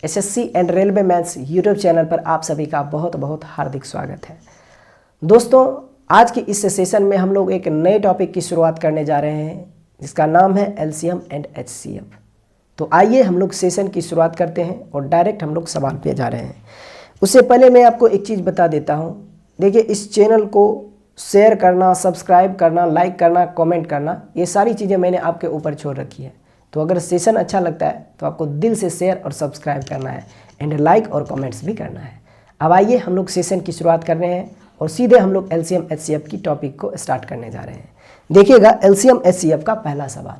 SSC and railway maths YouTube channel पर आप सभी का बहुत बहुत हार्दिक स्वागत है। दोस्तों, आज की इस सेशन में हम लोग एक नए टॉपिक की शुरुआत करने जा रहे हैं जिसका नाम है एलसीएम एंड एचसीएफ। तो आइए हम लोग सेशन की शुरुआत करते हैं और डायरेक्ट हम लोग सवाल पे जा रहे हैं। उससे पहले मैं आपको एक चीज़ बता देता हूँ। देखिए, इस चैनल को शेयर करना, सब्सक्राइब करना, लाइक करना, कमेंट करना, ये सारी चीज़ें मैंने आपके ऊपर छोड़ रखी है। तो अगर सेशन अच्छा लगता है तो आपको दिल से शेयर और सब्सक्राइब करना है एंड लाइक और कमेंट्स भी करना है। अब आइए हम लोग सेशन की शुरुआत कर रहे हैं और सीधे हम लोग एलसीएम एचसीएफ की टॉपिक को स्टार्ट करने जा रहे हैं। देखिएगा, एलसीएम एचसीएफ का पहला सवाल।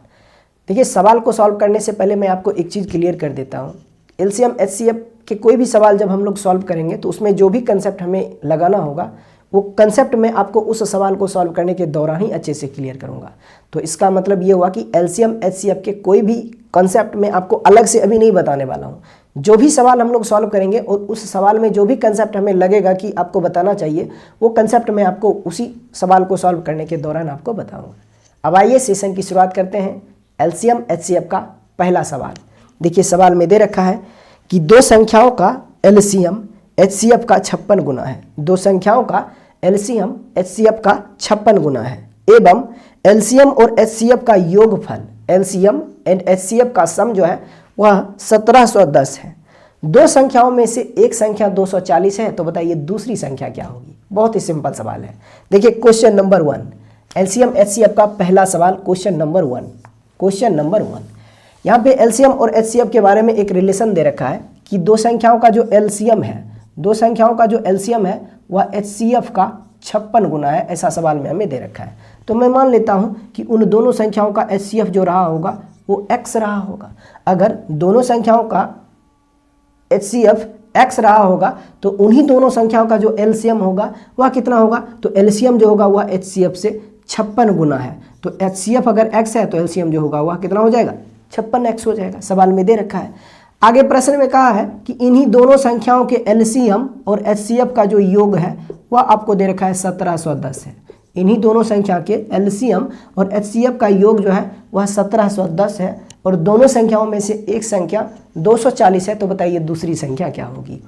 देखिए, सवाल को सॉल्व करने से पहले मैं आपको एक चीज़ क्लियर कर देता हूँ। एलसीएम एचसीएफ के कोई भी सवाल जब हम लोग सॉल्व करेंगे तो उसमें जो भी कंसेप्ट हमें लगाना होगा वो कंसेप्ट मैं आपको उस सवाल को सॉल्व करने के दौरान ही अच्छे से क्लियर करूंगा। तो इसका मतलब ये हुआ कि एलसीएम एचसीएफ के कोई भी कंसेप्ट मैं आपको अलग से अभी नहीं बताने वाला हूँ। जो भी सवाल हम लोग सॉल्व करेंगे और उस सवाल में जो भी कंसेप्ट हमें लगेगा कि आपको बताना चाहिए, वो कंसेप्ट मैं आपको उसी सवाल को सॉल्व करने के दौरान आपको बताऊँगा। अब आइए सेशन की शुरुआत करते हैं। एलसीएम एचसीएफ का पहला सवाल। देखिए, सवाल में दे रखा है कि दो संख्याओं का एलसीएम एचसीएफ का 56 गुना है। दो संख्याओं का एलसीएम एचसीएफ का 56 गुना है एवं एलसीएम और एचसीएफ का योगफल, एलसीएम एंड एचसीएफ का सम जो है वह 1710 है। दो संख्याओं में से एक संख्या 240 है, तो बताइए दूसरी संख्या क्या होगी। बहुत ही सिंपल सवाल है। देखिए, क्वेश्चन नंबर 1, एलसीएम एचसीएफ का पहला सवाल, क्वेश्चन नंबर 1। क्वेश्चन नंबर 1, यहाँ पे एलसीएम और एचसीएफ के बारे में एक रिलेशन दे रखा है कि दो संख्याओं का जो एलसीएम है, दो संख्याओं का जो एलसीएम है वह एचसीएफ का 56 गुना है। ऐसा सवाल में हमें दे रखा है। तो मैं मान लेता हूं कि उन दोनों संख्याओं का एचसीएफ जो रहा होगा वो x रहा होगा। अगर दोनों संख्याओं का एचसीएफ x रहा होगा तो उन्हीं दोनों संख्याओं का जो एलसीएम होगा वह कितना होगा, तो एलसीएम जो होगा वह एचसीएफ से 56 गुना है। तो एचसीएफ अगर x है तो एलसीएम जो होगा वह कितना हो जाएगा, 56x हो जाएगा। सवाल में दे रखा है। आगे प्रश्न में कहा है कि इन्हीं दोनों संख्याओं के एलसीएम और एचसीएफ का जो योग है वह आपको दे रखा है 1710 है। इन्हीं दोनों संख्या के एलसीएम और एचसीएफ का योग जो है वह 1710 है और दोनों संख्याओं में से एक संख्या 240 है। तो बताइए दूसरी संख्या क्या होगी।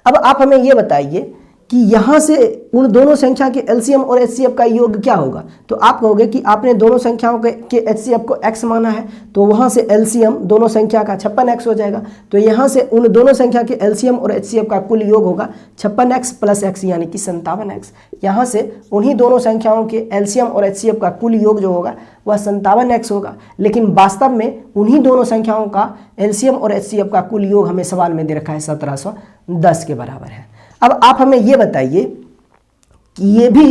अब आप हमें ये बताइए कि यहाँ से उन दोनों संख्या के एलसीएम और एचसीएफ का योग क्या होगा। तो आप कहोगे कि आपने दोनों संख्याओं के एचसीएफ को x माना है, तो वहाँ से एलसीएम दोनों संख्या का 56x हो जाएगा। तो यहाँ से उन दोनों संख्या के एलसीएम और एचसीएफ का कुल योग होगा 56x प्लस x यानी कि 57x। यहाँ से उन्हीं दोनों संख्याओं के एलसीएम और एचसीएफ का कुल योग जो होगा वह 57x होगा। लेकिन वास्तव में उन्हीं दोनों संख्याओं का एलसीएम और एचसीएफ का कुल योग हमें सवाल में दे रखा है 1710 के बराबर है। अब आप हमें ये बताइए कि ये भी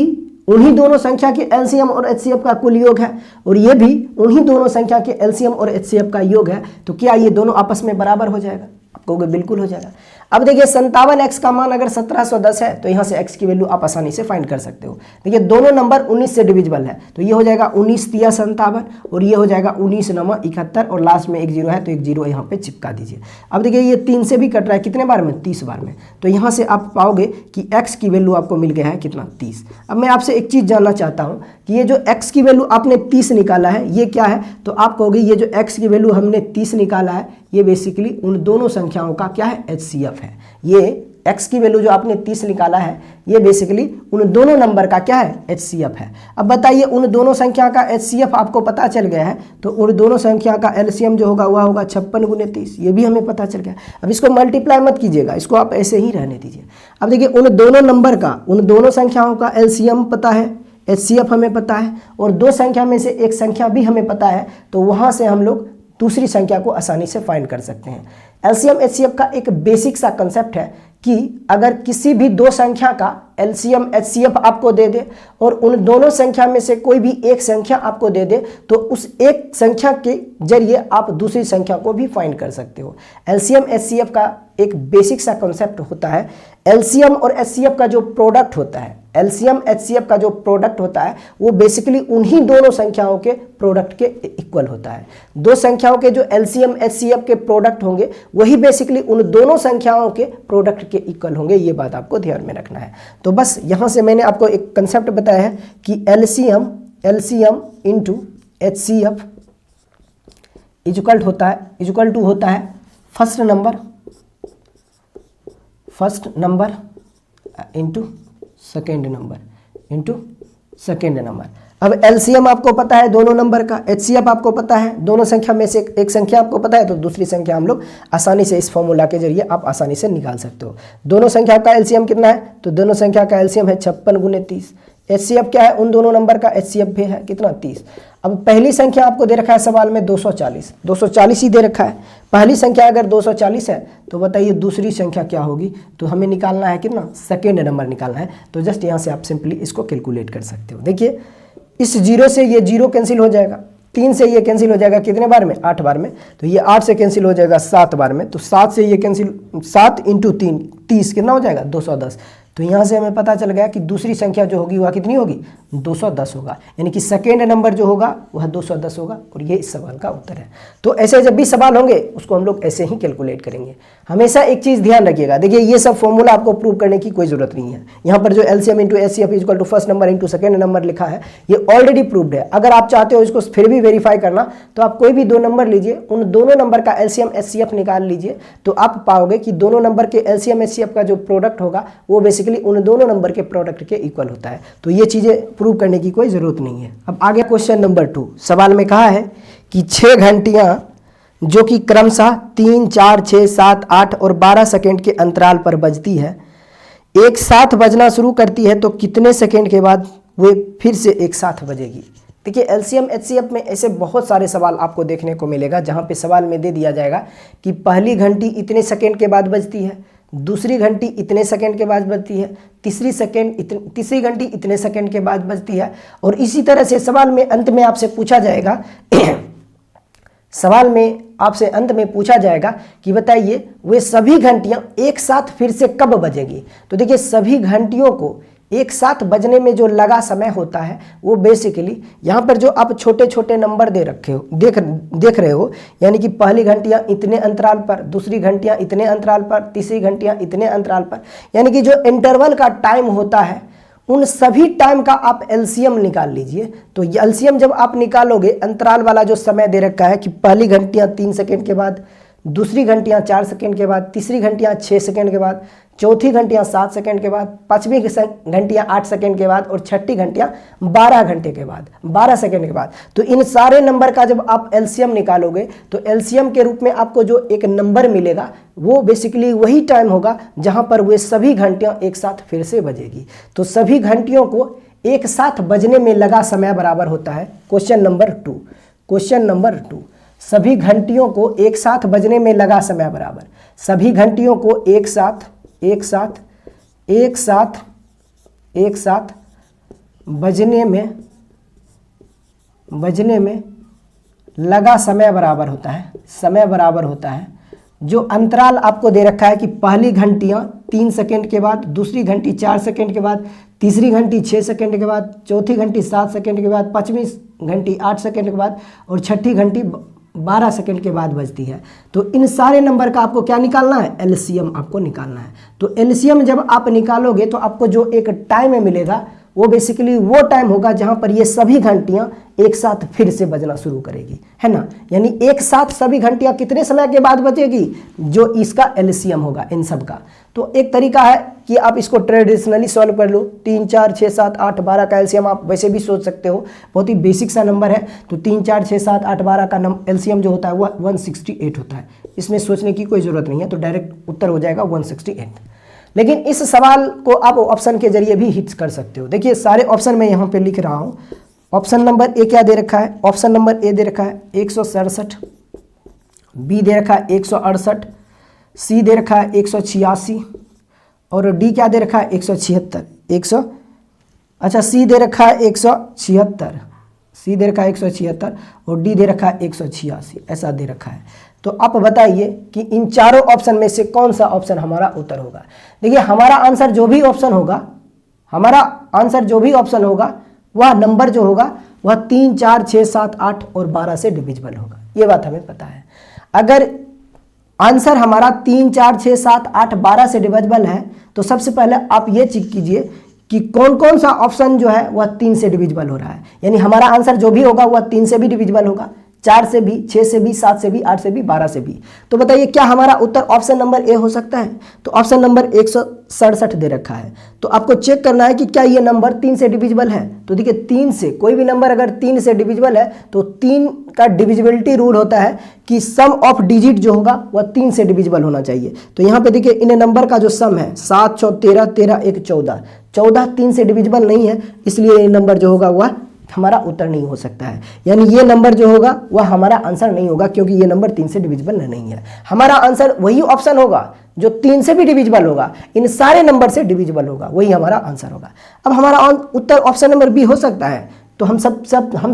उन्हीं दोनों संख्या के एलसीएम और एचसीएफ का कुल योग है और ये भी उन्हीं दोनों संख्या के एलसीएम और एचसीएफ का योग है, तो क्या ये दोनों आपस में बराबर हो जाएगा। आप कहोगे बिल्कुल हो जाएगा। अब देखिए, 57x का मान अगर 1710 है तो यहाँ से x की वैल्यू आप आसानी से फाइंड कर सकते हो। देखिए, दोनों नंबर 19 से डिविजिबल है, तो ये हो जाएगा 19 तिया 57 और ये हो जाएगा 19 नमा 71 और लास्ट में एक जीरो है तो एक जीरो यहाँ पे चिपका दीजिए। अब देखिए, ये 3 से भी कट रहा है, कितने बार में, 30 बार में। तो यहाँ से आप पाओगे कि x की वैल्यू आपको मिल गया है कितना, 30। अब मैं आपसे एक चीज़ जानना चाहता हूँ कि ये जो x की वैल्यू आपने 30 निकाला है ये क्या है। तो आप कहोगे ये जो x की वैल्यू हमने 30 निकाला है ये बेसिकली उन दोनों संख्याओं का क्या है, एचसीएफ है। ये x की वैल्यू जो आपने 30 निकाला है ये बेसिकली उन दोनों नंबर का क्या है, एचसीएफ है। अब बताइए, उन दोनों संख्या का एचसीएफ आपको पता चल गया है तो उन दोनों संख्या का एलसीएम जो होगा वह होगा 56 गुने 30, ये भी हमें पता चल गया। अब इसको मल्टीप्लाई मत कीजिएगा, इसको आप ऐसे ही रहने दीजिए। अब देखिए, उन दोनों नंबर का, उन दोनों संख्याओं का एलसीएम पता है, एचसीएफ हमें पता है और दो संख्या में से एक संख्या भी हमें पता है, तो वहाँ से हम लोग दूसरी संख्या को आसानी से फाइंड कर सकते हैं। एलसीएम एचसीएफ का एक बेसिक सा कंसेप्ट है कि अगर किसी भी दो संख्या का एलसीएम एचसीएफ आपको दे दे और उन दोनों संख्या में से कोई भी एक संख्या आपको दे दे तो उस एक संख्या के जरिए आप दूसरी संख्या को भी फाइंड कर सकते हो। एलसीएम एचसीएफ का एक बेसिक सा कॉन्सेप्ट होता है। एलसीएम और एचसीएफ का जो प्रोडक्ट होता है, एलसीएम एचसीएफ का जो प्रोडक्ट होता है वो बेसिकली उन्हीं दोनों संख्याओं के प्रोडक्ट के इक्वल होता है। दो संख्याओं के जो एलसीएम एचसीएफ के प्रोडक्ट होंगे वही बेसिकली उन दोनों संख्याओं के प्रोडक्ट के इक्वल होंगे। ये बात आपको ध्यान में रखना है। तो बस यहाँ से मैंने आपको एक कंसेप्ट बताया है कि LCM into HCF equal to होता है first number first number into second number into second number. अब एलसीएम आपको पता है दोनों नंबर का, एचसीएफ आपको पता है दोनों संख्या में से एक संख्या आपको पता है, तो दूसरी संख्या हम लोग आसानी से इस फॉर्मूला के जरिए आप आसानी से निकाल सकते हो। दोनों संख्या का एलसीएम कितना है, तो दोनों संख्या का एलसीएम है 56 गुने 30। एचसीएफ क्या है, उन दोनों नंबर का एचसीएफ भी है कितना 30। अब पहली संख्या आपको दे रखा है सवाल में 240 ही दे रखा है। पहली संख्या अगर 240 है तो बताइए दूसरी संख्या क्या होगी, तो हमें निकालना है कितना, सेकेंड नंबर निकालना है। तो जस्ट यहाँ से आप सिंपली इसको कैलकुलेट कर सकते हो। देखिए इस 0 से ये 0 कैंसिल हो जाएगा, 3 से ये कैंसिल हो जाएगा कितने बार में, 8 बार में। तो ये 8 से कैंसिल हो जाएगा 7 बार में, तो 7 से ये कैंसिल, 7 इंटू 3 30 कितना हो जाएगा 210। तो यहाँ से हमें पता चल गया कि दूसरी संख्या जो होगी वह कितनी होगी 210 होगा, यानी कि सेकेंड नंबर जो होगा वह 210 होगा। और ये इस सवाल का उत्तर है। तो ऐसे जब भी सवाल होंगे उसको हम लोग ऐसे ही कैलकुलेट करेंगे। हमेशा एक चीज़ ध्यान रखिएगा, देखिए ये सब फॉर्मूला आपको प्रूव करने की कोई जरूरत नहीं है। यहाँ पर जो LCM into HCF equal to first number into second number लिखा है ये ऑलरेडी प्रूव्ड है। अगर आप चाहते हो इसको फिर भी वेरीफाई करना तो आप कोई भी दो नंबर लीजिए, उन दोनों नंबर का एलसीएम एचसीएफ निकाल लीजिए, तो आप पाओगे कि दोनों नंबर के एलसीएम एचसीएफ का जो प्रोडक्ट होगा वो बेसिकली उन दोनों नंबर के प्रोडक्ट के इक्वल होता है। तो ये चीजें प्रूव करने की कोई जरूरत नहीं है। अब आगे क्वेश्चन नंबर 2, सवाल में कहा है कि 6 घंटियां जो कि क्रमशः 3, 4, 6, 7, 8 और 12 सेकेंड के अंतराल पर बजती है, एक साथ बजना शुरू करती है तो कितने सेकेंड के बाद वे फिर से एक साथ बजेगी। देखिए एलसीएम एचसीएफ में ऐसे बहुत सारे सवाल आपको देखने को मिलेगा जहां पे सवाल में दे दिया जाएगा कि पहली घंटी इतने सेकेंड के बाद बजती है, दूसरी घंटी इतने सेकंड के बाद बजती है, तीसरी घंटी इतने सेकंड के बाद बजती है। और इसी तरह से सवाल में अंत में आपसे पूछा जाएगा सवाल में आपसे अंत में पूछा जाएगा कि बताइए वे सभी घंटियां एक साथ फिर से कब बजेगी। तो देखिए सभी घंटियों को एक साथ बजने में जो लगा समय होता है वो बेसिकली यहाँ पर जो आप छोटे छोटे नंबर दे रखे हो देख रहे हो, यानी कि पहली घंटियाँ इतने अंतराल पर, दूसरी घंटियाँ इतने अंतराल पर, तीसरी घंटियाँ इतने अंतराल पर, यानी कि जो इंटरवल का टाइम होता है उन सभी टाइम का आप एलसीएम निकाल लीजिए। तो एलसीएम जब आप निकालोगे, अंतराल वाला जो समय दे रखा है कि पहली घंटियाँ 3 सेकेंड के बाद, दूसरी घंटियाँ 4 सेकेंड के बाद, तीसरी घंटियाँ 6 सेकेंड के बाद, चौथी घंटियाँ 7 सेकेंड के बाद, पाँचवीं घंटियाँ 8 सेकेंड के बाद और छठी घंटियाँ 12 घंटे के बाद, 12 सेकेंड के बाद। तो इन सारे नंबर का जब आप एलसीएम निकालोगे तो एलसीएम के रूप में आपको जो एक नंबर मिलेगा वो बेसिकली वही टाइम होगा जहाँ पर वे सभी घंटियाँ एक साथ फिर से बजेगी। तो सभी घंटियों को एक साथ बजने में लगा समय बराबर होता है क्वेश्चन नंबर 2, सभी घंटियों को एक साथ बजने में लगा समय बराबर, सभी घंटियों को एक साथ बजने में लगा समय बराबर होता है। जो अंतराल आपको दे रखा है कि पहली घंटियां 3 सेकेंड के बाद, दूसरी घंटी 4 सेकेंड के बाद, तीसरी घंटी 6 सेकेंड के बाद, चौथी घंटी 7 सेकेंड के बाद, पाँचवीं घंटी 8 सेकेंड के बाद और छठी घंटी 12 सेकेंड के बाद बजती है। तो इन सारे नंबर का आपको क्या निकालना है, एलसीएम आपको निकालना है। तो एलसीएम जब आप निकालोगे तो आपको जो एक टाइम मिलेगा वो बेसिकली वो टाइम होगा जहां पर ये सभी घंटियां एक साथ फिर से बजना शुरू करेगी, है ना। यानी एक साथ सभी घंटियां कितने समय के बाद बजेगी, जो इसका एलसीएम होगा इन सब का। तो एक तरीका है कि आप इसको ट्रेडिशनली सॉल्व कर लो, 3, 4, 6, 7, 8, 12 का एलसीएम आप वैसे भी सोच सकते हो, बहुत ही बेसिक सा नंबर है। तो 3, 4, 6, 7, 8, 12 का एलसीएम जो होता है वह 168 होता है। इसमें सोचने की कोई ज़रूरत नहीं है, तो डायरेक्ट उत्तर हो जाएगा 168। लेकिन इस सवाल को आप ऑप्शन के जरिए भी हिट कर सकते हो। देखिए सारे ऑप्शन मैं यहाँ पे लिख रहा हूँ। ऑप्शन नंबर ए क्या दे रखा है, ऑप्शन नंबर ए दे रखा है 167, बी दे रखा है 168, सी दे रखा है 186 और डी क्या दे रखा है 176। अच्छा सी दे रखा है 176, सी दे रखा है 176 और डी दे रखा है 186, ऐसा दे रखा है। तो आप बताइए कि इन चारों ऑप्शन में से कौन सा ऑप्शन हमारा उत्तर होगा। देखिए हमारा आंसर जो भी ऑप्शन होगा वह नंबर जो होगा वह 3, 4, 6, 7, 8 और 12 से डिविजिबल होगा, ये बात हमें पता है। अगर आंसर हमारा 3, 4, 6, 7, 8, 12 से डिविजिबल है तो सबसे पहले आप ये चेक कीजिए कि कौन कौन सा ऑप्शन जो है वह 3 से डिविजिबल हो रहा है। यानी हमारा आंसर जो भी होगा वह 3 से भी डिविजिबल होगा, 4 से भी, 6 से भी, 7 से भी, 8 से भी, 12 से भी। तो बताइए क्या हमारा उत्तर ऑप्शन नंबर ए हो सकता है? तो ऑप्शन नंबर 167 दे रखा है। तो आपको चेक करना है कि क्या ये नंबर 3 से डिविजिबल है। तो देखिए 3 से, कोई भी नंबर अगर 3 से डिविजिबल है तो 3 का डिविजिबिलिटी रूल होता है कि सम ऑफ डिजिट जो होगा वह 3 से डिविजिबल होना चाहिए। तो यहाँ पे देखिए इन नंबर का जो सम है 7 6 13, 13 1 14, 14 3 से डिविजिबल नहीं है, इसलिए ये नंबर जो होगा वह हमारा उत्तर नहीं हो सकता है। यानी ये नंबर जो होगा वह हमारा आंसर नहीं होगा, क्योंकि ये नंबर 3 से डिविजिबल नहीं है। हमारा आंसर वही ऑप्शन होगा जो 3 से भी डिविजिबल होगा, इन सारे नंबर से डिविजिबल होगा, वही हमारा आंसर होगा। अब हमारा उत्तर ऑप्शन नंबर बी हो सकता है। तो हम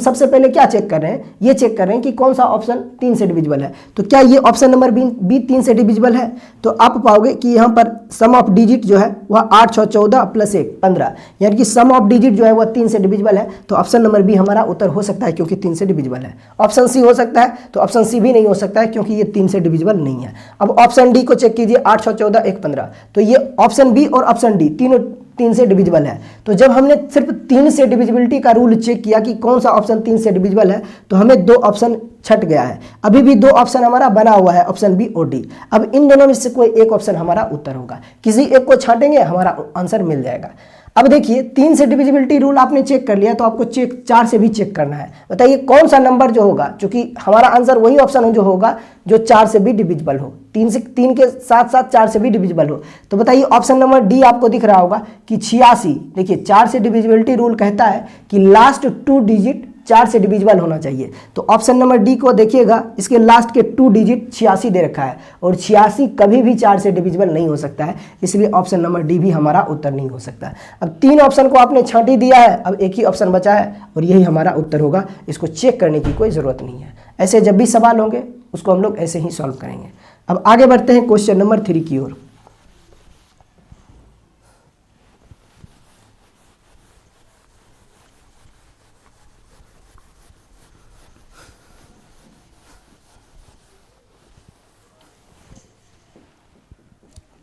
सबसे पहले क्या चेक कर रहे हैं? ये चेक कर रहे हैं कि कौन सा ऑप्शन 3 से डिविजिबल है। तो क्या ये ऑप्शन नंबर बी 3 से डिविजिबल है? तो आप पाओगे कि यहाँ पर सम ऑफ डिजिट जो है वह 8 6 14 प्लस 1 15, यानी कि सम ऑफ डिजिट जो है वह 3 से डिविजिबल है। तो ऑप्शन नंबर बी हमारा उत्तर हो सकता है, क्योंकि 3 से डिविजिबल है। ऑप्शन सी हो सकता है, तो ऑप्शन सी भी नहीं हो सकता है, क्योंकि ये 3 से डिविजिबल नहीं है। अब ऑप्शन डी को चेक कीजिए, 8 6 14 1 15। तो ये ऑप्शन बी और ऑप्शन डी तीनों 3 से डिविजिबल है। तो जब हमने सिर्फ 3 से डिविजिबिलिटी का रूल चेक किया कि कौन सा ऑप्शन 3 से डिविजिबल है, तो हमें 2 ऑप्शन छट गया है। अभी भी 2 ऑप्शन हमारा बना हुआ है, ऑप्शन बी और डी। अब इन दोनों में से कोई एक ऑप्शन हमारा उत्तर होगा, किसी एक को छांटेंगे हमारा आंसर मिल जाएगा। अब देखिए 3 से डिविजिबिलिटी रूल आपने चेक कर लिया, तो आपको 4 से भी चेक करना है। बताइए कौन सा नंबर जो होगा, क्योंकि हमारा आंसर वही ऑप्शन जो होगा जो 4 से भी डिविजिबल हो, 3 के साथ साथ 4 से भी डिविजिबल हो। तो बताइए ऑप्शन नंबर डी आपको दिख रहा होगा कि 86। देखिए 4 से डिविजिबिलिटी रूल कहता है कि लास्ट 2 डिजिट 4 से डिविजिबल होना चाहिए। तो ऑप्शन नंबर डी को देखिएगा, इसके लास्ट के 2 डिजिट 86 दे रखा है, और 86 कभी भी 4 से डिविजिबल नहीं हो सकता है, इसलिए ऑप्शन नंबर डी भी हमारा उत्तर नहीं हो सकता है। अब 3 ऑप्शन को आपने छांट ही दिया है, अब एक ही ऑप्शन बचा है और यही हमारा उत्तर होगा। इसको चेक करने की कोई ज़रूरत नहीं है। ऐसे जब भी सवाल होंगे उसको हम लोग ऐसे ही सॉल्व करेंगे। अब आगे बढ़ते हैं क्वेश्चन नंबर 3 की ओर।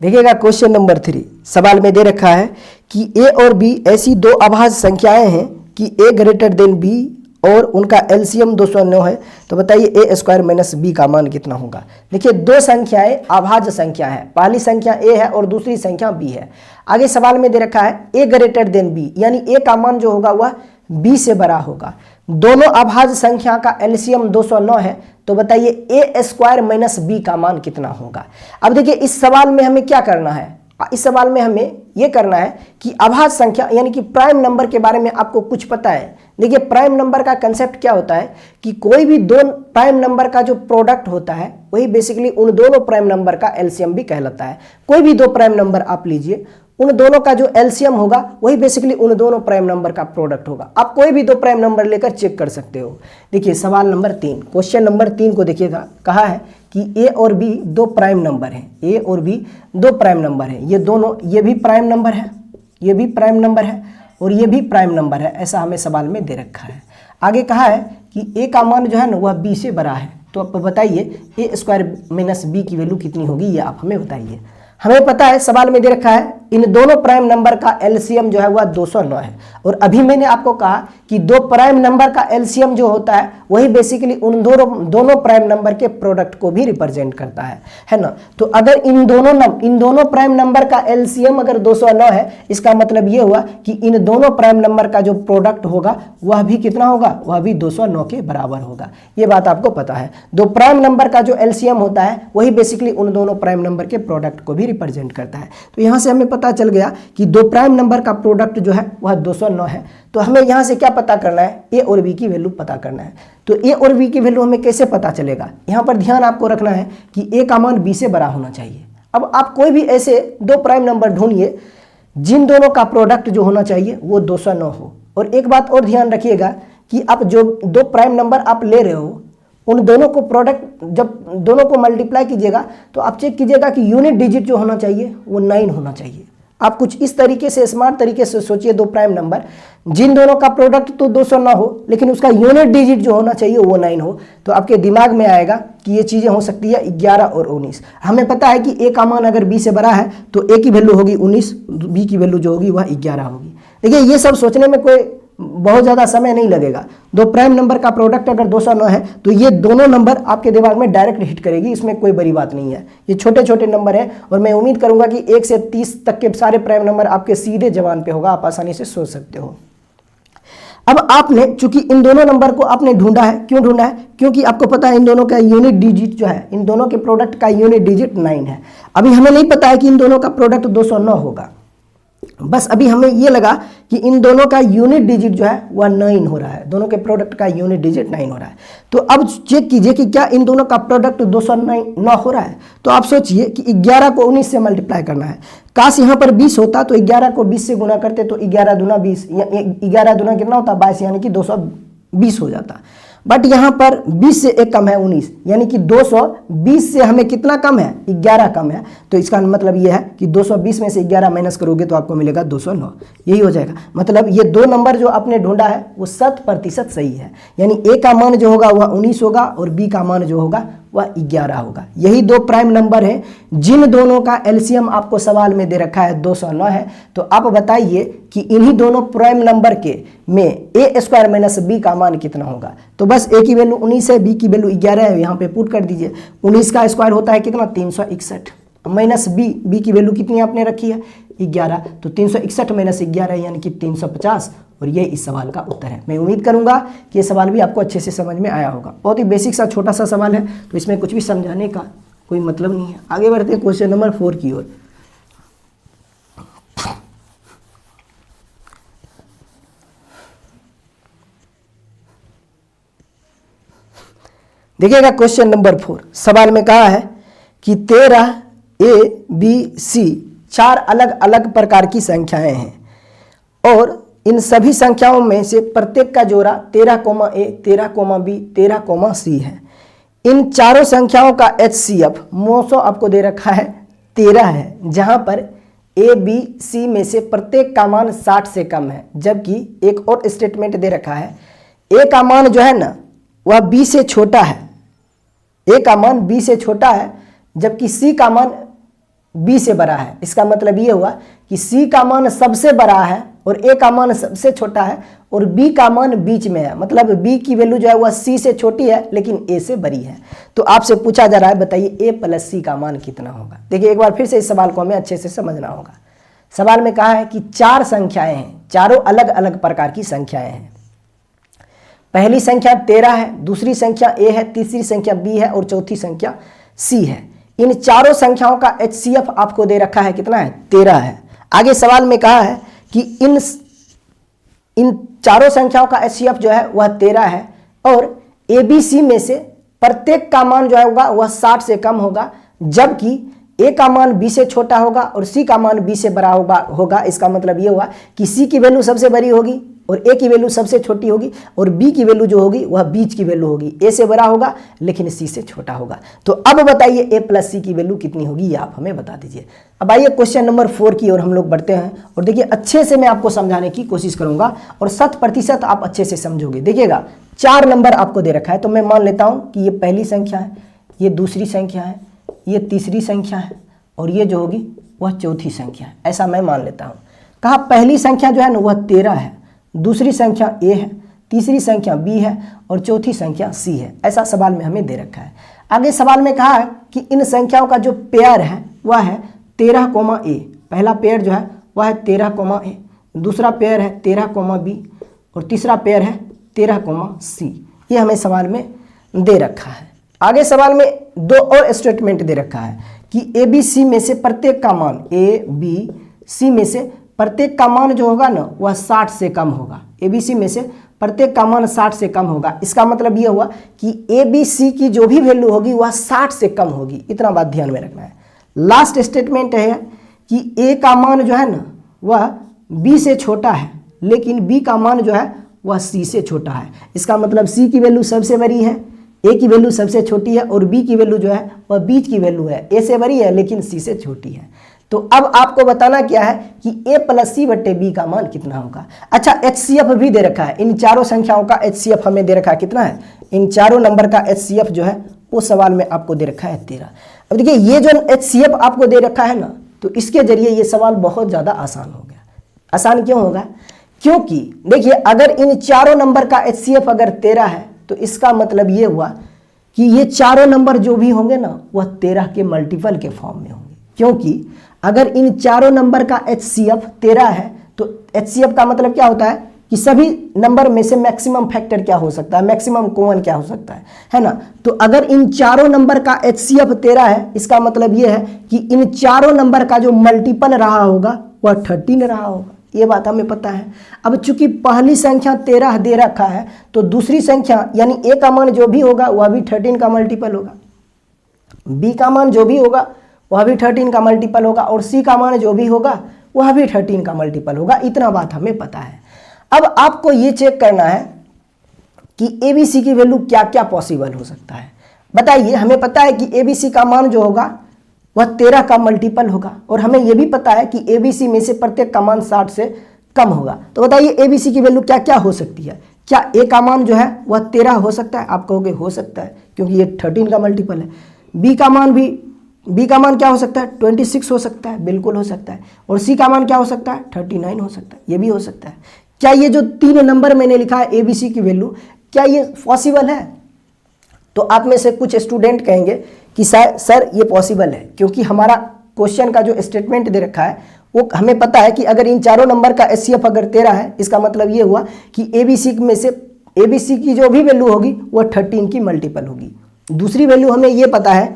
देखिएगा क्वेश्चन नंबर 3 सवाल में दे रखा है कि ए और बी ऐसी 2 अभाज्य संख्याएं हैं कि ए ग्रेटर देन बी और उनका एलसीएम 209 है। तो बताइए ए स्क्वायर माइनस बी का मान कितना होगा। देखिए 2 संख्याएं अभाज्य संख्या है, पहली संख्या ए है और दूसरी संख्या बी है। आगे सवाल में दे रखा है ए ग्रेटर देन बी, यानी ए का मान जो होगा वह बी से बड़ा होगा। दोनों अभाज्य संख्या का एलसीएम 209 है। तो बताइए ए स्क्वायर माइनस बी का मान कितना होगा। अब देखिए इस सवाल में हमें क्या करना है, इस सवाल में हमें यह करना है कि अभाज्य संख्या यानी कि प्राइम नंबर के बारे में आपको कुछ पता है। देखिए प्राइम नंबर का कंसेप्ट क्या होता है कि कोई भी 2 प्राइम नंबर का जो प्रोडक्ट होता है वही बेसिकली उन दोनों प्राइम नंबर का एलसीएम भी कहलाता है। कोई भी 2 प्राइम नंबर आप लीजिए, उन दोनों का जो एलसीएम होगा वही बेसिकली उन दोनों प्राइम नंबर का प्रोडक्ट होगा। आप कोई भी 2 प्राइम नंबर लेकर चेक कर सकते हो। देखिए सवाल नंबर 3, क्वेश्चन नंबर 3 को देखिएगा, कहा है कि ए और बी 2 प्राइम नंबर हैं। ए और बी 2 प्राइम नंबर हैं, ये दोनों, ये भी प्राइम नंबर है, ये भी प्राइम नंबर है और ये भी प्राइम नंबर है, ऐसा हमें सवाल में दे रखा है। आगे कहा है कि ए का मान जो है ना वह बी से बड़ा है। तो आप बताइए ए स्क्वायर माइनस बी की वैल्यू कितनी होगी, ये आप हमें बताइए। हमें पता है सवाल में दे रखा है इन दोनों प्राइम नंबर का एलसीएम जो है वह 209 है, और अभी मैंने आपको कहा कि 2 प्राइम नंबर का एलसीएम जो होता है वही बेसिकली उन दोनों प्राइम नंबर के प्रोडक्ट को भी रिप्रेजेंट करता है ना। तो अगर इन दोनों प्राइम नंबर का एलसीएम अगर 209 है, इसका मतलब ये हुआ कि इन दोनों प्राइम नंबर का जो प्रोडक्ट होगा वह भी कितना होगा, वह भी 209 के बराबर होगा। ये बात आपको पता है। 2 प्राइम नंबर का जो एलसीएम होता है वही बेसिकली उन दोनों प्राइम नंबर के प्रोडक्ट को भी रिप्रेजेंट करता है। तो यहाँ से हमें पता चल गया कि 2 प्राइम नंबर का प्रोडक्ट जो है वह 209 है। तो हमें यहाँ से क्या पता करना है, ए और बी की वैल्यू पता करना है। तो ए और बी की वैल्यू हमें कैसे पता चलेगा, यहाँ पर ध्यान आपको रखना है कि ए का मान बी से बड़ा होना चाहिए। अब आप कोई भी ऐसे 2 प्राइम नंबर ढूंढिए जिन दोनों का प्रोडक्ट जो होना चाहिए वो 209 हो। और एक बात और ध्यान रखिएगा कि आप जो 2 प्राइम नंबर आप ले रहे हो उन दोनों को प्रोडक्ट जब दोनों को मल्टीप्लाई कीजिएगा तो आप चेक कीजिएगा कि यूनिट डिजिट जो होना चाहिए वो 9 होना चाहिए। आप कुछ इस तरीके से स्मार्ट तरीके से सोचिए, 2 प्राइम नंबर जिन दोनों का प्रोडक्ट तो 209 हो लेकिन उसका यूनिट डिजिट जो होना चाहिए वो 9 हो, तो आपके दिमाग में आएगा कि ये चीज़ें हो सकती है 11 और 19। हमें पता है कि ए का मान अगर बी से बड़ा है तो ए की वैल्यू होगी 19, बी की वैल्यू जो होगी वह 11 होगी। देखिए ये सब सोचने में कोई बहुत ज़्यादा समय नहीं लगेगा। दो प्राइम नंबर का प्रोडक्ट अगर 209 है तो ये दोनों नंबर आपके दिमाग में डायरेक्ट हिट करेगी, इसमें कोई बड़ी बात नहीं है। ये छोटे छोटे नंबर हैं और मैं उम्मीद करूंगा कि 1 से 30 तक के सारे प्राइम नंबर आपके सीधे जबान पे होगा, आप आसानी से सोच सकते हो। अब आपने चूंकि इन दोनों नंबर को आपने ढूंढा है, क्यों ढूंढा है? क्योंकि आपको पता है इन दोनों का यूनिट डिजिट जो है, इन दोनों के प्रोडक्ट का यूनिट डिजिट 9 है। अभी हमें नहीं पता है कि इन दोनों का प्रोडक्ट 209 होगा, बस अभी हमें ये लगा कि इन दोनों का यूनिट डिजिट जो है वह 9 हो रहा है, दोनों के प्रोडक्ट का यूनिट डिजिट 9 हो रहा है। तो अब चेक कीजिए कि क्या इन दोनों का प्रोडक्ट 209 हो रहा है। तो आप सोचिए कि 11 को 19 से मल्टीप्लाई करना है। काश यहाँ पर 20 होता तो 11 को 20 से गुना करते तो 11 दूना 20, 11 दूना कितना होता 22, यानी कि 220 हो जाता। बट यहाँ पर 20 से एक कम है 19, यानी कि 220 से हमें कितना कम है? 11 कम है। तो इसका मतलब ये है कि 220 में से 11 माइनस करोगे तो आपको मिलेगा 209, यही हो जाएगा। मतलब ये दो नंबर जो आपने ढूंढा है वो 100% सही है, यानी ए का मान जो होगा वह 19 होगा और बी का मान जो होगा वह 11 होगा। यही दो प्राइम नंबर हैं जिन दोनों का एलसीएम आपको सवाल में दे रखा है 209 है। तो आप बताइए कि इन्हीं दोनों प्राइम नंबर के में ए स्क्वायर माइनस बी का मान कितना होगा। तो बस ए की वैल्यू 19 है, बी की वैल्यू 11 है, यहाँ पे पुट कर दीजिए। 19 का स्क्वायर होता है कितना? 361, माइनस बी की वैल्यू कितनी आपने रखी है? 11। तो 361 माइनस 11 यानी कि 350, और ये इस सवाल का उत्तर है। मैं उम्मीद करूंगा कि ये सवाल भी आपको अच्छे से समझ में आया होगा। बहुत ही बेसिक सा छोटा सा सवाल है, तो इसमें कुछ भी समझाने का कोई मतलब नहीं है। आगे बढ़ते हैं क्वेश्चन नंबर 4 की ओर। देखिएगा क्वेश्चन नंबर 4, सवाल में कहा है कि 13 ABC 4 अलग अलग प्रकार की संख्याएं हैं और इन सभी संख्याओं में से प्रत्येक का जोड़ा 13,A, 13,B, 13,C है। इन चारों संख्याओं का HCF मोसो आपको दे रखा है 13 है, जहां पर ABC में से प्रत्येक का मान 60 से कम है। जबकि एक और स्टेटमेंट दे रखा है A का मान जो है ना वह B से छोटा है, A का मान B से छोटा है, जबकि C का मान B से बड़ा है। इसका मतलब ये हुआ कि C का मान सबसे बड़ा है और A का मान सबसे छोटा है और B का मान बीच में है। मतलब B की वैल्यू जो है वह C से छोटी है लेकिन A से बड़ी है। तो आपसे पूछा जा रहा है बताइए A प्लस C का मान कितना होगा। देखिए एक बार फिर से इस सवाल को हमें अच्छे से समझना होगा। सवाल में कहा है कि 4 संख्याएं हैं, चारों अलग अलग प्रकार की संख्याएं हैं। पहली संख्या 13 है, दूसरी संख्या A है, तीसरी संख्या B है और चौथी संख्या C है। इन चारों संख्याओं का HCF आपको दे रखा है कितना है? 13 है। आगे सवाल में कहा है कि इन चारों संख्याओं का HCF जो है वह 13 है और ABC में से प्रत्येक का मान जो है होगा वह 60 से कम होगा, जबकि A का मान B से छोटा होगा और C का मान B से बड़ा होगा। इसका मतलब ये हुआ कि C की वैल्यू सबसे बड़ी होगी और A की वैल्यू सबसे छोटी होगी और B की वैल्यू जो होगी वह बीच की वैल्यू होगी। A से बड़ा होगा लेकिन C से छोटा होगा। तो अब बताइए A प्लस C की वैल्यू कितनी होगी, ये आप हमें बता दीजिए। अब आइए क्वेश्चन नंबर 4 की ओर हम लोग बढ़ते हैं और देखिए अच्छे से मैं आपको समझाने की कोशिश करूंगा और 100% आप अच्छे से समझोगे। देखिएगा 4 नंबर आपको दे रखा है, तो मैं मान लेता हूं कि ये पहली संख्या है, ये दूसरी संख्या है, ये तीसरी संख्या है और ये जो होगी वह चौथी संख्या है। ऐसा मैं मान लेता हूं। कहा पहली संख्या जो है ना वह 13 है, दूसरी संख्या A है, तीसरी संख्या B है और चौथी संख्या C है। ऐसा सवाल में हमें दे रखा है। आगे सवाल में कहा है कि इन संख्याओं का जो पेयर है वह है 13,A। पहला पेयर जो है वह है 13,A, दूसरा पेयर है 13,B और तीसरा पेयर है 13,C। ये हमें सवाल में दे रखा है। आगे सवाल में 2 और स्टेटमेंट दे रखा है कि ABC में से प्रत्येक का मान, ABC में से प्रत्येक का मान जो होगा ना वह 60 से कम होगा। ABC में से प्रत्येक का मान 60 से कम होगा। इसका मतलब यह हुआ कि ABC की जो भी वैल्यू होगी वह 60 से कम होगी। इतना बात ध्यान में रखना है। लास्ट स्टेटमेंट है कि A का मान जो है ना वह B से छोटा है लेकिन B का मान जो है वह C से छोटा है। इसका मतलब C की वैल्यू सबसे बड़ी है, A की वैल्यू सबसे छोटी है और B की वैल्यू जो है वह बीच की वैल्यू है। A से बड़ी है लेकिन C से छोटी है। तो अब आपको बताना क्या है कि A प्लस C बट्टे B का मान कितना होगा। अच्छा HCF भी दे रखा है। इन चारों संख्याओं का HCF हमें दे रखा है कितना है? इन चारों नंबर का HCF जो है वो सवाल में आपको दे रखा है 13। अब देखिए ये जो HCF आपको दे रखा है ना, तो इसके जरिए ये सवाल बहुत ज़्यादा आसान हो गया। आसान क्यों होगा? क्योंकि देखिए अगर इन चारों नंबर का HCF अगर 13 है तो इसका मतलब ये हुआ कि ये चारों नंबर जो भी होंगे ना वह 13 के मल्टीपल के फॉर्म में होंगे। क्योंकि अगर इन चारों नंबर का HCF 13 है तो HCF का मतलब क्या होता है कि सभी नंबर में से मैक्सिमम फैक्टर क्या हो सकता है, मैक्सिमम कॉमन क्या हो सकता है ना। तो अगर इन चारों नंबर का HCF 13 है, इसका मतलब यह है कि इन चारों नंबर का जो मल्टीपल रहा होगा वह 13 रहा होगा। ये बात हमें पता है। अब चूंकि पहली संख्या 13 दे रखा है तो दूसरी संख्या यानी A का मान जो भी होगा वह भी 13 का मल्टीपल होगा, B का मान जो भी होगा वह भी 13 का मल्टीपल होगा और C का मान जो भी होगा वह भी 13 का मल्टीपल होगा। इतना बात हमें पता है। अब आपको ये चेक करना है कि ABC की वैल्यू क्या क्या पॉसिबल हो सकता है। बताइए, हमें पता है कि ABC का मान जो होगा वह 13 का मल्टीपल होगा और हमें यह भी पता है कि ABC में से प्रत्येक का मान 60 से कम होगा। तो बताइए ABC की वैल्यू क्या क्या हो सकती है। क्या A का मान जो है वह 13 हो सकता है? आप कहोगे हो सकता है क्योंकि ये 13 का मल्टीपल है। B का मान क्या हो सकता है? 26 हो सकता है, बिल्कुल हो सकता है। और C का मान क्या हो सकता है? 39 हो सकता है, ये भी हो सकता है। क्या ये जो 3 नंबर मैंने लिखा है ABC की वैल्यू, क्या ये पॉसिबल है? तो आप में से कुछ स्टूडेंट कहेंगे कि सर ये पॉसिबल है, क्योंकि हमारा क्वेश्चन का जो स्टेटमेंट दे रखा है वो हमें पता है कि अगर इन चारों नंबर का HCF अगर 13 है, इसका मतलब ये हुआ कि ABC में से ABC की जो भी वैल्यू होगी वह 13 की मल्टीपल होगी। दूसरी वैल्यू हमें ये पता है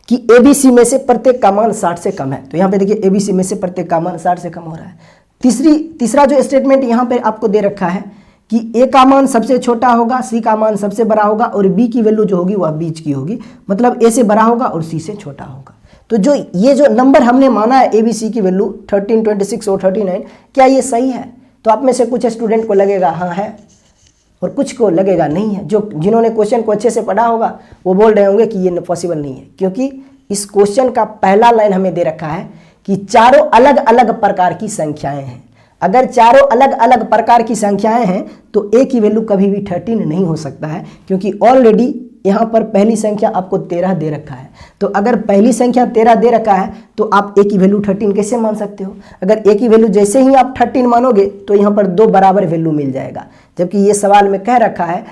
कि ABC में से प्रत्येक का मान 60 से कम है। तो यहाँ पे देखिए ABC में से प्रत्येक का मान 60 से कम हो रहा है। तीसरा जो स्टेटमेंट यहाँ पे आपको दे रखा है कि A का मान सबसे छोटा होगा, C का मान सबसे बड़ा होगा और B की वैल्यू जो होगी वह बीच की होगी, मतलब A से बड़ा होगा और C से छोटा होगा। तो जो ये जो नंबर हमने माना है ABC की वैल्यू 13, 26 और 39, क्या ये सही है? तो आप में से कुछ स्टूडेंट को लगेगा हाँ है और कुछ को लगेगा नहीं है। जिन्होंने क्वेश्चन को अच्छे से पढ़ा होगा वो बोल रहे होंगे कि ये पॉसिबल नहीं है, क्योंकि इस क्वेश्चन का पहला लाइन हमें दे रखा है कि चारों अलग अलग प्रकार की संख्याएं हैं। अगर चारों अलग अलग प्रकार की संख्याएं हैं तो A की वैल्यू कभी भी 13 नहीं हो सकता है, क्योंकि ऑलरेडी यहाँ पर पहली संख्या आपको 13 दे रखा है। तो अगर पहली संख्या 13 दे रखा है तो आप A की वैल्यू 13 कैसे मान सकते हो? अगर A की वैल्यू जैसे ही आप 13 मानोगे तो यहाँ पर 2 बराबर वैल्यू मिल जाएगा, जबकि ये सवाल में कह रखा है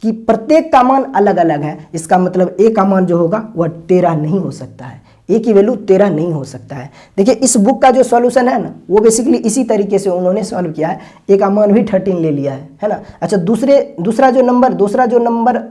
कि प्रत्येक का मान अलग अलग है। इसका मतलब A का मान जो होगा वह 13 नहीं हो सकता है, A की वैल्यू 13 नहीं हो सकता है। देखिए इस बुक का जो सॉल्यूशन है ना वो बेसिकली इसी तरीके से उन्होंने सॉल्व किया है। A का मान भी 13 ले लिया है ना। अच्छा, दूसरा जो नंबर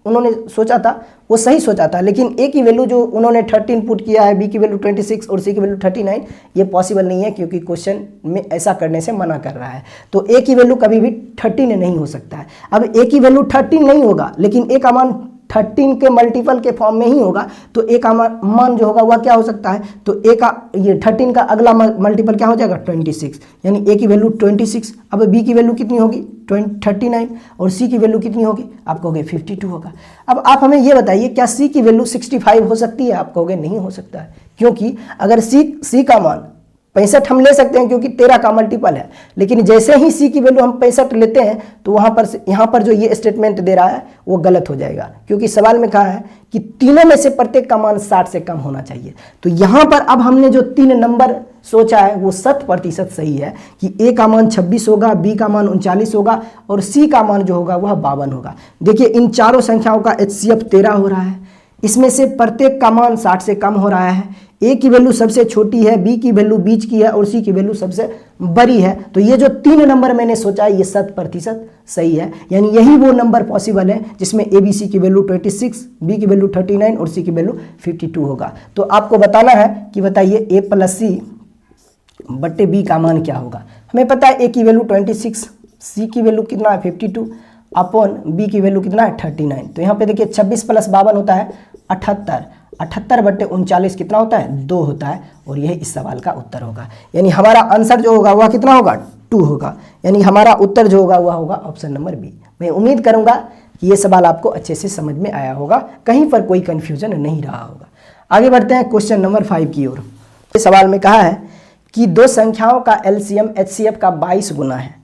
उन्होंने सोचा था वो सही सोचा था, लेकिन A की वैल्यू जो उन्होंने 13 पुट किया है, B की वैल्यू 26 और C की वैल्यू 39, ये पॉसिबल नहीं है क्योंकि क्वेश्चन में ऐसा करने से मना कर रहा है। तो A की वैल्यू कभी भी 13 नहीं हो सकता है। अब A की वैल्यू 13 नहीं होगा, लेकिन A का मान 13 के मल्टीपल के फॉर्म में ही होगा, तो A का मान जो होगा वह क्या हो सकता है? तो A का ये 13 का अगला मल्टीपल क्या हो जाएगा? 26, यानी A की वैल्यू 26। अब B की वैल्यू कितनी होगी? 39 और C की वैल्यू कितनी होगी? आप कहोगे 52 होगा। अब आप हमें ये बताइए क्या C की वैल्यू 65 हो सकती है? आप कहोगे नहीं हो सकता है, क्योंकि अगर C का मान 65 हम ले सकते हैं क्योंकि 13 का मल्टीपल है, लेकिन जैसे ही C की वैल्यू हम 65 लेते हैं तो यहाँ पर जो ये स्टेटमेंट दे रहा है वो गलत हो जाएगा, क्योंकि सवाल में कहा है कि तीनों में से प्रत्येक का मान 60 से कम होना चाहिए। तो यहाँ पर अब हमने जो 3 नंबर सोचा है वो 100% सही है कि A का मान 26 होगा, B का मान 39 होगा और C का मान जो होगा वह 52 होगा। देखिए इन चारों संख्याओं का HCF 13 हो रहा है, इसमें से प्रत्येक का मान 60 से कम हो रहा है। A की वैल्यू सबसे छोटी है, B की वैल्यू बीच की है और C की वैल्यू सबसे बड़ी है। तो ये जो 3 नंबर मैंने सोचा है ये 100% सही है, यानी यही वो नंबर पॉसिबल है जिसमें ABC की वैल्यू 26, B की वैल्यू 39 और C की वैल्यू 52 होगा। तो आपको बताना है कि बताइए A + C बट्टे B का मान क्या होगा। हमें पता है A की वैल्यू 26, C की वैल्यू कितना है 52 अपॉन B की वैल्यू कितना है 39। तो यहाँ पे देखिए 26 + 52 होता है 78, 78 बट्टे 39 कितना होता है? 2 होता है, और यही इस सवाल का उत्तर होगा। यानी हमारा आंसर जो होगा वह कितना होगा? 2 होगा। यानी हमारा उत्तर जो होगा वह होगा ऑप्शन नंबर बी। मैं उम्मीद करूंगा कि ये सवाल आपको अच्छे से समझ में आया होगा, कहीं पर कोई कन्फ्यूजन नहीं रहा होगा। आगे बढ़ते हैं क्वेश्चन नंबर 5 की ओर। इस सवाल में कहा है कि 2 संख्याओं का LCM HCF का 22 गुना है।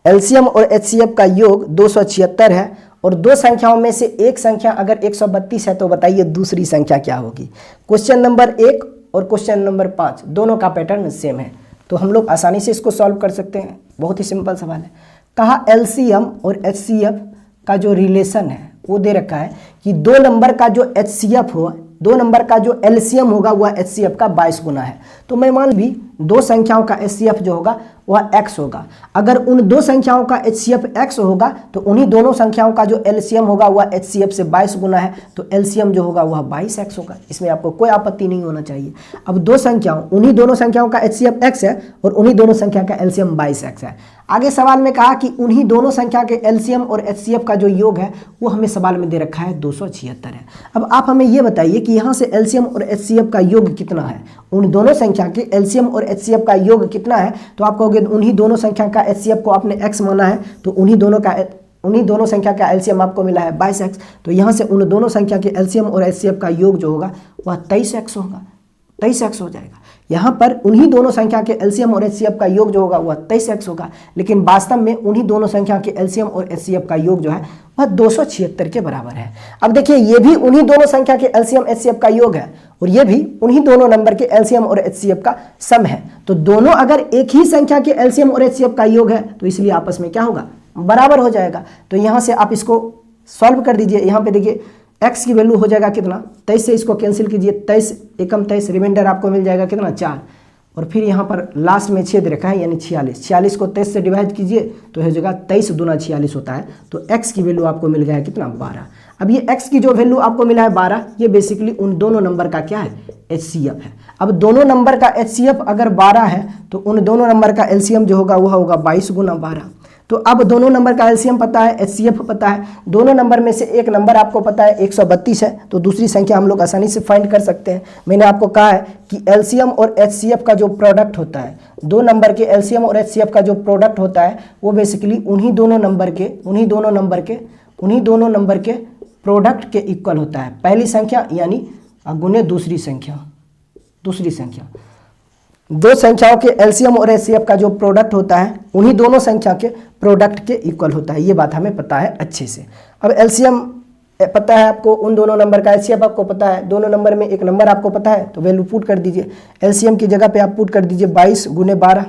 LCM और HCF का योग 276 है और 2 संख्याओं में से एक संख्या अगर 132 है तो बताइए दूसरी संख्या क्या होगी। क्वेश्चन नंबर 1 और क्वेश्चन नंबर 5 दोनों का पैटर्न सेम है, तो हम लोग आसानी से इसको सॉल्व कर सकते हैं। बहुत ही सिंपल सवाल है। कहा एलसीएम और एचसीएफ का जो रिलेशन है वो दे रखा है कि 2 नंबर का जो एचसीएफ हो, 2 नंबर का जो एलसीएम होगा वह एचसीएफ का 22 गुना है। तो मैं मान भी 2 संख्याओं का एचसीएफ जो होगा वह x होगा। अगर उन 2 संख्याओं का एचसीएफ x होगा तो उन्हीं दोनों संख्याओं का जो एलसीएम होगा वह एचसीएफ से 22 गुना है, तो एलसीएम जो होगा वह 22x होगा। इसमें आपको कोई आपत्ति नहीं होना चाहिए। अब 2 संख्याओं, उन्हीं दोनों संख्याओं का एचसीएफ x है और उन्हीं दोनों संख्या का एलसीएम 22x है। आगे सवाल में कहा कि उन्हीं दोनों संख्या के एलसीएम और एचसीएफ का जो योग है वो हमें सवाल में दे रखा है 276 है। अब आप हमें ये बताइए कि यहाँ से एलसीएम और एचसीएफ का योग कितना है। उन दोनों संख्या के एलसीएम और एचसीएफ का योग कितना है, तो आप कहोगे उन्हीं दोनों संख्या का एचसीएफ को आपने x माना है, तो उन्हीं दोनों संख्या का एलसीएम आपको मिला है 22x। तो यहाँ से उन दोनों संख्या के एलसीएम और एचसीएफ का योग जो होगा वह 23x होगा, 23x हो जाएगा। यहाँ पर उन्हीं दोनों संख्या के एलसीएम और एचसीएफ का योग जो होगा वह 23x होगा, लेकिन वास्तव में उन्हीं दोनों संख्या के एलसीएम और एचसीएफ का योग जो है वह 276 के बराबर है। अब देखिए ये भी उन्हीं दोनों संख्या के एलसीएम एचसीएफ का योग है और ये भी उन्हीं दोनों नंबर के एलसीएम और एचसीएफ का सम है। तो दोनों अगर एक ही संख्या के एलसीएम और एचसीएफ का योग है तो इसलिए आपस में क्या होगा, बराबर हो जाएगा। तो यहाँ से आप इसको सॉल्व कर दीजिए। यहाँ पे देखिए x की वैल्यू हो जाएगा कितना, 23 से इसको कैंसिल कीजिए, 23 एकम 23, रिमाइंडर आपको मिल जाएगा कितना 4, और फिर यहाँ पर लास्ट में 6 दे रखा है यानी 46, 46 को 23 से डिवाइड कीजिए तो हो जाएगा 23 दूना 46 होता है। तो x की वैल्यू आपको मिल गया कितना 12। अब ये x की जो वैल्यू आपको मिला है 12, ये बेसिकली उन दोनों नंबर का क्या है, एचसीएफ है। अब दोनों नंबर का एचसीएफ अगर 12 है तो उन दोनों नंबर का एलसीएम जो होगा वह होगा 22 गुना 12। तो अब दोनों नंबर का एलसीएम पता है, एचसीएफ पता है, दोनों नंबर में से एक नंबर आपको पता है 132 है, तो दूसरी संख्या हम लोग आसानी से फाइंड कर सकते हैं। मैंने आपको कहा है कि एलसीएम और एचसीएफ का जो प्रोडक्ट होता है, 2 नंबर के एलसीएम और एचसीएफ का जो प्रोडक्ट होता है वो बेसिकली उन्हीं दोनों नंबर के प्रोडक्ट के इक्वल होता है। पहली संख्या यानी गुने दूसरी संख्या। 2 संख्याओं के एलसीएम और एचसीएफ का जो प्रोडक्ट होता है उन्हीं दोनों संख्या के प्रोडक्ट के इक्वल होता है। ये बात हमें पता है अच्छे से। अब एलसीएम पता है आपको, उन दोनों नंबर का एचसीएफ आपको पता है, दोनों नंबर में एक नंबर आपको पता है, तो वैल्यू पुट कर दीजिए। एलसीएम की जगह पे आप पुट कर दीजिए 22 गुने 12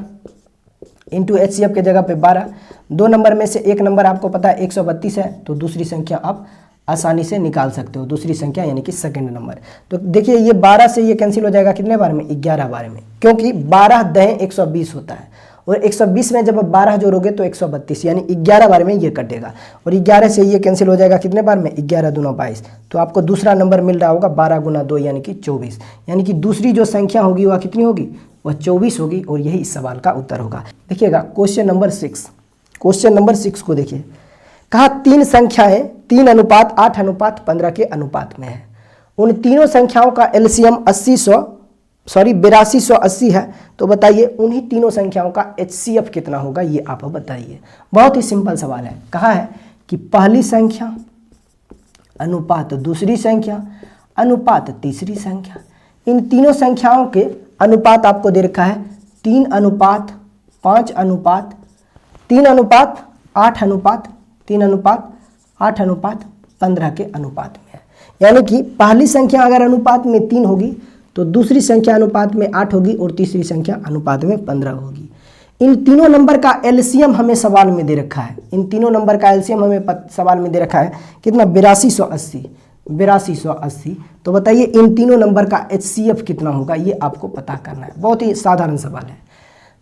इंटू एचसीएफ के जगह पे 12। 2 नंबर में से एक नंबर आपको पता है 132 है, तो दूसरी संख्या आप आसानी से निकाल सकते हो, दूसरी संख्या यानी कि सेकंड नंबर। तो देखिए ये 12 से ये कैंसिल हो जाएगा कितने बार में, 11 बार में, क्योंकि 12 दहें 120 होता है और 120 में जब 12 जोड़ोगे तो 132 यानी 11 बार में ये कटेगा और 11 से ये कैंसिल हो जाएगा कितने बार में, 11 दूना 22। तो आपको दूसरा नंबर मिल रहा होगा 12 गुना 2 यानी कि 24, यानी कि दूसरी जो संख्या होगी वह कितनी होगी, वह 24 होगी और यही इस सवाल का उत्तर होगा। देखिएगा क्वेश्चन नंबर 6 को देखिए। कहा 3 संख्याएं 3:8:15 के अनुपात में है। उन तीनों संख्याओं का एलसीएम 8280 है, तो बताइए उन्हीं तीनों संख्याओं का एचसीएफ कितना होगा, ये आप बताइए। बहुत ही सिंपल सवाल है। कहा है कि पहली संख्या अनुपात दूसरी संख्या अनुपात तीसरी संख्या। इन तीनों संख्याओं के अनुपात आपको दे रखा है 3:5:8:3:8:15 के अनुपात में है। यानी कि पहली संख्या अगर अनुपात में 3 होगी तो दूसरी संख्या अनुपात में 8 होगी और तीसरी संख्या अनुपात में 15 होगी। इन तीनों नंबर का एलसीएम हमें सवाल में दे रखा है, सवाल में दे रखा है कितना, 8280। तो बताइए इन तीनों नंबर का एचसीएफ कितना होगा, ये आपको पता करना है। बहुत ही साधारण सवाल है।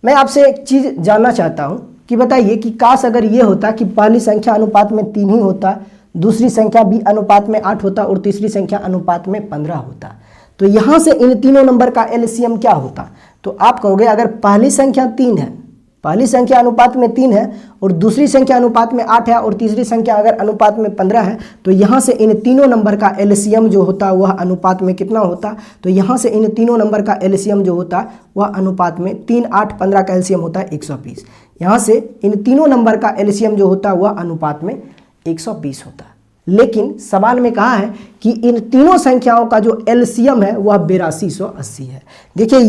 मैं आपसे एक चीज़ जानना चाहता हूँ कि बताइए कि काश अगर ये होता कि पहली संख्या अनुपात में 3 ही होता, दूसरी संख्या भी अनुपात में 8 होता और तीसरी संख्या अनुपात में 15 होता, तो यहाँ से इन तीनों नंबर का एलसीएम क्या होता। तो आप कहोगे अगर पहली संख्या 3 है, पहली संख्या अनुपात में 3 है और दूसरी संख्या अनुपात में 8 है और तीसरी संख्या अगर अनुपात में 15 है, तो यहाँ से इन तीनों नंबर का एलसीएम जो होता वह अनुपात में कितना होता। तो यहाँ से इन तीनों नंबर का एलसीएम जो होता वह अनुपात में 3, 8, 15 का एलसीएम होता है 120। यहाँ से इन तीनों नंबर का एलसीएम जो होता है वह अनुपात में 120 होता है। लेकिन सवाल में कहा है कि इन तीनों संख्याओं का जो एलसीएम है वह 8280 है। देखिए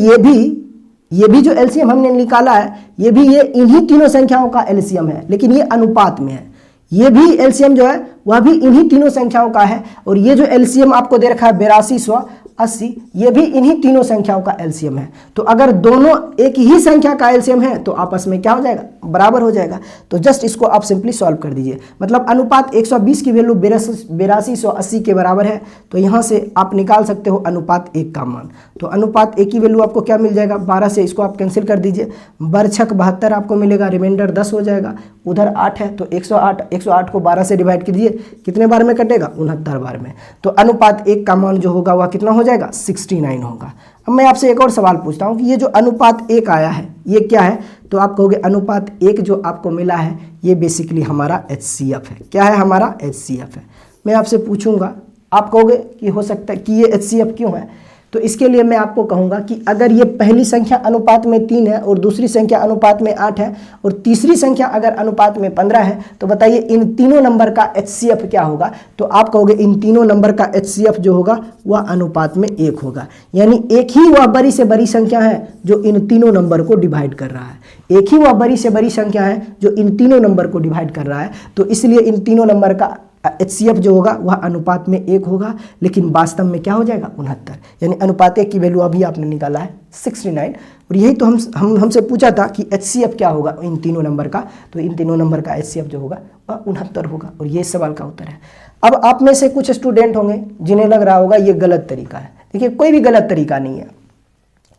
ये भी जो एलसीएम हमने निकाला है ये इन्हीं तीनों संख्याओं का एलसीएम है, लेकिन ये अनुपात में है। ये भी एलसीएम जो है वह भी इन्हीं तीनों संख्याओं का है और ये जो एलसीएम आपको दे रखा है 8200 80, ये भी इन्हीं तीनों संख्याओं का एलसीएम है। तो अगर दोनों एक ही संख्या का एलसीएम है तो आपस में क्या हो जाएगा, बराबर हो जाएगा। तो जस्ट इसको आप सिंपली सॉल्व कर दीजिए। मतलब अनुपात 120 की वैल्यू 8280 के बराबर है, तो यहाँ से आप निकाल सकते हो अनुपात 1 का मान। तो अनुपात 1 की वैल्यू आपको क्या मिल जाएगा, 12 से इसको आप कैंसिल कर दीजिए, बरछक 72 आपको मिलेगा, रिमाइंडर 10 हो जाएगा, उधर 8 है तो 108 को 12 से डिवाइड कीजिए, कितने बार में कटेगा, 69 बार में। तो अनुपात 1 का मान जो होगा वह कितना हो जाएगा, 69 होगा। अब मैं आपसे एक और सवाल पूछता हूँ कि ये जो अनुपात 1 आया है ये क्या है, तो आप कहोगे अनुपात 1 जो आपको मिला है ये बेसिकली हमारा HCF है। क्या है, हमारा HCF है। मैं आपसे पूछूंगा, आप कहोगे कि हो सकता है कि ये HCF क्यों है, तो इसके लिए मैं आपको कहूँगा कि अगर ये पहली संख्या अनुपात में 3 है और दूसरी संख्या अनुपात में 8 है और तीसरी संख्या अगर अनुपात में 15 है, तो बताइए इन तीनों नंबर का HCF क्या होगा। तो आप कहोगे इन तीनों नंबर का HCF जो होगा वह अनुपात में 1 होगा। यानी एक ही वह बड़ी से बड़ी संख्या है जो इन तीनों नंबर को डिवाइड कर रहा है, एक ही वह बड़ी से बड़ी संख्या है जो इन तीनों नंबर को डिवाइड कर रहा है। तो इसलिए इन तीनों नंबर का HCF जो होगा वह अनुपात में 1 होगा, लेकिन वास्तव में क्या हो जाएगा, 69। यानी अनुपात 1 की वैल्यू अभी आपने निकाला है 69। और यही तो हमसे पूछा था कि HCF क्या होगा इन तीनों नंबर का, तो इन तीनों नंबर का HCF जो होगा वह 69 होगा। और ये सवाल का उत्तर है। अब आप में से कुछ स्टूडेंट होंगे जिन्हें लग रहा होगा ये गलत तरीका है। देखिए कोई भी गलत तरीका नहीं है,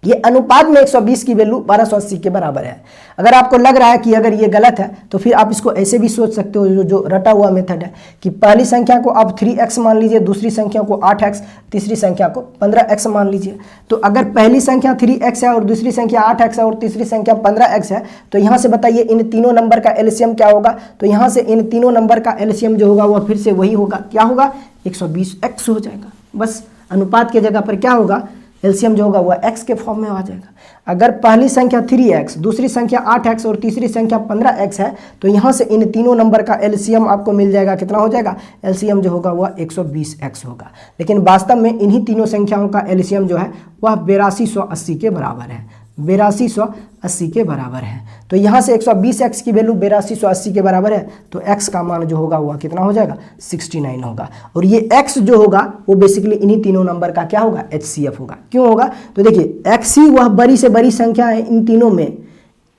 ये अनुपात में 120 की वैल्यू 1280 के बराबर है। अगर आपको लग रहा है कि अगर ये गलत है तो फिर आप इसको ऐसे भी सोच सकते हो, जो रटा हुआ मेथड है कि पहली संख्या को आप 3x मान लीजिए, दूसरी संख्या को 8x, तीसरी संख्या को 15x मान लीजिए। तो अगर पहली संख्या 3x है और दूसरी संख्या 8x है और तीसरी संख्या 15x है, तो यहाँ से बताइए इन तीनों नंबर का एलसीएम क्या होगा। तो यहाँ से इन तीनों नंबर का एलसीएम जो होगा वह फिर से वही होगा, क्या होगा, 120x हो जाएगा। बस अनुपात के जगह पर क्या होगा, एलसीएम जो होगा वह x के फॉर्म में आ जाएगा। अगर पहली संख्या 3x, दूसरी संख्या 8x और तीसरी संख्या 15x है, तो यहाँ से इन तीनों नंबर का एलसीएम आपको मिल जाएगा, कितना हो जाएगा, एलसीएम जो होगा वह 120x होगा। लेकिन वास्तव में इन्हीं तीनों संख्याओं का एलसीएम जो है वह 8280 के बराबर है, 8280 के बराबर है। तो यहाँ से 120x की वैल्यू 8280 के बराबर है, तो x का मान जो होगा वह कितना हो जाएगा, 69 होगा। और ये x जो होगा वो बेसिकली इन्हीं तीनों नंबर का क्या होगा, HCF होगा। क्यों होगा, तो देखिए x ही वह बड़ी से बड़ी संख्या है इन तीनों में,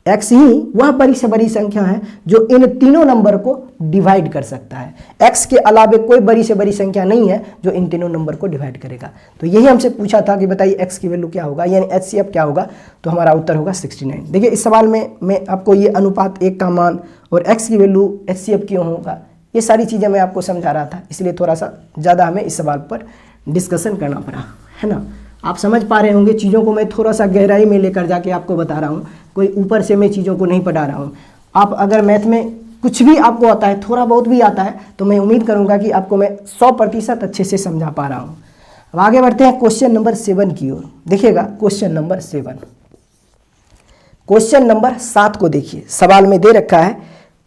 x ही वह बड़ी से बड़ी संख्या है जो इन तीनों नंबर को डिवाइड कर सकता है। x के अलावे कोई बड़ी से बड़ी संख्या नहीं है जो इन तीनों नंबर को डिवाइड करेगा। तो यही हमसे पूछा था कि बताइए x की वैल्यू क्या होगा, यानी HCF क्या होगा। तो हमारा उत्तर होगा 69। देखिए इस सवाल में मैं आपको ये अनुपात 1 का मान और x की वैल्यू HCF क्यों होगा, ये सारी चीज़ें मैं आपको समझा रहा था, इसलिए थोड़ा सा ज़्यादा हमें इस सवाल पर डिस्कशन करना पड़ा, है ना। आप समझ पा रहे होंगे चीज़ों को, मैं थोड़ा सा गहराई में लेकर जाके आपको बता रहा हूँ, कोई ऊपर से मैं चीज़ों को नहीं पढ़ा रहा हूँ। आप अगर मैथ में कुछ भी आपको आता है, थोड़ा बहुत भी आता है, तो मैं उम्मीद करूँगा कि आपको मैं 100% अच्छे से समझा पा रहा हूँ। अब आगे बढ़ते हैं क्वेश्चन नंबर 7 की ओर। देखिएगा क्वेश्चन नंबर 7, क्वेश्चन नंबर 7 को देखिए। सवाल में दे रखा है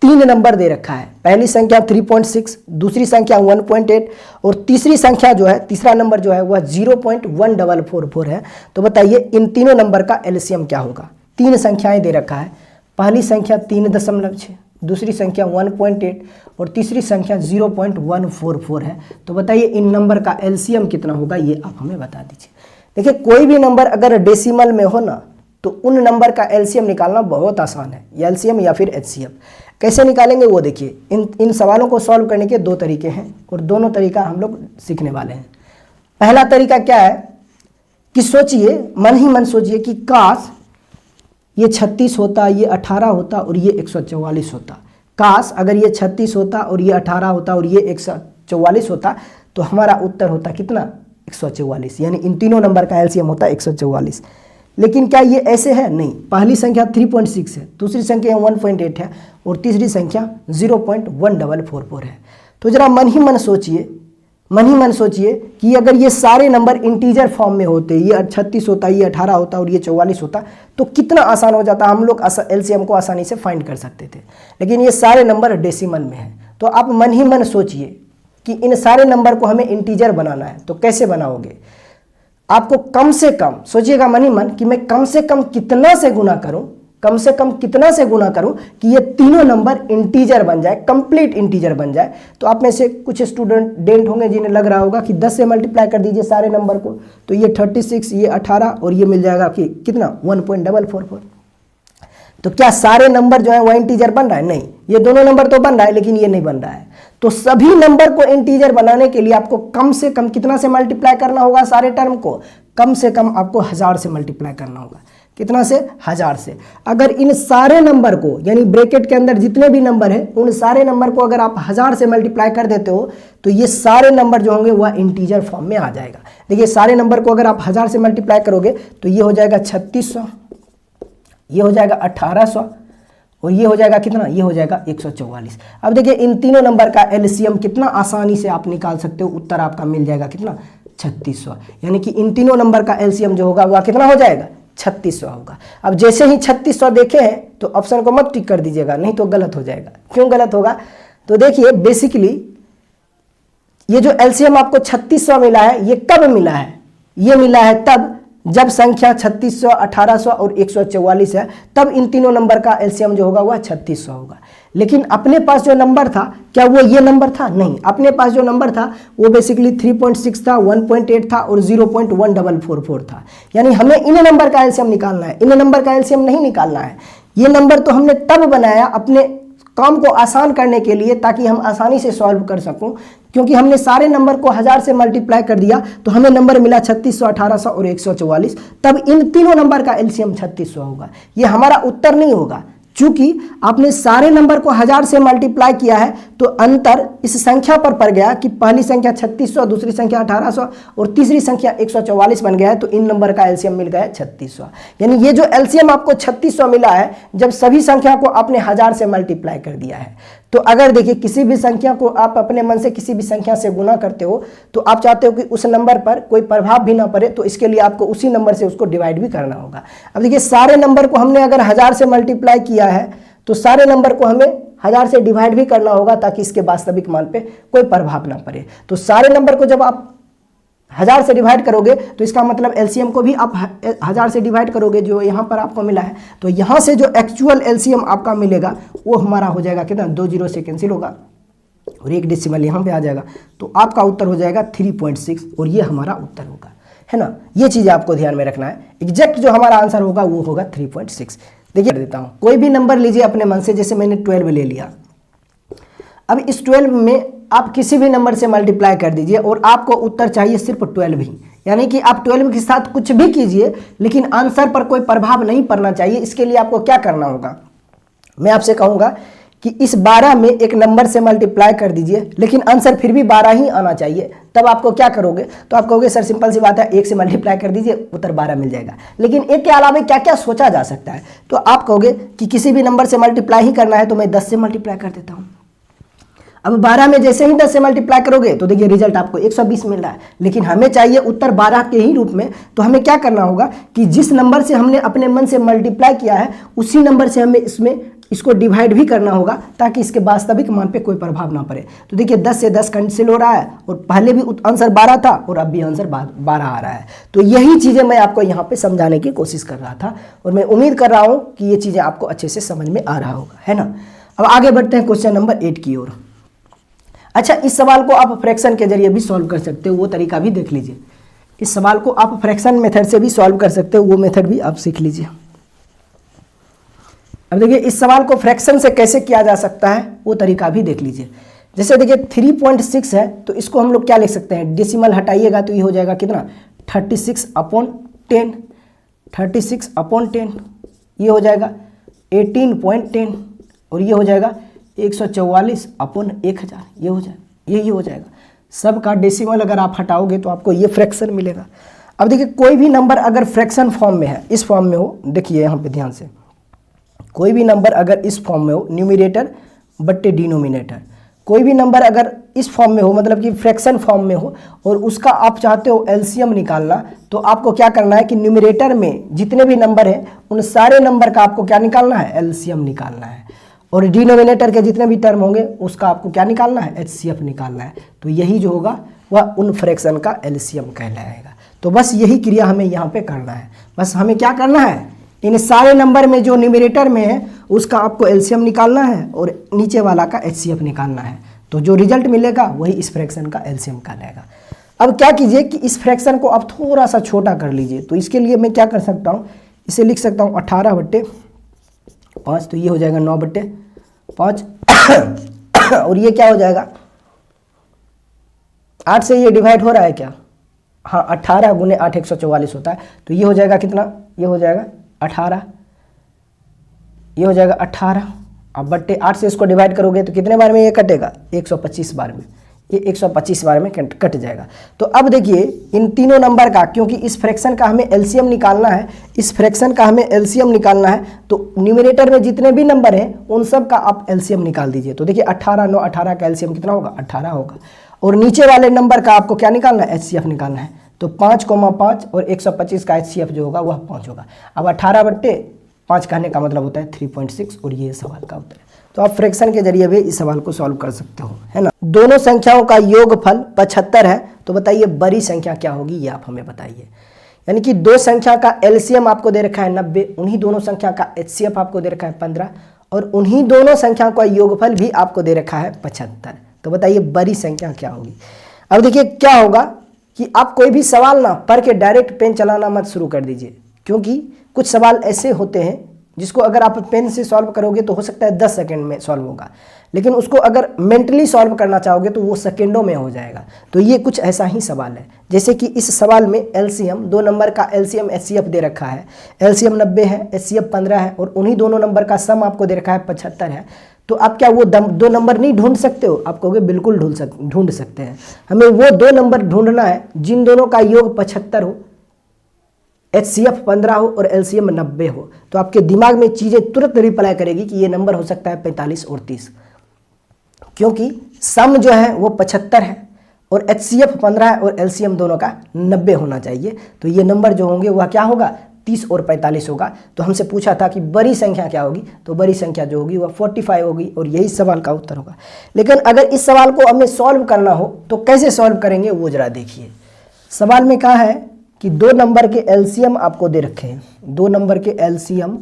3 नंबर दे रखा है, पहली संख्या 3.6, दूसरी संख्या 1.8 और तीसरी संख्या जो है, तीसरा नंबर जो है वह 0.1444 है। तो बताइए इन तीनों नंबर का एलसीएम क्या होगा। 3 संख्याएं दे रखा है, पहली संख्या 3.6, दूसरी संख्या 1.8 और तीसरी संख्या 0.144 है। तो बताइए इन नंबर का एलसीएम कितना होगा, ये आप हमें बता दीजिए। देखिए कोई भी नंबर अगर डेसिमल में हो ना, तो उन नंबर का एलसीएम निकालना बहुत आसान है, एलसीएम या फिर HCF। कैसे निकालेंगे वो देखिए। इन सवालों को सॉल्व करने के 2 तरीके हैं और दोनों तरीका हम लोग सीखने वाले हैं। पहला तरीका क्या है कि सोचिए, मन ही मन सोचिए कि काश ये 36 होता, ये 18 होता और ये 144 होता। काश अगर ये 36 होता और ये 18 होता और ये 144 होता, तो हमारा उत्तर होता कितना, 144। यानी इन तीनों नंबर का एलसीएम होता 144। लेकिन क्या ये ऐसे है, नहीं। पहली संख्या 3.6 है, दूसरी संख्या 1.8 है और तीसरी संख्या 0.1444 है। तो जरा मन ही मन सोचिए कि अगर ये सारे नंबर इंटीजर फॉर्म में होते, ये 36 होता, ये 18 होता और ये 44 होता, तो कितना आसान हो जाता, हम लोग एलसीएम को आसानी से फाइंड कर सकते थे। लेकिन ये सारे नंबर डेसिमल में है। तो आप मन ही मन सोचिए कि इन सारे नंबर को हमें इंटीजर बनाना है, तो कैसे बनाओगे। आपको कम से कम सोचिएगा मन ही मन कि मैं कम से कम कितना से गुना करूं कम से कम कितना से गुना करूं कि ये तीनों नंबर इंटीजर बन जाए, कंप्लीट इंटीजर बन जाए। तो आप में से कुछ स्टूडेंट होंगे जिन्हें लग रहा होगा कि 10 से मल्टीप्लाई कर दीजिए सारे नंबर को, तो ये 36, ये 18 और ये मिल जाएगा कि कितना 1.444। तो क्या सारे नंबर जो है वह इंटीजर बन रहा है? नहीं, ये दोनों नंबर तो बन रहा है लेकिन ये नहीं बन रहा है। तो सभी नंबर को इंटीजर बनाने के लिए आपको कम से कम कितना से मल्टीप्लाई करना होगा? सारे टर्म को कम से कम आपको 1000 से मल्टीप्लाई करना होगा। कितना से? 1000 से। अगर इन सारे नंबर को, यानी ब्रैकेट के अंदर जितने भी नंबर हैं उन सारे नंबर को अगर आप 1000 से मल्टीप्लाई कर देते हो तो ये सारे नंबर जो होंगे वह इंटीजर फॉर्म में आ जाएगा। देखिए सारे नंबर को अगर आप 1000 से मल्टीप्लाई करोगे तो ये हो जाएगा 3600, ये हो जाएगा 1800 और ये हो जाएगा कितना? ये हो जाएगा 144। अब देखिए इन तीनों नंबर का एलसीएम कितना आसानी से आप निकाल सकते हो, उत्तर आपका मिल जाएगा कितना? 3600। यानी कि इन तीनों नंबर का एलसीएम जो होगा वह कितना हो जाएगा? 3600 होगा। अब जैसे ही 3600 देखे हैं तो ऑप्शन को मत टिक कर दीजिएगा, नहीं तो गलत हो जाएगा। क्यों गलत होगा? तो देखिए बेसिकली ये जो एलसीएम आपको 3600 मिला है ये कब मिला है? ये मिला है तब जब संख्या 3600, 1800 और 144 है, तब इन तीनों नंबर का एलसीएम जो होगा वह 3600 होगा। लेकिन अपने पास जो नंबर था क्या वो ये नंबर था? नहीं, अपने पास जो नंबर था वो बेसिकली 3.6 था, 1.8 था और 0.1444 था। यानी हमें इन नंबर का एलसीएम निकालना है, इन नंबर का एलसीएम नहीं निकालना है। ये नंबर तो हमने तब बनाया अपने काम को आसान करने के लिए ताकि हम आसानी से सॉल्व कर सकूं, क्योंकि हमने सारे नंबर को 1000 से मल्टीप्लाई कर दिया तो हमें नंबर मिला 3600, 1800 और 144। तब इन तीनों नंबर का एलसीएम 3600 होगा। ये हमारा उत्तर नहीं होगा। चूंकि आपने सारे नंबर को 1000 से मल्टीप्लाई किया है तो अंतर इस संख्या पर पड़ गया कि पहली संख्या 3600, दूसरी संख्या 1800 और तीसरी संख्या 144 बन गया है, तो इन नंबर का एलसीएम मिल गया है 3600। यानी ये जो एलसीएम आपको 3600 मिला है जब सभी संख्या को आपने 1000 से मल्टीप्लाई कर दिया है। तो अगर देखिए किसी भी संख्या को आप अपने मन से किसी भी संख्या से गुना करते हो तो आप चाहते हो कि उस नंबर पर कोई प्रभाव भी ना पड़े, तो इसके लिए आपको उसी नंबर से उसको डिवाइड भी करना होगा। अब देखिए सारे नंबर को हमने अगर 1000 से मल्टीप्लाई किया है तो सारे नंबर को हमें 1000 से डिवाइड भी करना होगा ताकि इसके वास्तविक मान पे कोई प्रभाव ना पड़े। तो सारे नंबर को जब आप 1000 से डिवाइड करोगे तो इसका मतलब एलसीएम को भी आप 1000 से डिवाइड करोगे, जो यहाँ पर आपको मिला है। तो यहाँ से जो एक्चुअल एलसीएम आपका मिलेगा वो हमारा हो जाएगा कितना? 2 0 से कैंसिल होगा और एक डेसिमल यहाँ पे आ जाएगा, तो आपका उत्तर हो जाएगा 3.6 और ये हमारा उत्तर होगा, है ना। ये चीज़ आपको ध्यान में रखना है। एग्जैक्ट जो हमारा आंसर होगा वो होगा 3.6। देखिए देता हूँ, कोई भी नंबर लीजिए अपने मन से, जैसे मैंने 12 ले लिया। अब इस 12 में आप किसी भी नंबर से मल्टीप्लाई कर दीजिए और आपको उत्तर चाहिए सिर्फ 12 ही। यानी कि आप 12 के साथ कुछ भी कीजिए लेकिन आंसर पर कोई प्रभाव नहीं पड़ना चाहिए। इसके लिए आपको क्या करना होगा? मैं आपसे कहूँगा कि इस 12 में एक नंबर से मल्टीप्लाई कर दीजिए लेकिन आंसर फिर भी 12 ही आना चाहिए। तब आपको क्या करोगे? तो आप कहोगे सर सिंपल सी बात है, 1 से मल्टीप्लाई कर दीजिए, उत्तर 12 मिल जाएगा। लेकिन एक के अलावा क्या क्या सोचा जा सकता है? तो आप कहोगे कि किसी भी नंबर से मल्टीप्लाई ही करना है तो मैं 10 से मल्टीप्लाई कर देता हूँ। अब 12 में जैसे ही 10 से मल्टीप्लाई करोगे तो देखिए रिजल्ट आपको 120 मिल रहा है, लेकिन हमें चाहिए उत्तर 12 के ही रूप में। तो हमें क्या करना होगा कि जिस नंबर से हमने अपने मन से मल्टीप्लाई किया है उसी नंबर से हमें इसको डिवाइड भी करना होगा ताकि इसके वास्तविक मान पे कोई प्रभाव ना पड़े। तो देखिए 10 से 10 कैंसिल हो रहा है और पहले भी आंसर 12 था और अब भी आंसर 12 आ रहा है। तो यही चीज़ें मैं आपको यहाँ पे समझाने की कोशिश कर रहा था और मैं उम्मीद कर रहा हूँ कि ये चीज़ें आपको अच्छे से समझ में आ रहा होगा, है ना। अब आगे बढ़ते हैं क्वेश्चन नंबर 8 की ओर। अच्छा, इस सवाल को आप फ्रैक्शन के जरिए भी सॉल्व कर सकते हो, वो तरीका भी देख लीजिए। इस सवाल को आप फ्रैक्शन मेथड से भी सॉल्व कर सकते हो, वो मेथड भी आप सीख लीजिए। अब देखिए इस सवाल को फ्रैक्शन से कैसे किया जा सकता है वो तरीका भी देख लीजिए। जैसे देखिए 3.6 है तो इसको हम लोग क्या लिख सकते हैं? डेसिमल हटाइएगा तो ये हो जाएगा कितना? 36/10। 36/10 ये हो जाएगा 18.10 और ये हो जाएगा 144/1000। ये हो जाएगा, यही हो जाएगा। सबका डेसिमल अगर आप हटाओगे तो आपको ये फ्रैक्शन मिलेगा। अब देखिए कोई भी नंबर अगर फ्रैक्शन फॉर्म में है, इस फॉर्म में हो, देखिए यहाँ पे ध्यान से, कोई भी नंबर अगर इस फॉर्म में हो, न्यूमरेटर बट्टे डिनोमिनेटर, कोई भी नंबर अगर इस फॉर्म में हो मतलब कि फ्रैक्शन फॉर्म में हो और उसका आप चाहते हो एलसीएम निकालना, तो आपको क्या करना है कि न्यूमरेटर में जितने भी नंबर हैं उन सारे नंबर का आपको क्या निकालना है? एलसीएम निकालना है। और डिनोमिनेटर के जितने भी टर्म होंगे उसका आपको क्या निकालना है? एचसीएफ निकालना है। तो यही जो होगा वह उन फ्रैक्शन का एलसीएम कहलाएगा। तो बस यही क्रिया हमें यहाँ पे करना है। बस हमें क्या करना है? इन सारे नंबर में जो न्यूमरेटर में है उसका आपको एलसीएम निकालना है और नीचे वाला का एचसीएफ निकालना है। तो जो रिजल्ट मिलेगा वही इस फ्रैक्शन का एलसीएम कहलाएगा। अब क्या कीजिए कि इस फ्रैक्शन को आप थोड़ा सा छोटा कर लीजिए। तो इसके लिए मैं क्या कर सकता हूँ, इसे लिख सकता हूँ 18/5, तो ये हो जाएगा 9/5 और ये क्या हो जाएगा, 8 से ये डिवाइड हो रहा है क्या, हाँ 18 × 8 144 होता है। तो ये हो जाएगा कितना, ये हो जाएगा 18, ये हो जाएगा 18। अब बट्टे 8 से इसको डिवाइड करोगे तो कितने बार में ये कटेगा, 125 बार में, ये 125 बार में कट जाएगा। तो अब देखिए इन तीनों नंबर का, क्योंकि इस फ्रैक्शन का हमें एलसीएम निकालना है, इस फ्रैक्शन का हमें एलसीएम निकालना है, तो न्यूमरेटर में जितने भी नंबर हैं उन सब का आप एलसीएम निकाल दीजिए। तो देखिए 18 9 18 का एलसीएम कितना होगा, 18 होगा। और नीचे वाले नंबर का आपको क्या निकालना है, एचसीएफ निकालना है। तो 5,5 और 125 का एचसीएफ जो होगा वह 5 होगा। अब 18/5 कहने का मतलब होता है 3.6 और ये सवाल का उत्तर है। तो आप फ्रैक्शन के जरिए भी इस सवाल को सॉल्व कर सकते हो, है ना। दोनों संख्याओं का योगफल 75 है, तो बताइए बड़ी संख्या क्या होगी, ये आप हमें बताइए। यानी कि दो संख्या का एलसीएम आपको दे रखा है 90, उन्हीं दोनों संख्या का एचसीएफ आपको दे रखा है 15 और उन्हीं दोनों संख्या का योगफल भी आपको दे रखा है 75। तो बताइए बड़ी संख्या क्या होगी। अब देखिए क्या होगा कि आप कोई भी सवाल ना पढ़ के डायरेक्ट पेन चलाना मत शुरू कर दीजिए, क्योंकि कुछ सवाल ऐसे होते हैं जिसको अगर आप पेन से सॉल्व करोगे तो हो सकता है 10 सेकंड में सॉल्व होगा, लेकिन उसको अगर मेंटली सॉल्व करना चाहोगे तो वो सेकंडों में हो जाएगा। तो ये कुछ ऐसा ही सवाल है, जैसे कि इस सवाल में एलसीएम, दो नंबर का एलसीएम एचसीएफ दे रखा है, एलसीएम 90 है, एचसीएफ 15 है और उन्हीं दोनों नंबर का सम आपको दे रखा है 75 है। तो आप क्या वो दो नंबर नहीं ढूंढ सकते हो, आप कहोगे बिल्कुल ढूंढ सकते हैं। हमें वो दो नंबर ढूंढना है जिन दोनों का योग 75 हो, एचसीएफ 15 हो और एलसीएम 90 हो। तो आपके दिमाग में चीज़ें तुरंत रिप्लाई करेगी कि ये नंबर हो सकता है 45 और 30, क्योंकि सम जो है वो 75 है और एचसीएफ 15 है और एलसीएम दोनों का 90 होना चाहिए। तो ये नंबर जो होंगे वह क्या होगा, 30 और 45 होगा। तो हमसे पूछा था कि बड़ी संख्या क्या होगी, तो बड़ी संख्या जो होगी वह 45 होगी और यही सवाल का उत्तर होगा। लेकिन अगर इस सवाल को हमें सॉल्व करना हो तो कैसे सॉल्व करेंगे वो जरा देखिए। सवाल में कहा है कि दो नंबर के एलसीएम आपको दे रखे हैं, दो नंबर के एलसीएम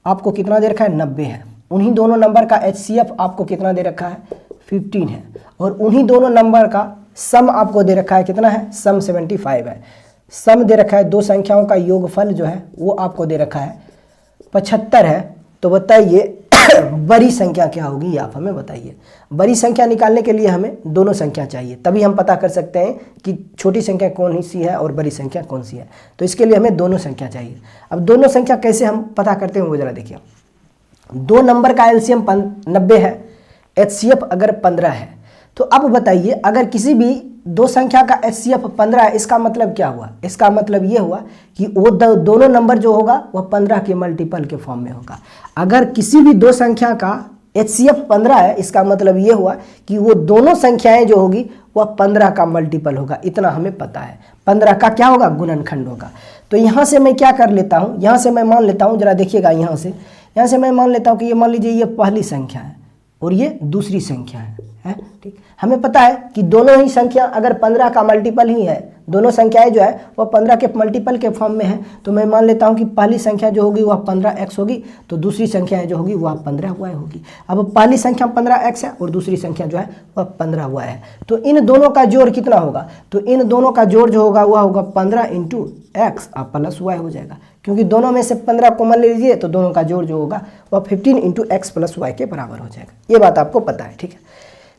आपको कितना दे रखा है, 90 है। उन्हीं दोनों नंबर का एचसीएफ आपको कितना दे रखा है, 15 है और उन्हीं दोनों नंबर का सम आपको दे रखा है कितना है, सम 75 है। सम दे रखा है, दो संख्याओं का योगफल जो है वो आपको दे रखा है 75 है। तो बताइए बड़ी संख्या क्या होगी, ये आप हमें बताइए। बड़ी संख्या निकालने के लिए हमें दोनों संख्या चाहिए, तभी हम पता कर सकते हैं कि छोटी संख्या कौन सी है और बड़ी संख्या कौन सी है। तो इसके लिए हमें दोनों संख्या चाहिए। अब दोनों संख्या कैसे हम पता करते हैं वो जरा देखिए। दो नंबर का एलसीएम 90 है, एचसीएफ अगर 15 है, तो अब बताइए अगर किसी भी दो संख्या का एचसीएफ 15 है, इसका मतलब क्या हुआ, इसका मतलब ये हुआ कि वो दोनों नंबर जो होगा वह 15 के मल्टीपल के फॉर्म में होगा। अगर किसी भी दो संख्या का एचसीएफ 15 है, इसका मतलब ये हुआ कि वो दोनों संख्याएं जो होगी वह 15 का मल्टीपल होगा। इतना हमें पता है, 15 का क्या होगा, गुणनखंड होगा। तो यहाँ से मैं क्या कर लेता हूँ, यहाँ से मैं मान लेता हूँ, जरा देखिएगा, यहाँ से मैं मान लेता हूँ कि ये मान लीजिए ये पहली संख्या है और ये दूसरी संख्या है, ठीक। हमें पता है कि दोनों ही संख्या अगर 15 का मल्टीपल ही है, दोनों संख्याएं जो है वह 15 के मल्टीपल के फॉर्म में है। तो मैं मान लेता हूं कि पहली संख्या जो होगी वह 15x होगी, तो दूसरी संख्या जो होगी वह 15y होगी। अब पहली संख्या 15x है और दूसरी संख्या जो है वह 15y है। तो इन दोनों का जोड़ कितना होगा, तो इन दोनों का जोड़ जो होगा वह होगा 15 × x प्लस y हो जाएगा, क्योंकि दोनों में से 15 कॉमन ले लीजिए तो दोनों का जोड़ जो होगा वह 15 × x प्लस y के बराबर हो जाएगा। ये बात आपको पता है, ठीक है।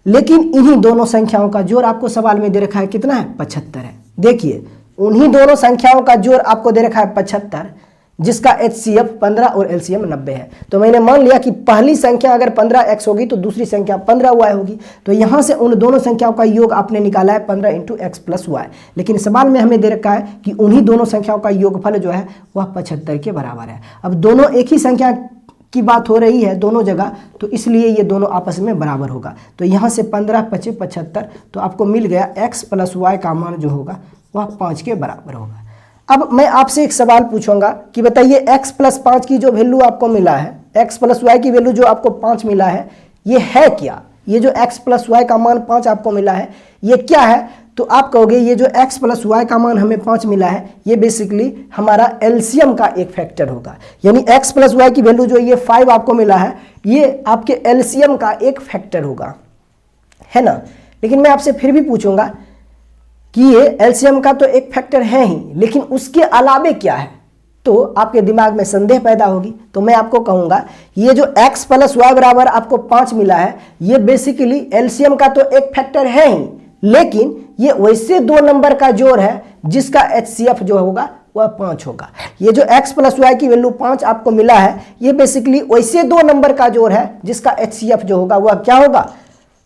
लेकिन इन्हीं दोनों संख्याओं का जोड़ आपको सवाल में दे रखा है कितना है, 75 है। देखिए उन्हीं दोनों संख्याओं का जोड़ आपको दे रखा है 75, जिसका एचसीएफ 15 और एलसीएम 90 है। तो मैंने मान लिया कि पहली संख्या अगर 15x होगी तो दूसरी संख्या 15y होगी। तो यहाँ से उन दोनों संख्याओं का योग आपने निकाला है 15 × x प्लस y। लेकिन सवाल में हमें दे रखा है कि उन्हीं दोनों संख्याओं का योगफल जो है वह 75 के बराबर है। अब दोनों एक ही संख्या की बात हो रही है दोनों जगह, तो इसलिए ये दोनों आपस में बराबर होगा। तो यहाँ से 15 × 5 = 75, तो आपको मिल गया x प्लस y का मान जो होगा वह 5 के बराबर होगा। अब मैं आपसे एक सवाल पूछूंगा कि बताइए x प्लस 5 की जो वैल्यू आपको मिला है, x प्लस y की वैल्यू जो आपको 5 मिला है, ये है क्या? ये जो x प्लस y का मान 5 आपको मिला है ये क्या है? तो आप कहोगे ये जो x प्लस वाई का मान हमें 5 मिला है, ये बेसिकली हमारा एलसीएम का एक फैक्टर होगा। यानी x प्लस वाई की वैल्यू जो ये 5 आपको मिला है, ये आपके एलसीएम का एक फैक्टर होगा, है ना। लेकिन मैं आपसे फिर भी पूछूंगा कि ये एलसीएम का तो एक फैक्टर है ही, लेकिन उसके अलावे क्या है, तो आपके दिमाग में संदेह पैदा होगी। तो मैं आपको कहूंगा ये जो x प्लस वाई बराबर आपको 5 मिला है, ये बेसिकली एलसीएम का तो एक फैक्टर है ही, लेकिन ये वैसे 2 नंबर का जोड़ है जिसका HCF जो होगा वह 5 होगा। ये जो x प्लस वाई की वैल्यू 5 आपको मिला है, ये बेसिकली वैसे 2 नंबर का जोड़ है जिसका HCF जो होगा वह क्या होगा,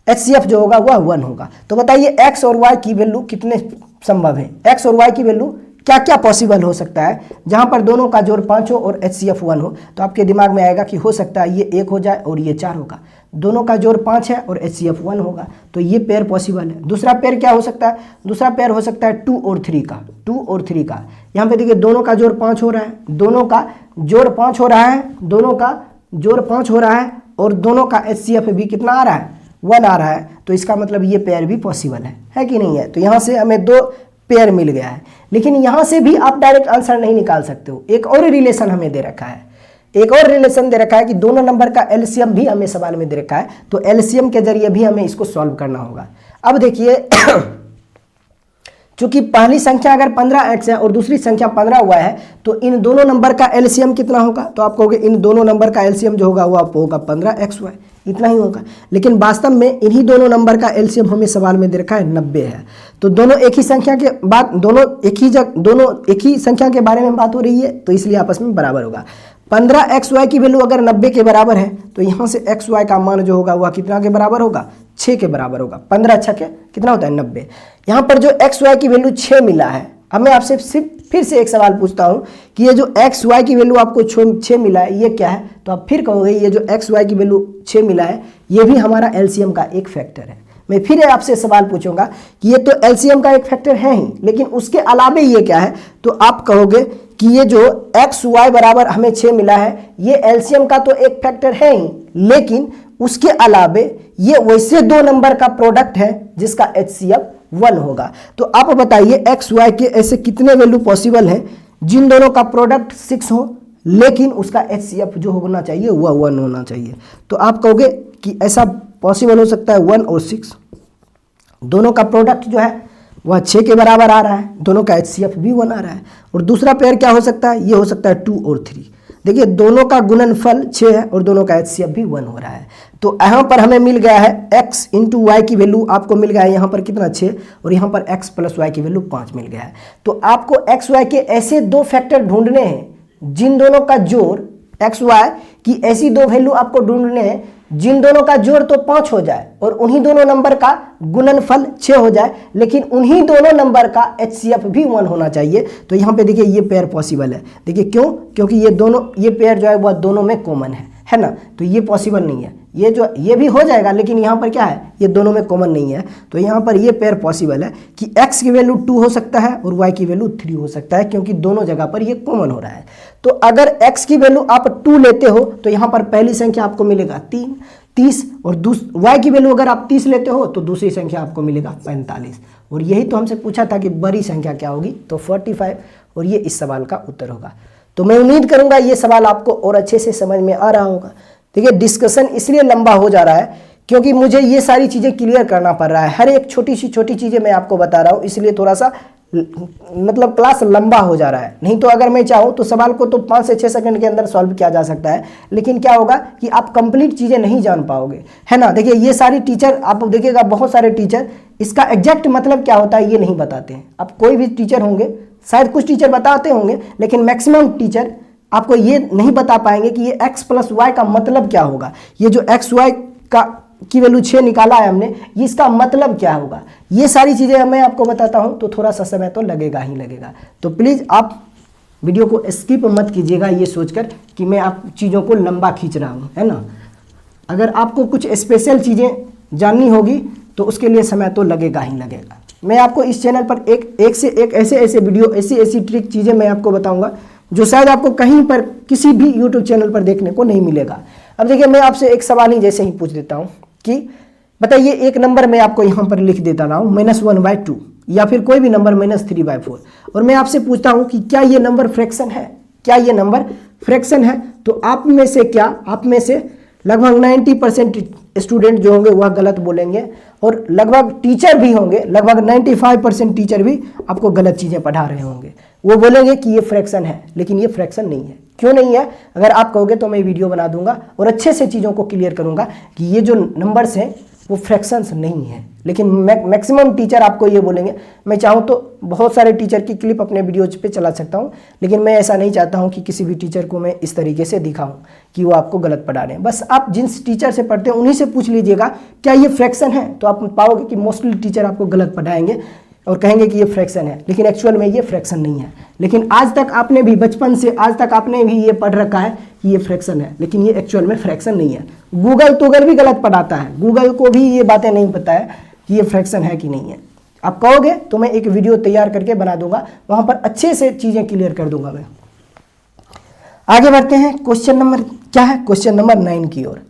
HCF जो होगा वह 1 होगा। तो बताइए x और y की वैल्यू कितने संभव है, x और y की वैल्यू क्या क्या पॉसिबल हो सकता है जहां पर दोनों का जोड़ 5 हो और HCF 1 हो। तो आपके दिमाग में आएगा कि हो सकता है ये 1 हो जाए और ये 4 होगा, दोनों का जोड़ 5 है और HCF 1 होगा, तो ये पेयर पॉसिबल है। दूसरा पेयर क्या हो सकता है, दूसरा पेयर हो सकता है 2 और 3 का, 2 और 3 का। यहाँ पे देखिए दोनों का जोड़ 5 हो रहा है, दोनों का जोड़ 5 हो रहा है, दोनों का जोड़ 5 हो रहा है, और दोनों का HCF भी कितना आ रहा है, 1 आ रहा है। तो इसका मतलब ये पेयर भी पॉसिबल है कि नहीं है। तो यहाँ से हमें 2 पेयर मिल गया है, लेकिन यहाँ से भी आप डायरेक्ट आंसर नहीं निकाल सकते हो। एक और रिलेशन हमें दे रखा है, एक और रिलेशन दे रखा है कि दोनों नंबर का एलसीएम भी हमें सवाल में दे रखा है, तो एलसीएम के जरिए भी हमें इसको सॉल्व करना होगा। अब देखिए चूंकि पहली संख्या अगर 15x है और दूसरी संख्या 15 हुआ है, तो इन दोनों नंबर का एलसीएम कितना होगा, तो आप कहोगे इन दोनों नंबर का एलसीएम जो होगा वो आपको होगा 15xy, इतना ही होगा। लेकिन वास्तव में इन्हीं दोनों नंबर का एलसीएम हमें सवाल में दे रखा है 90 है। तो दोनों एक ही संख्या के बाद दोनों एक ही संख्या के बारे में बात हो रही है, तो इसलिए आपस में बराबर होगा। 15xy की वैल्यू अगर 90 के बराबर है, तो यहाँ से xy का मान जो होगा वह कितना के बराबर होगा, 6 के बराबर होगा। 15 6 के कितना होता है 90। यहाँ पर जो xy की वैल्यू 6 मिला है, अब मैं आपसे फिर से एक सवाल पूछता हूँ कि ये जो xy की वैल्यू आपको 6 मिला है ये क्या है, तो आप फिर कहोगे ये जो xy की वैल्यू 6 मिला है ये भी हमारा एलसीएम का एक फैक्टर है। मैं फिर आपसे सवाल पूछूंगा कि ये तो एलसीएम का एक फैक्टर है ही, लेकिन उसके अलावे ये क्या है, तो आप कहोगे कि ये जो xy बराबर हमें 6 मिला है ये एलसीएम का तो एक फैक्टर है ही, लेकिन उसके अलावे ये वैसे 2 नंबर का प्रोडक्ट है जिसका HCF 1 होगा। तो आप बताइए xy के ऐसे कितने वैल्यू पॉसिबल हैं जिन दोनों का प्रोडक्ट 6 हो, लेकिन उसका HCF जो होना चाहिए वह 1 होना चाहिए। तो आप कहोगे कि ऐसा पॉसिबल हो सकता है 1 और 6 दोनों का प्रोडक्ट जो है वह 6 के बराबर आ रहा है, दोनों का HCF भी 1 आ रहा है। और दूसरा पेयर क्या हो सकता है, ये हो सकता है 2 और 3। देखिए दोनों का गुणनफल 6 है और दोनों का HCF भी 1 हो रहा है। तो यहाँ पर हमें मिल गया है x इंटू वाई की वैल्यू आपको मिल गया है यहाँ पर कितना 6, और यहाँ पर x प्लस वाई की वैल्यू 5 मिल गया है। तो आपको एक्स वाई के ऐसे 2 फैक्टर ढूंढने हैं जिन दोनों का जोड़, एक्स वाई की ऐसी 2 वैल्यू आपको ढूंढने हैं जिन दोनों का जोड़ तो 5 हो जाए और उन्हीं दोनों नंबर का गुणनफल 6 हो जाए, लेकिन उन्हीं दोनों नंबर का HCF भी 1 होना चाहिए। तो यहाँ पे देखिए ये पेयर पॉसिबल है। देखिए क्यों, क्योंकि ये पेयर जो है वह दोनों में कॉमन है ना। तो ये पॉसिबल नहीं है, ये भी हो जाएगा, लेकिन यहाँ पर क्या है, ये दोनों में कॉमन नहीं है। तो यहाँ पर ये पेयर पॉसिबल है कि x की वैल्यू 2 हो सकता है और y की वैल्यू 3 हो सकता है, क्योंकि दोनों जगह पर ये कॉमन हो रहा है। तो अगर x की वैल्यू आप 2 लेते हो तो यहाँ पर पहली संख्या आपको मिलेगा 30, और y की वैल्यू अगर आप 30 लेते हो तो दूसरी संख्या आपको मिलेगा 45। और यही तो हमसे पूछा था कि बड़ी संख्या क्या होगी, तो 45, और ये इस सवाल का उत्तर होगा। तो मैं उम्मीद करूंगा ये सवाल आपको और अच्छे से समझ में आ रहा होगा। देखिए डिस्कशन इसलिए लंबा हो जा रहा है क्योंकि मुझे ये सारी चीज़ें क्लियर करना पड़ रहा है। हर एक छोटी चीज़ें मैं आपको बता रहा हूँ, इसलिए थोड़ा सा मतलब क्लास लंबा हो जा रहा है। नहीं तो अगर मैं चाहूँ तो सवाल को तो 5 से 6 सेकंड के अंदर सॉल्व किया जा सकता है, लेकिन क्या होगा कि आप कंप्लीट चीज़ें नहीं जान पाओगे, है ना। देखिए ये सारी टीचर आप देखिएगा, बहुत सारे टीचर इसका एग्जैक्ट मतलब क्या होता है ये नहीं बताते हैं। आप कोई भी टीचर होंगे, शायद कुछ टीचर बताते होंगे, लेकिन मैक्सिमम टीचर आपको ये नहीं बता पाएंगे कि ये x प्लस वाई का मतलब क्या होगा। ये जो एक्स वाई की वैल्यू 6 निकाला है हमने, ये इसका मतलब क्या होगा, ये सारी चीज़ें मैं आपको बताता हूँ तो थोड़ा सा समय तो लगेगा ही लगेगा। तो प्लीज़ आप वीडियो को स्किप मत कीजिएगा ये सोचकर कि मैं आप चीज़ों को लंबा खींच रहा हूँ, है ना। अगर आपको कुछ स्पेशल चीज़ें जाननी होगी तो उसके लिए समय तो लगेगा ही लगेगा। मैं आपको इस चैनल पर एक से एक ऐसे वीडियो, ऐसी ट्रिक चीज़ें मैं आपको बताऊँगा जो शायद आपको कहीं पर किसी भी यूट्यूब चैनल पर देखने को नहीं मिलेगा। अब देखिए मैं आपसे एक सवाल ही जैसे ही पूछ देता हूँ कि बताइए एक नंबर मैं आपको यहाँ पर लिख देता रहा हूँ -1/2, या फिर कोई भी नंबर -3/4, और मैं आपसे पूछता हूं कि क्या ये नंबर फ्रैक्शन है, क्या ये नंबर फ्रैक्शन है, तो आप में से लगभग 90% स्टूडेंट जो होंगे वह गलत बोलेंगे, और लगभग टीचर भी होंगे, लगभग 95% टीचर भी आपको गलत चीज़ें पढ़ा रहे होंगे। वो बोलेंगे कि ये फ्रैक्शन है, लेकिन ये फ्रैक्शन नहीं है। क्यों नहीं है? अगर आप कहोगे तो मैं वीडियो बना दूंगा और अच्छे से चीज़ों को क्लियर करूंगा कि ये जो नंबर्स हैं वो फ्रैक्शंस नहीं है। लेकिन मैक्सिमम टीचर आपको ये बोलेंगे। मैं चाहूँ तो बहुत सारे टीचर की क्लिप अपने वीडियोज पे चला सकता हूँ, लेकिन मैं ऐसा नहीं चाहता हूँ कि किसी भी टीचर को मैं इस तरीके से दिखाऊँ कि वो आपको गलत पढ़ा रहे हैं। बस आप जिन टीचर से पढ़ते हैं उन्हीं से पूछ लीजिएगा क्या ये फ्रैक्शन है, तो आप पाओगे कि मोस्टली टीचर आपको गलत पढ़ाएंगे और कहेंगे कि ये फ्रैक्शन है, लेकिन एक्चुअल में ये फ्रैक्शन नहीं है। लेकिन आज तक आपने भी, बचपन से आज तक आपने भी ये पढ़ रखा है कि ये फ्रैक्शन है, लेकिन ये एक्चुअल में फ्रैक्शन नहीं है। गूगल भी गलत पढ़ाता है, गूगल को भी ये बातें नहीं पता है कि ये फ्रैक्शन है कि नहीं है। आप कहोगे तो मैं एक वीडियो तैयार करके बना दूंगा, वहां पर अच्छे से चीज़ें क्लियर कर दूंगा मैं। आगे बढ़ते हैं, क्वेश्चन नंबर क्या है, क्वेश्चन नंबर 9 की ओर।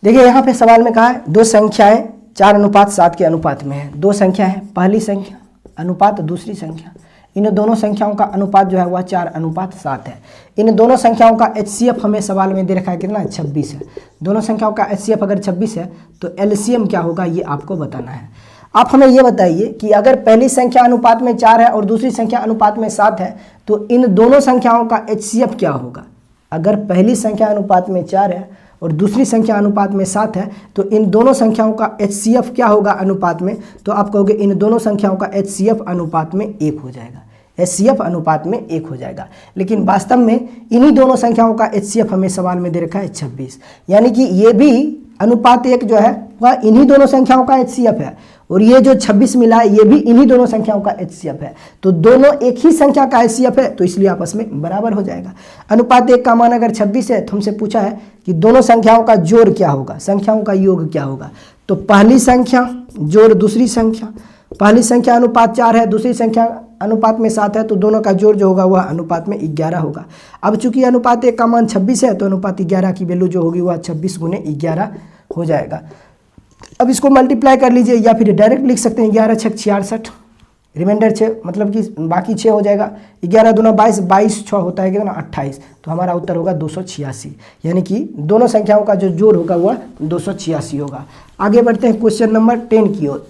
देखिए यहाँ पे सवाल में कहा है दो संख्याएं 4:7 के अनुपात में है। दो संख्या है, पहली संख्या अनुपात दूसरी संख्या, इन दोनों संख्याओं का अनुपात जो है वह 4:7 है। इन दोनों संख्याओं का HCF हमें सवाल में दे रखा है कितना, 26 है। दोनों संख्याओं का HCF अगर 26 है तो LCM क्या होगा ये आपको बताना है। आप हमें ये बताइए कि अगर पहली संख्या अनुपात में 4 है और दूसरी संख्या अनुपात में 7 है तो इन दोनों संख्याओं का HCF क्या होगा। अगर पहली संख्या अनुपात में 4 है और दूसरी संख्या अनुपात में 7 है तो इन दोनों संख्याओं का HCF क्या होगा अनुपात में, तो आप कहोगे इन दोनों संख्याओं का HCF अनुपात में 1 हो जाएगा। HCF अनुपात में 1 हो जाएगा। लेकिन वास्तव में इन्हीं दोनों संख्याओं का HCF हमें सवाल में दे रखा है 26, यानी कि ये भी अनुपात 1 जो है वह इन्हीं दोनों संख्याओं का HCF है, और ये जो 26 मिला है ये भी इन्हीं दोनों संख्याओं का HCF है। तो दोनों एक ही संख्या का HCF है, तो इसलिए आपस में बराबर हो जाएगा। अनुपात 1 का मान अगर 26 है तो हमसे पूछा है कि दोनों संख्याओं का जोड़ क्या होगा, संख्याओं का योग क्या होगा। तो पहली संख्या जोड़ दूसरी संख्या, पहली संख्या अनुपात 4 है, दूसरी संख्या अनुपात में 7 है, तो दोनों का जोड़ जो होगा वह अनुपात में 11 होगा। अब चूंकि अनुपात 1 का मान 26 है तो अनुपात 11 की वैल्यू जो होगी वह 26 × 11 हो जाएगा। अब इसको मल्टीप्लाई कर लीजिए या फिर डायरेक्ट लिख सकते हैं, 11 × 6 = 66, रिमाइंडर 6 मतलब कि बाकी 6 हो जाएगा। 11 दूना 22, 22 6 होता है कितना 28, तो हमारा उत्तर होगा 286, यानी कि दोनों संख्याओं का जो जोड़ होगा वह 286 होगा। आगे बढ़ते हैं क्वेश्चन नंबर 10 की ओर।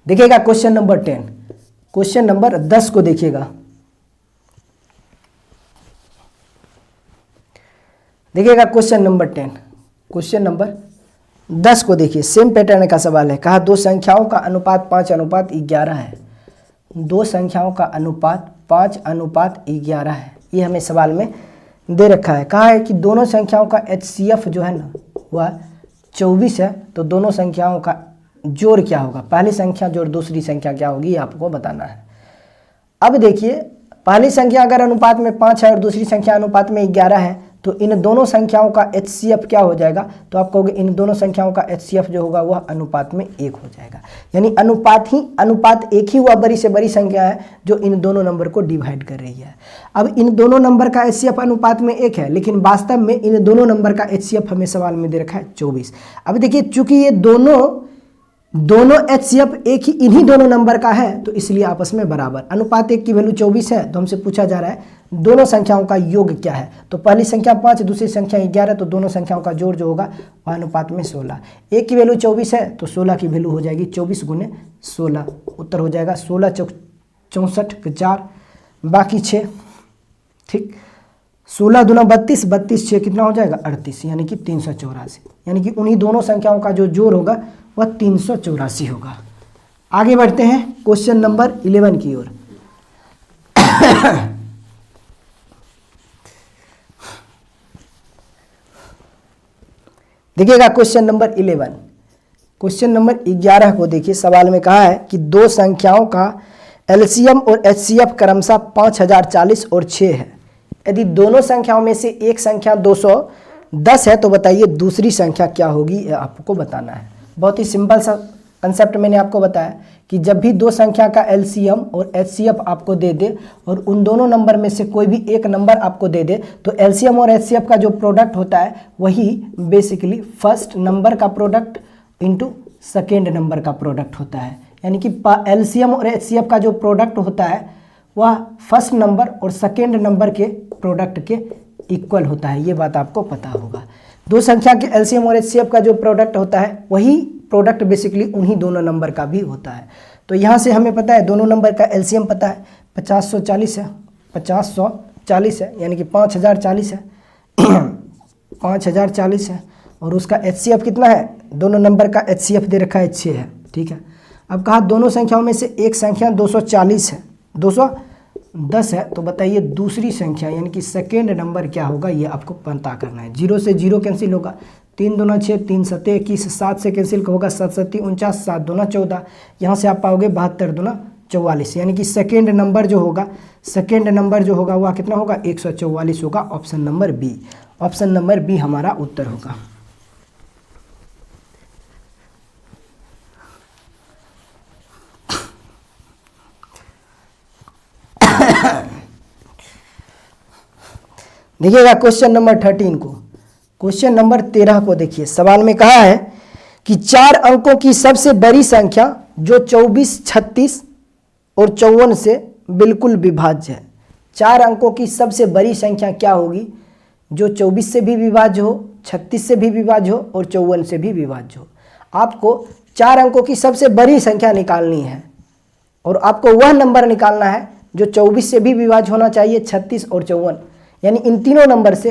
देखिएगा क्वेश्चन नंबर 10, क्वेश्चन नंबर 10 को देखिएगा। देखिएगा क्वेश्चन नंबर 10, क्वेश्चन नंबर 10 को देखिए। सेम पैटर्न का सवाल है। कहा दो संख्याओं का अनुपात 5:11 है। दो संख्याओं का अनुपात 5:11 है, ये हमें सवाल में दे रखा है। कहा है कि दोनों संख्याओं का HCF जो है ना वह 24 है, तो दोनों संख्याओं का जोड़ क्या होगा, पहली संख्या जोड़ दूसरी संख्या क्या होगी ये आपको बताना है। अब देखिए पहली संख्या अगर अनुपात में 5 है और दूसरी संख्या अनुपात में 11 है तो इन दोनों संख्याओं का HCF क्या हो जाएगा, तो आप कहोगे इन दोनों संख्याओं का HCF जो होगा वह अनुपात में 1 हो जाएगा। यानी अनुपात एक ही वह बड़ी से बड़ी संख्या है जो इन दोनों नंबर को डिवाइड कर रही है। अब इन दोनों नंबर का HCF अनुपात में 1 है, लेकिन वास्तव में इन दोनों नंबर का HCF हमें सवाल में दे रखा है 24। अब देखिए चूंकि ये दोनों HCF एक ही इन्हीं दोनों नंबर का है तो इसलिए आपस में बराबर। अनुपात 1 की वैल्यू 24 है, तो हमसे पूछा जा रहा है दोनों संख्याओं का योग क्या है। तो पहली संख्या 5 दूसरी संख्या 11, तो दोनों संख्याओं का जोड़ जो होगा वह अनुपात में 16। 1 की वैल्यू 24 है तो 16 की वैल्यू हो जाएगी 24 × 16, उत्तर हो जाएगा 16 × 64 × 4 बाकी 6, ठीक। 16 दूना 32, 32 6 कितना हो जाएगा 38, यानी कि 384, यानी कि उन्हीं दोनों संख्याओं का जो जोड़ होगा वह 384 होगा। आगे बढ़ते हैं क्वेश्चन नंबर 11 की ओर। देखिएगा क्वेश्चन नंबर 11, क्वेश्चन नंबर 11 को देखिए। सवाल में कहा है कि दो संख्याओं का LCM और HCF क्रमशः 5040 और 6 है। यदि दोनों संख्याओं में से एक संख्या 210 है तो बताइए दूसरी संख्या क्या होगी, ये आपको बताना है। बहुत ही सिंपल सा कंसेप्ट मैंने आपको बताया कि जब भी दो संख्या का एलसीएम और एचसीएफ आपको दे दे और उन दोनों नंबर में से कोई भी एक नंबर आपको दे दे तो एलसीएम और एचसीएफ का जो प्रोडक्ट होता है वही बेसिकली फर्स्ट नंबर का प्रोडक्ट इनटू सेकेंड नंबर का प्रोडक्ट होता है। यानी कि एलसीएम और एचसीएफ का जो प्रोडक्ट होता है वह फर्स्ट नंबर और सेकेंड नंबर के प्रोडक्ट के इक्वल होता है। ये बात आपको पता होगा। दो संख्या के एलसीएम और एचसीएफ का जो प्रोडक्ट होता है वही प्रोडक्ट बेसिकली उन्हीं दोनों नंबर का भी होता है। तो यहाँ से हमें पता है दोनों नंबर का एलसीएम पता है 5040 है, 5040 है यानी कि 5040 है 5040 है। और उसका एचसीएफ कितना है, दोनों नंबर का एचसीएफ दे रखा है 6 है, ठीक है। अब कहा दोनों संख्याओं में से एक संख्या 240 है, 210 है, तो बताइए दूसरी संख्या यानी कि सेकेंड नंबर क्या होगा, ये आपको पता करना है। 0 से 0 कैंसिल होगा, 3 दूना 6, 3 सत्ते 21, 7 से कैंसिल होगा 7 सत्ती 49, 7 दूना 14, यहाँ से आप पाओगे 72 दूना 44, यानी कि सेकेंड नंबर जो होगा वह कितना होगा 144 होगा। Option number B, option number B हमारा उत्तर होगा। देखिएगा क्वेश्चन नंबर 13 को, क्वेश्चन नंबर 13 को देखिए। सवाल में कहा है कि 4 अंकों की सबसे बड़ी संख्या जो 24, 36 और 54 से बिल्कुल विभाज्य है। 4 अंकों की सबसे बड़ी संख्या क्या होगी जो 24 से भी विभाज्य हो, 36 से भी विभाज्य हो और 54 से भी विभाज्य हो। आपको 4 अंकों की सबसे बड़ी संख्या निकालनी है और आपको वह नंबर निकालना है जो 24 से भी विभाज्य होना चाहिए, 36 और 54, यानी इन तीनों नंबर से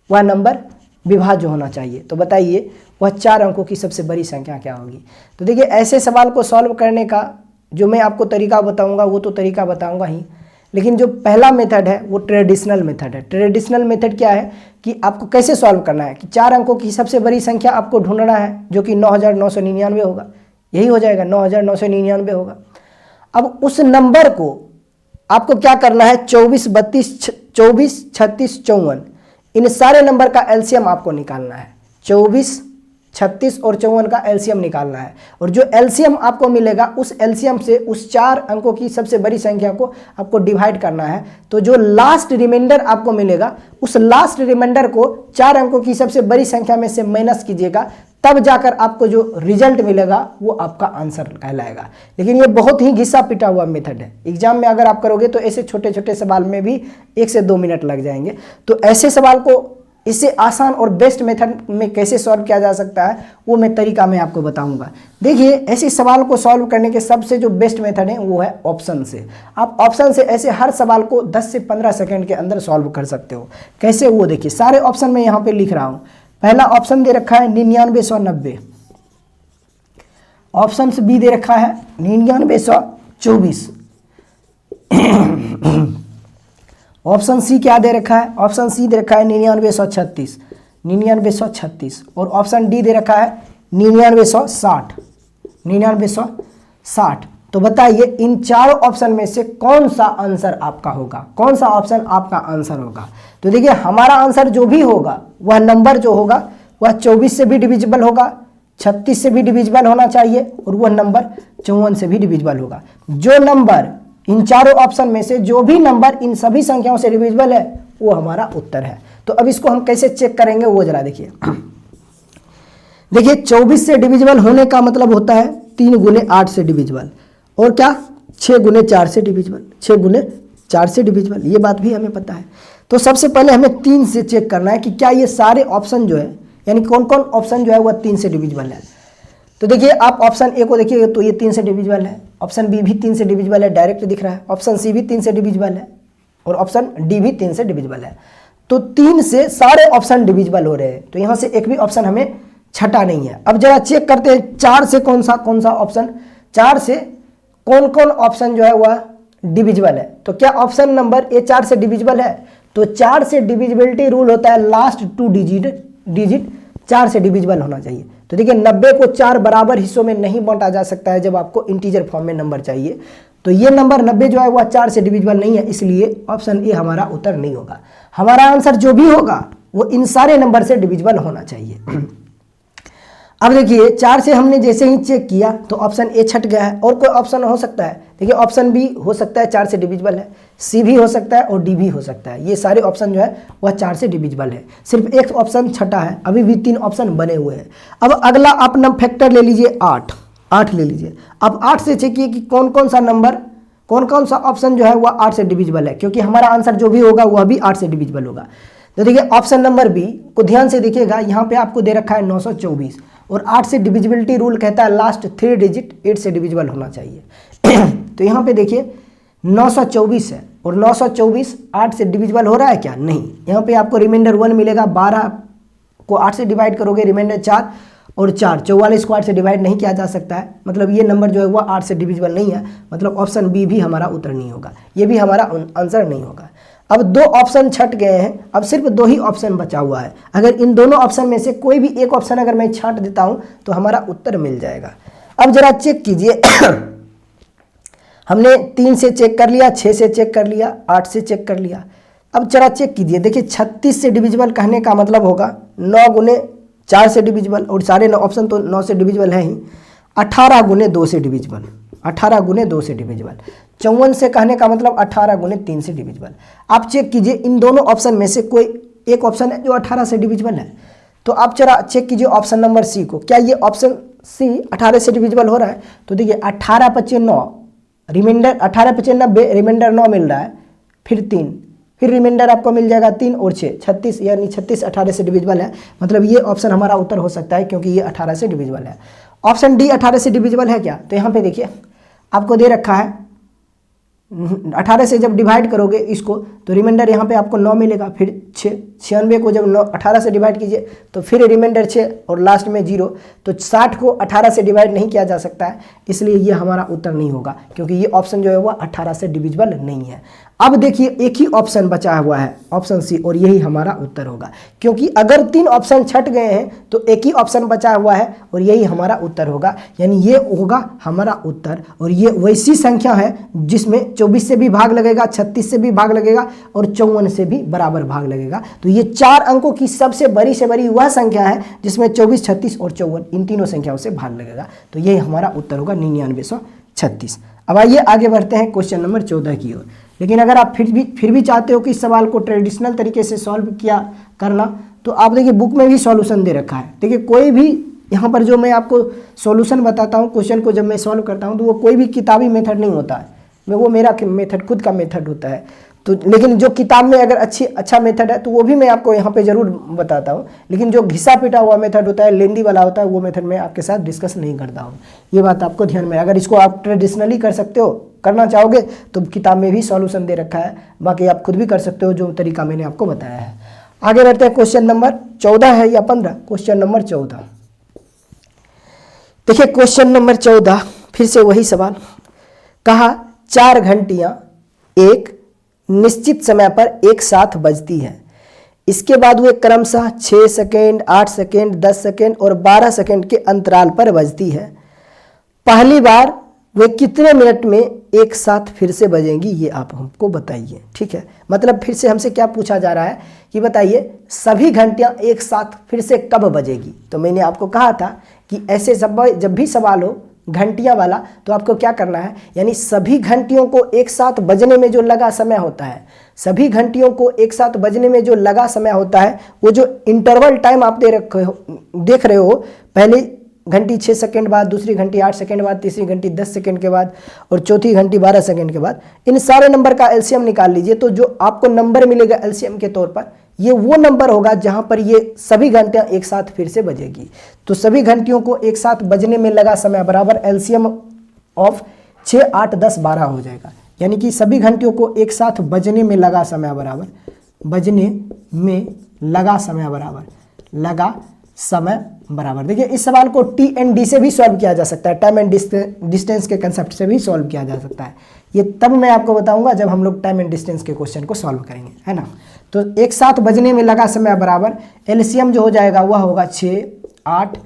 वह नंबर विभाज्य होना चाहिए। तो बताइए वह 4 अंकों की सबसे बड़ी संख्या क्या होगी। तो देखिए ऐसे सवाल को सॉल्व करने का जो मैं आपको तरीका बताऊंगा वो तो तरीका बताऊंगा ही, लेकिन जो पहला मेथड है वो ट्रेडिशनल मेथड है। ट्रेडिशनल मेथड क्या है कि आपको कैसे सॉल्व करना है कि 4 अंकों की सबसे बड़ी संख्या आपको ढूंढना है जो कि 9999 होगा, यही हो जाएगा 9999 होगा। अब उस नंबर को आपको क्या करना है 24, 36, 54 इन सारे नंबर का एलसीएम आपको निकालना है। 24, 36 और 54 का एलसीएम निकालना है और जो एलसीएम आपको मिलेगा उस एलसीएम से उस 4 अंकों की सबसे बड़ी संख्या को आपको डिवाइड करना है। तो जो लास्ट रिमाइंडर आपको मिलेगा उस लास्ट रिमाइंडर को 4 अंकों की सबसे बड़ी संख्या में से माइनस कीजिएगा, तब जाकर आपको जो रिजल्ट मिलेगा वो आपका आंसर कहलाएगा। लेकिन ये बहुत ही घिसा पिटा हुआ मेथड है। एग्जाम में अगर आप करोगे तो ऐसे छोटे छोटे सवाल में भी 1 से 2 मिनट लग जाएंगे। तो ऐसे सवाल को इससे आसान और बेस्ट मेथड में कैसे सॉल्व किया जा सकता है वो मैं तरीका मैं आपको बताऊंगा। देखिए ऐसे सवाल को सॉल्व करने के सबसे जो बेस्ट मेथड है वो है ऑप्शन से। आप ऑप्शन से ऐसे हर सवाल को 10 से 15 सेकंड के अंदर सॉल्व कर सकते हो। कैसे वो देखिए, सारे ऑप्शन मैं यहाँ पे लिख रहा हूँ। पहला ऑप्शन दे रखा है 9990, ऑप्शन बी दे रखा है 9924, ऑप्शन सी क्या दे रखा है, ऑप्शन सी दे रखा है 9936, 9936 और ऑप्शन डी दे रखा है 9960, 9960। तो बताइए इन चारों ऑप्शन में से कौन सा आंसर आपका होगा, कौन सा ऑप्शन आपका आंसर होगा। तो देखिए हमारा आंसर जो भी होगा वह नंबर जो होगा वह 24 से भी डिविजिबल होगा, 36 से भी डिविजिबल होना चाहिए और वह नंबर 54 से भी डिविजिबल होगा। जो नंबर इन चारों ऑप्शन में से जो भी नंबर इन सभी संख्याओं से डिविजिबल है वो हमारा उत्तर है। तो अब इसको हम कैसे चेक करेंगे वो जरा देखिए। देखिए 24 से डिविजिबल होने का मतलब होता है 3 गुने 8 से डिविजिबल और क्या 6 गुने 4 से डिविजिबल, 6 गुने 4 से डिविजिबल, ये बात भी हमें पता है। तो सबसे पहले हमें 3 से चेक करना है कि क्या ये सारे ऑप्शन जो है यानी कौन कौन ऑप्शन जो है वह 3 से डिविजिबल है। तो देखिए आप ऑप्शन ए को देखिए तो ये 3 से डिविजिबल है, ऑप्शन बी भी 3 से डिविजिबल है, डायरेक्ट दिख रहा है, ऑप्शन सी भी 3 से डिविजिबल है और ऑप्शन डी भी 3 से डिविजिबल है। तो 3 से सारे ऑप्शन डिविजिबल हो रहे हैं, तो यहाँ से एक भी ऑप्शन हमें छटा नहीं है। अब जरा चेक करते हैं 4 से कौन सा ऑप्शन, 4 से कौन कौन ऑप्शन जो है वह डिविजिबल है। तो क्या ऑप्शन नंबर ए 4 से डिविजिबल है? तो 4 से डिविजिबिलिटी रूल होता है लास्ट 2 डिजिट 4 से डिविजिबल होना चाहिए। तो देखिए 90 को 4 बराबर हिस्सों में नहीं बांटा जा सकता है जब आपको इंटीजर फॉर्म में नंबर चाहिए। तो ये नंबर 90 जो है वह 4 से डिविजिबल नहीं है, इसलिए ऑप्शन ए हमारा उत्तर नहीं होगा। हमारा आंसर जो भी होगा वो इन सारे नंबर से डिविजिबल होना चाहिए। अब देखिए 4 से हमने जैसे ही चेक किया तो ऑप्शन ए छट गया है। और कोई ऑप्शन हो सकता है, देखिए ऑप्शन बी हो सकता है 4 से डिविजिबल है, सी भी हो सकता है और डी भी हो सकता है। ये सारे ऑप्शन जो है वह 4 से डिविजिबल है, सिर्फ एक ऑप्शन छटा है, अभी भी 3 ऑप्शन बने हुए हैं। अब अगला आप फैक्टर ले लीजिए 8 ले लीजिए। अब 8 से चेकिए कि कौन कौन सा नंबर, कौन कौन सा ऑप्शन जो है वह 8 से डिविजिबल है, क्योंकि हमारा आंसर जो भी होगा वह भी 8 से डिविजिबल होगा। तो देखिए ऑप्शन नंबर बी को ध्यान से देखिएगा, यहाँ पे आपको दे रखा है 924 और 8 से डिविजिबिलिटी रूल कहता है लास्ट 3 डिजिट 8 से डिविजिबल होना चाहिए। तो यहाँ पे देखिए 924 है और 924 8 से डिविजिबल हो रहा है क्या? नहीं। यहाँ पे आपको रिमाइंडर 1 मिलेगा, 12 को 8 से डिवाइड करोगे रिमाइंडर 4 और 4 44 को 8 से डिवाइड नहीं किया जा सकता है, मतलब ये नंबर जो है वह 8 से डिविजिबल नहीं है, मतलब ऑप्शन बी भी हमारा उत्तर नहीं होगा, ये भी हमारा आंसर नहीं होगा। अब 2 ऑप्शन छट गए हैं, अब सिर्फ 2 ही ऑप्शन बचा हुआ है। अगर इन दोनों ऑप्शन में से कोई भी एक ऑप्शन अगर मैं छांट देता हूं तो हमारा उत्तर मिल जाएगा। अब जरा चेक कीजिए हमने 3 से चेक कर लिया, 6 से चेक कर लिया, 8 से चेक कर लिया। अब जरा चेक कीजिए, देखिए 36 से डिविजिबल कहने का मतलब होगा 9 गुने 4 से डिविजिबल, और सारे ऑप्शन तो 9 से डिविजिबल है ही। 18 गुने 2 से डिविजिबल, 18 गुने 2 से डिविजिबल। 54 से कहने का मतलब 18 गुने 3 से डिविजिबल। आप चेक कीजिए इन दोनों ऑप्शन में से कोई एक ऑप्शन है जो 18 से डिविजिबल है, तो आप जरा चेक कीजिए ऑप्शन नंबर सी को, क्या ये ऑप्शन सी 18 से डिविजिबल हो रहा है? तो देखिए 18 × 9 रिमाइंडर, 18 × 90 रिमाइंडर 9 मिल रहा है, फिर 3, फिर रिमाइंडर आपको मिल जाएगा 3 और 6 36, यानी 36 18 से डिविजिबल है, मतलब ये ऑप्शन हमारा उत्तर हो सकता है क्योंकि ये 18 से डिविजिबल है। ऑप्शन डी 18 से डिविजिबल है क्या? तो यहाँ पे देखिए आपको दे रखा है 18 से जब डिवाइड करोगे इसको तो रिमाइंडर यहाँ पे आपको 9 मिलेगा, फिर 6, 96 को जब 18 से डिवाइड कीजिए तो फिर रिमाइंडर 6 और लास्ट में 0, तो 60 को 18 से डिवाइड नहीं किया जा सकता है, इसलिए ये हमारा उत्तर नहीं होगा क्योंकि ये ऑप्शन जो है वह 18 से डिविजिबल नहीं है। अब देखिए एक ही ऑप्शन बचा हुआ है, ऑप्शन सी, और यही हमारा उत्तर होगा, क्योंकि अगर 3 ऑप्शन छट गए हैं तो एक ही ऑप्शन बचा हुआ है और यही हमारा उत्तर होगा, यानी ये होगा हमारा उत्तर। और ये वैसी संख्या है जिसमें 24 से भी भाग लगेगा, 36 से भी भाग लगेगा और 54 से भी बराबर भाग लगेगा। तो ये 4 अंकों की सबसे बड़ी से बड़ी वह संख्या है जिसमें 24, 36 और 54 इन तीनों संख्याओं से भाग लगेगा, तो यही हमारा उत्तर होगा 9936। अब आइए आगे बढ़ते हैं क्वेश्चन नंबर 14 की ओर। लेकिन अगर आप फिर भी चाहते हो कि इस सवाल को ट्रेडिशनल तरीके से सॉल्व किया करना, तो आप देखिए बुक में भी सॉल्यूशन दे रखा है। देखिए कोई भी यहाँ पर जो मैं आपको सॉल्यूशन बताता हूँ क्वेश्चन को जब मैं सॉल्व करता हूँ तो वो कोई भी किताबी मेथड नहीं होता है, वो मेरा मेथड खुद का मेथड होता है। तो लेकिन जो किताब में अगर अच्छा मेथड है तो वो भी मैं आपको यहाँ पे ज़रूर बताता हूँ, लेकिन जो घिसा पिटा हुआ मेथड होता है, लेंदी वाला होता है, वो मेथड मैं आपके साथ डिस्कस नहीं करता हूँ। ये बात आपको ध्यान में, अगर इसको आप ट्रेडिशनली कर सकते हो, करना चाहोगे तो किताब में भी सॉल्यूशन दे रखा है, बाकी आप खुद भी कर सकते हो जो तरीका मैंने आपको बताया है। आगे बढ़ते हैं, क्वेश्चन नंबर 14 है या 15? Question number 14। देखिए क्वेश्चन नंबर 14 फिर से वही सवाल, कहा 4 घंटियां एक निश्चित समय पर एक साथ बजती है, इसके बाद वे क्रमशः 6 सेकेंड, 8 सेकेंड, 10 सेकेंड और 12 सेकेंड के अंतराल पर बजती है। पहली बार वे कितने मिनट में एक साथ फिर से बजेंगी, ये आप हमको बताइए। ठीक है, मतलब फिर से हमसे क्या पूछा जा रहा है कि बताइए सभी घंटियां एक साथ फिर से कब बजेगी। तो मैंने आपको कहा था कि ऐसे जब भी सवाल हो घंटियां वाला तो आपको क्या करना है, यानी सभी घंटियों को एक साथ बजने में जो लगा समय होता है, सभी घंटियों को एक साथ बजने में जो लगा समय होता है, वो जो इंटरवल टाइम आप देख रहे हो, पहली घंटी 6 सेकेंड बाद, दूसरी घंटी 8 सेकेंड बाद, तीसरी घंटी 10 सेकेंड के बाद और चौथी घंटी 12 सेकेंड के बाद, इन सारे नंबर का एलसीएम निकाल लीजिए। तो जो आपको नंबर मिलेगा एलसीएम के तौर पर, ये वो नंबर होगा जहां पर ये सभी घंटियां एक साथ फिर से बजेगी। तो सभी घंटियों को एक साथ बजने में लगा समय बराबर एलसीएम ऑफ 6, 8, 10, 12 हो जाएगा, यानी कि सभी घंटियों को एक साथ बजने में लगा समय बराबर, बजने में लगा समय बराबर, लगा समय बराबर। देखिए इस सवाल को TND से भी सॉल्व किया जा सकता है, टाइम एंड डिस्टेंस के कंसेप्ट से भी सॉल्व किया जा सकता है। ये तब मैं आपको बताऊंगा जब हम लोग टाइम एंड डिस्टेंस के क्वेश्चन को सॉल्व करेंगे, है ना। तो एक साथ बजने में लगा समय बराबर एलसीएम जो हो जाएगा वह होगा 6, 8,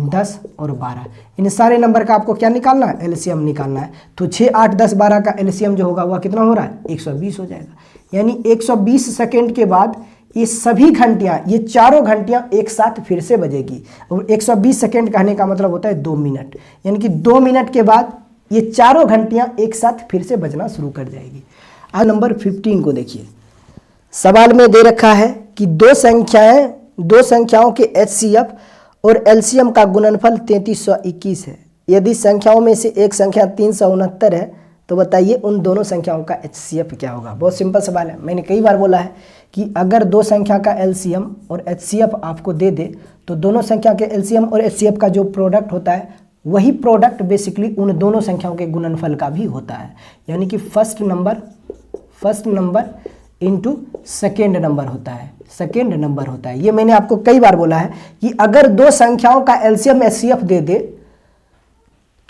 10 और 12। इन सारे नंबर का आपको क्या निकालना है, एलसीएम निकालना है। तो 6, 8, 10, 12 का एलसीएम जो होगा वह कितना हो रहा है, 120 हो जाएगा। यानी 120 सेकेंड के बाद ये सभी घंटियां, ये चारों घंटियां एक साथ फिर से बजेगी। और 120 सेकेंड कहने का मतलब होता है 2 मिनट, यानी कि 2 मिनट के बाद ये चारों घंटियां एक साथ फिर से बजना शुरू कर जाएगी। आज नंबर 15 को देखिए। सवाल में दे रखा है कि दो संख्याओं के HCF और LCM का गुणनफल 3321 है। यदि संख्याओं में से एक संख्या 369 है तो बताइए उन दोनों संख्याओं का HCF क्या होगा। बहुत सिंपल सवाल है। मैंने कई बार बोला है कि अगर दो संख्या का LCM और HCF आपको दे दे तो दोनों संख्या के LCM और HCF का जो प्रोडक्ट होता है वही प्रोडक्ट बेसिकली उन दोनों संख्याओं के गुणनफल का भी होता है। यानी कि first number into second number होता है। ये मैंने आपको कई बार बोला है कि अगर दो संख्याओं का LCM HCF दे दे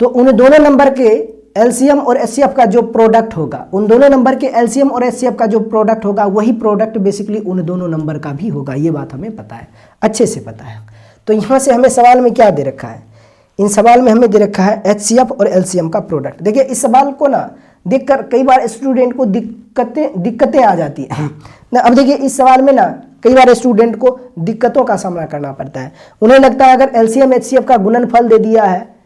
तो उन दोनों नंबर के LCM और HCF का जो प्रोडक्ट होगा, उन दोनों नंबर के LCM और HCF का जो प्रोडक्ट होगा वही प्रोडक्ट बेसिकली उन दोनों नंबर का भी होगा। ये बात हमें पता है, अच्छे से पता है। तो यहाँ से हमें सवाल में क्या दे रखा है, इन सवाल में हमें दे रखा है HCF और LCM का प्रोडक्ट। देखिए इस सवाल को ना देखकर कई बार स्टूडेंट को दिक्कतें आ जाती हैं ना। अब देखिए इस सवाल में ना कई बार स्टूडेंट को दिक्कतों का सामना करना पड़ता है। उन्हें लगता है अगर LCM HCF का गुणनफल दे दिया है,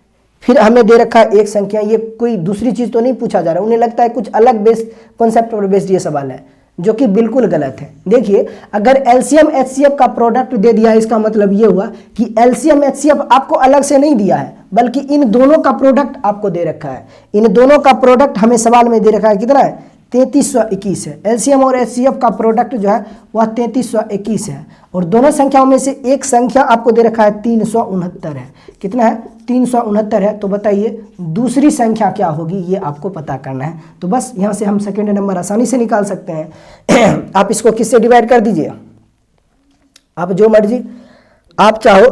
फिर हमें दे रखा है एक संख्या, ये कोई दूसरी चीज़ तो नहीं पूछा जा रहा। उन्हें लगता है कुछ अलग बेस्ड कॉन्सेप्ट पर बेस्ड ये सवाल है, जो कि बिल्कुल गलत है। देखिए अगर LCM HCF का प्रोडक्ट दे दिया है, इसका मतलब ये हुआ कि LCM HCF आपको अलग से नहीं दिया है, बल्कि इन दोनों का प्रोडक्ट आपको दे रखा है। इन दोनों का प्रोडक्ट हमें सवाल में दे रखा है, कितना है, 3321 है। LCM और HCF का प्रोडक्ट जो है वह 3321 है। और दोनों संख्याओं में से एक संख्या आपको दे रखा है 369 है। कितना है, 369 है। तो बताइए दूसरी संख्या क्या होगी, ये आपको पता करना है। तो बस यहाँ से हम सेकेंड नंबर आसानी से निकाल सकते हैं। आप इसको किससे डिवाइड कर दीजिए, आप जो मर्जी आप चाहो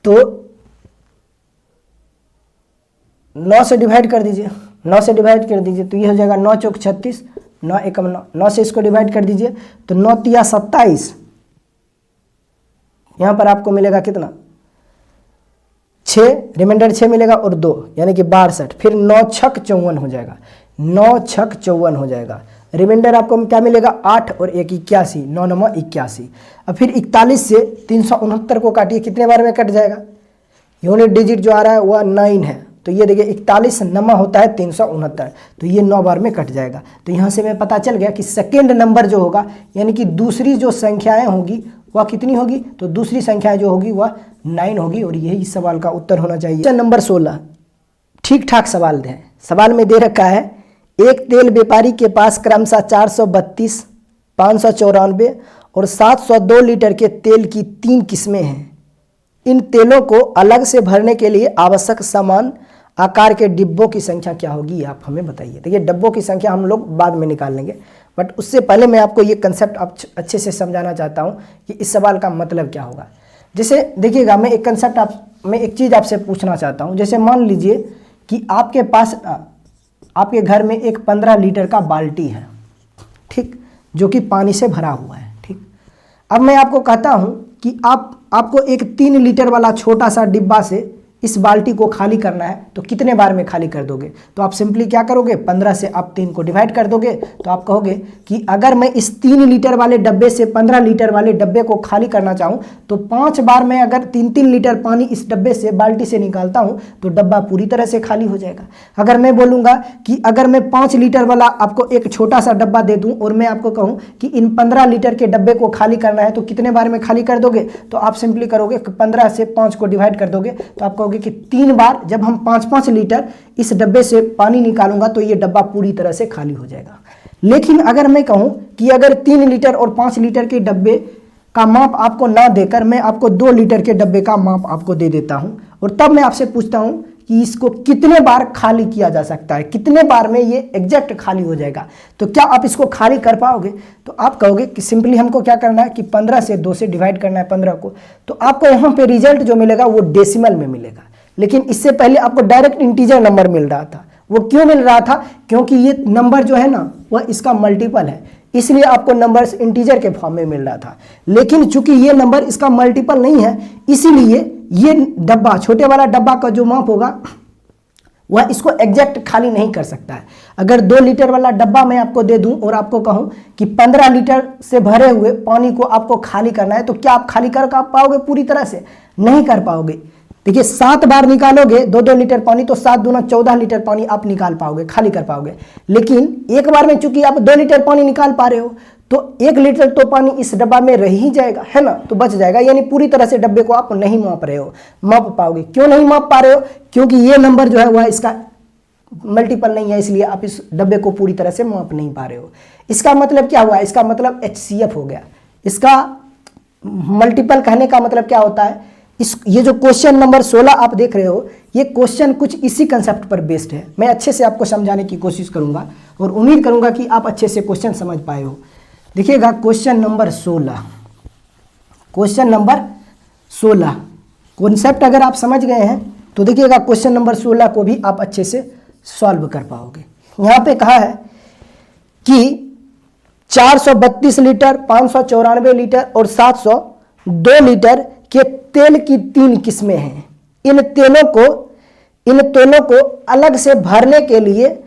तो 9 से डिवाइड कर दीजिए। 9 से डिवाइड कर दीजिए तो ये हो जाएगा 9 चौक 36, 9 एकम 9। 9 से इसको डिवाइड कर दीजिए तो 9 तिया 27। यहाँ पर आपको मिलेगा कितना, 6, रिमाइंडर 6 मिलेगा और 2 यानी कि 62। फिर 9 छक 54 हो जाएगा, 9 छक 54 हो जाएगा। रिमाइंडर आपको क्या मिलेगा, 8 और 1 81, 9 9 81। अब फिर 41 से 369 को काटिए, कितने बार में कट जाएगा, यूनिट डिजिट जो आ रहा है वह 9 है। तो ये देखिए 41 नमा होता है 369, तो ये 9 बार में कट जाएगा। तो यहाँ से हमें पता चल गया कि सेकेंड नंबर जो होगा, यानी कि दूसरी जो संख्याएं होगी वह कितनी होगी, तो दूसरी संख्या जो होगी वह 9 होगी। और यही इस सवाल का उत्तर होना चाहिए। नंबर 16 ठीक ठाक सवाल है। सवाल में दे रखा है एक तेल व्यापारी के पास क्रमशः 432, 594 और 702 लीटर के तेल की 3 किस्में हैं। इन तेलों को अलग से भरने के लिए आवश्यक समान आकार के डिब्बों की संख्या क्या होगी, आप हमें बताइए। देखिए डब्बों की संख्या हम लोग बाद में निकाल लेंगे, बट उससे पहले मैं आपको ये कंसेप्ट अच्छे से समझाना चाहता हूँ कि इस सवाल का मतलब क्या होगा। जैसे देखिएगा, मैं एक कंसेप्ट मैं एक चीज़ आपसे पूछना चाहता हूँ। जैसे मान लीजिए कि आपके पास आपके घर में एक 15 लीटर का बाल्टी है, ठीक, जो कि पानी से भरा हुआ है, ठीक। अब मैं आपको कहता हूँ कि आपको एक 3 लीटर वाला छोटा सा डिब्बा से इस बाल्टी को खाली करना है, तो कितने बार में खाली कर दोगे। तो आप सिंपली क्या करोगे, 15 से आप 3 को डिवाइड कर दोगे। तो आप कहोगे कि अगर मैं इस 3 लीटर वाले डब्बे से 15 लीटर वाले डब्बे को खाली करना चाहूँ तो 5 बार में अगर 3-3 लीटर पानी इस डब्बे से बाल्टी से निकालता हूँ तो डब्बा पूरी तरह से खाली हो जाएगा। अगर मैं बोलूँगा कि अगर मैं 5 लीटर वाला आपको एक छोटा सा डब्बा दे दूँ और मैं आपको कहूँ कि इन 15 लीटर के डब्बे को खाली करना है तो कितने बार में खाली कर दोगे, तो आप सिंपली करोगे 15 से 5 को डिवाइड कर दोगे। तो आप कहोगे कि 3 बार जब हम 5-5 लीटर इस डब्बे से पानी निकालूंगा तो ये डब्बा पूरी तरह से खाली हो जाएगा। लेकिन अगर मैं कहूं कि अगर 3 लीटर और 5 लीटर के डब्बे का माप आपको ना देकर मैं आपको 2 लीटर के डब्बे का माप आपको दे देता हूं और तब मैं आपसे पूछता हूं कि इसको कितने बार खाली किया जा सकता है, कितने बार में ये एग्जैक्ट खाली हो जाएगा, तो क्या आप इसको खाली कर पाओगे। तो आप कहोगे कि सिंपली हमको क्या करना है कि 15 से 2 से डिवाइड करना है 15 को। तो आपको यहाँ पे रिजल्ट जो मिलेगा वो डेसिमल में मिलेगा, लेकिन इससे पहले आपको डायरेक्ट इंटीजर नंबर मिल रहा था। वो क्यों मिल रहा था, क्योंकि ये नंबर जो है ना वह इसका मल्टीपल है, इसलिए आपको नंबर्स इंटीजर के फॉर्म में मिल रहा था। लेकिन चूंकि ये नंबर इसका मल्टीपल नहीं है, इसीलिए ये डब्बा, छोटे वाला डब्बा का जो माप होगा वह इसको एग्जैक्ट खाली नहीं कर सकता है। अगर 2 लीटर वाला डब्बा मैं आपको दे दूं और आपको कहूं कि 15 लीटर से भरे हुए पानी को आपको खाली करना है, तो क्या आप खाली कर पाओगे पूरी तरह से? नहीं कर पाओगे। देखिए 7 बार निकालोगे 2-2 लीटर पानी, तो 7 दूना 14 लीटर पानी आप निकाल पाओगे, खाली कर पाओगे। लेकिन एक बार में चूंकि आप 2 लीटर पानी निकाल पा रहे हो, तो 1 लीटर तो पानी इस डब्बा में रह ही जाएगा, है ना, तो बच जाएगा। यानी पूरी तरह से डब्बे को आप नहीं माप रहे हो, माप पाओगे। क्यों नहीं माप पा रहे हो? क्योंकि ये नंबर जो है वह इसका मल्टीपल नहीं है, इसलिए आप इस डब्बे को पूरी तरह से माप नहीं पा रहे हो। इसका मतलब क्या हुआ? इसका मतलब HCF हो गया। इसका मल्टीपल कहने का मतलब क्या होता है? ये जो क्वेश्चन नंबर 16 आप देख रहे हो, ये क्वेश्चन कुछ इसी कंसेप्ट पर बेस्ड है। मैं अच्छे से आपको समझाने की कोशिश करूंगा और उम्मीद करूंगा कि आप अच्छे से क्वेश्चन समझ पाए हो। देखिएगा question number 16, question number 16 concept अगर आप समझ गए हैं तो देखिएगा क्वेश्चन नंबर 16 को भी आप अच्छे से सॉल्व कर पाओगे। यहाँ पे कहा है कि 432 लीटर, 594 लीटर और 702 लीटर के तेल की 3 किस्में हैं। इन तेलों को अलग से भरने के लिए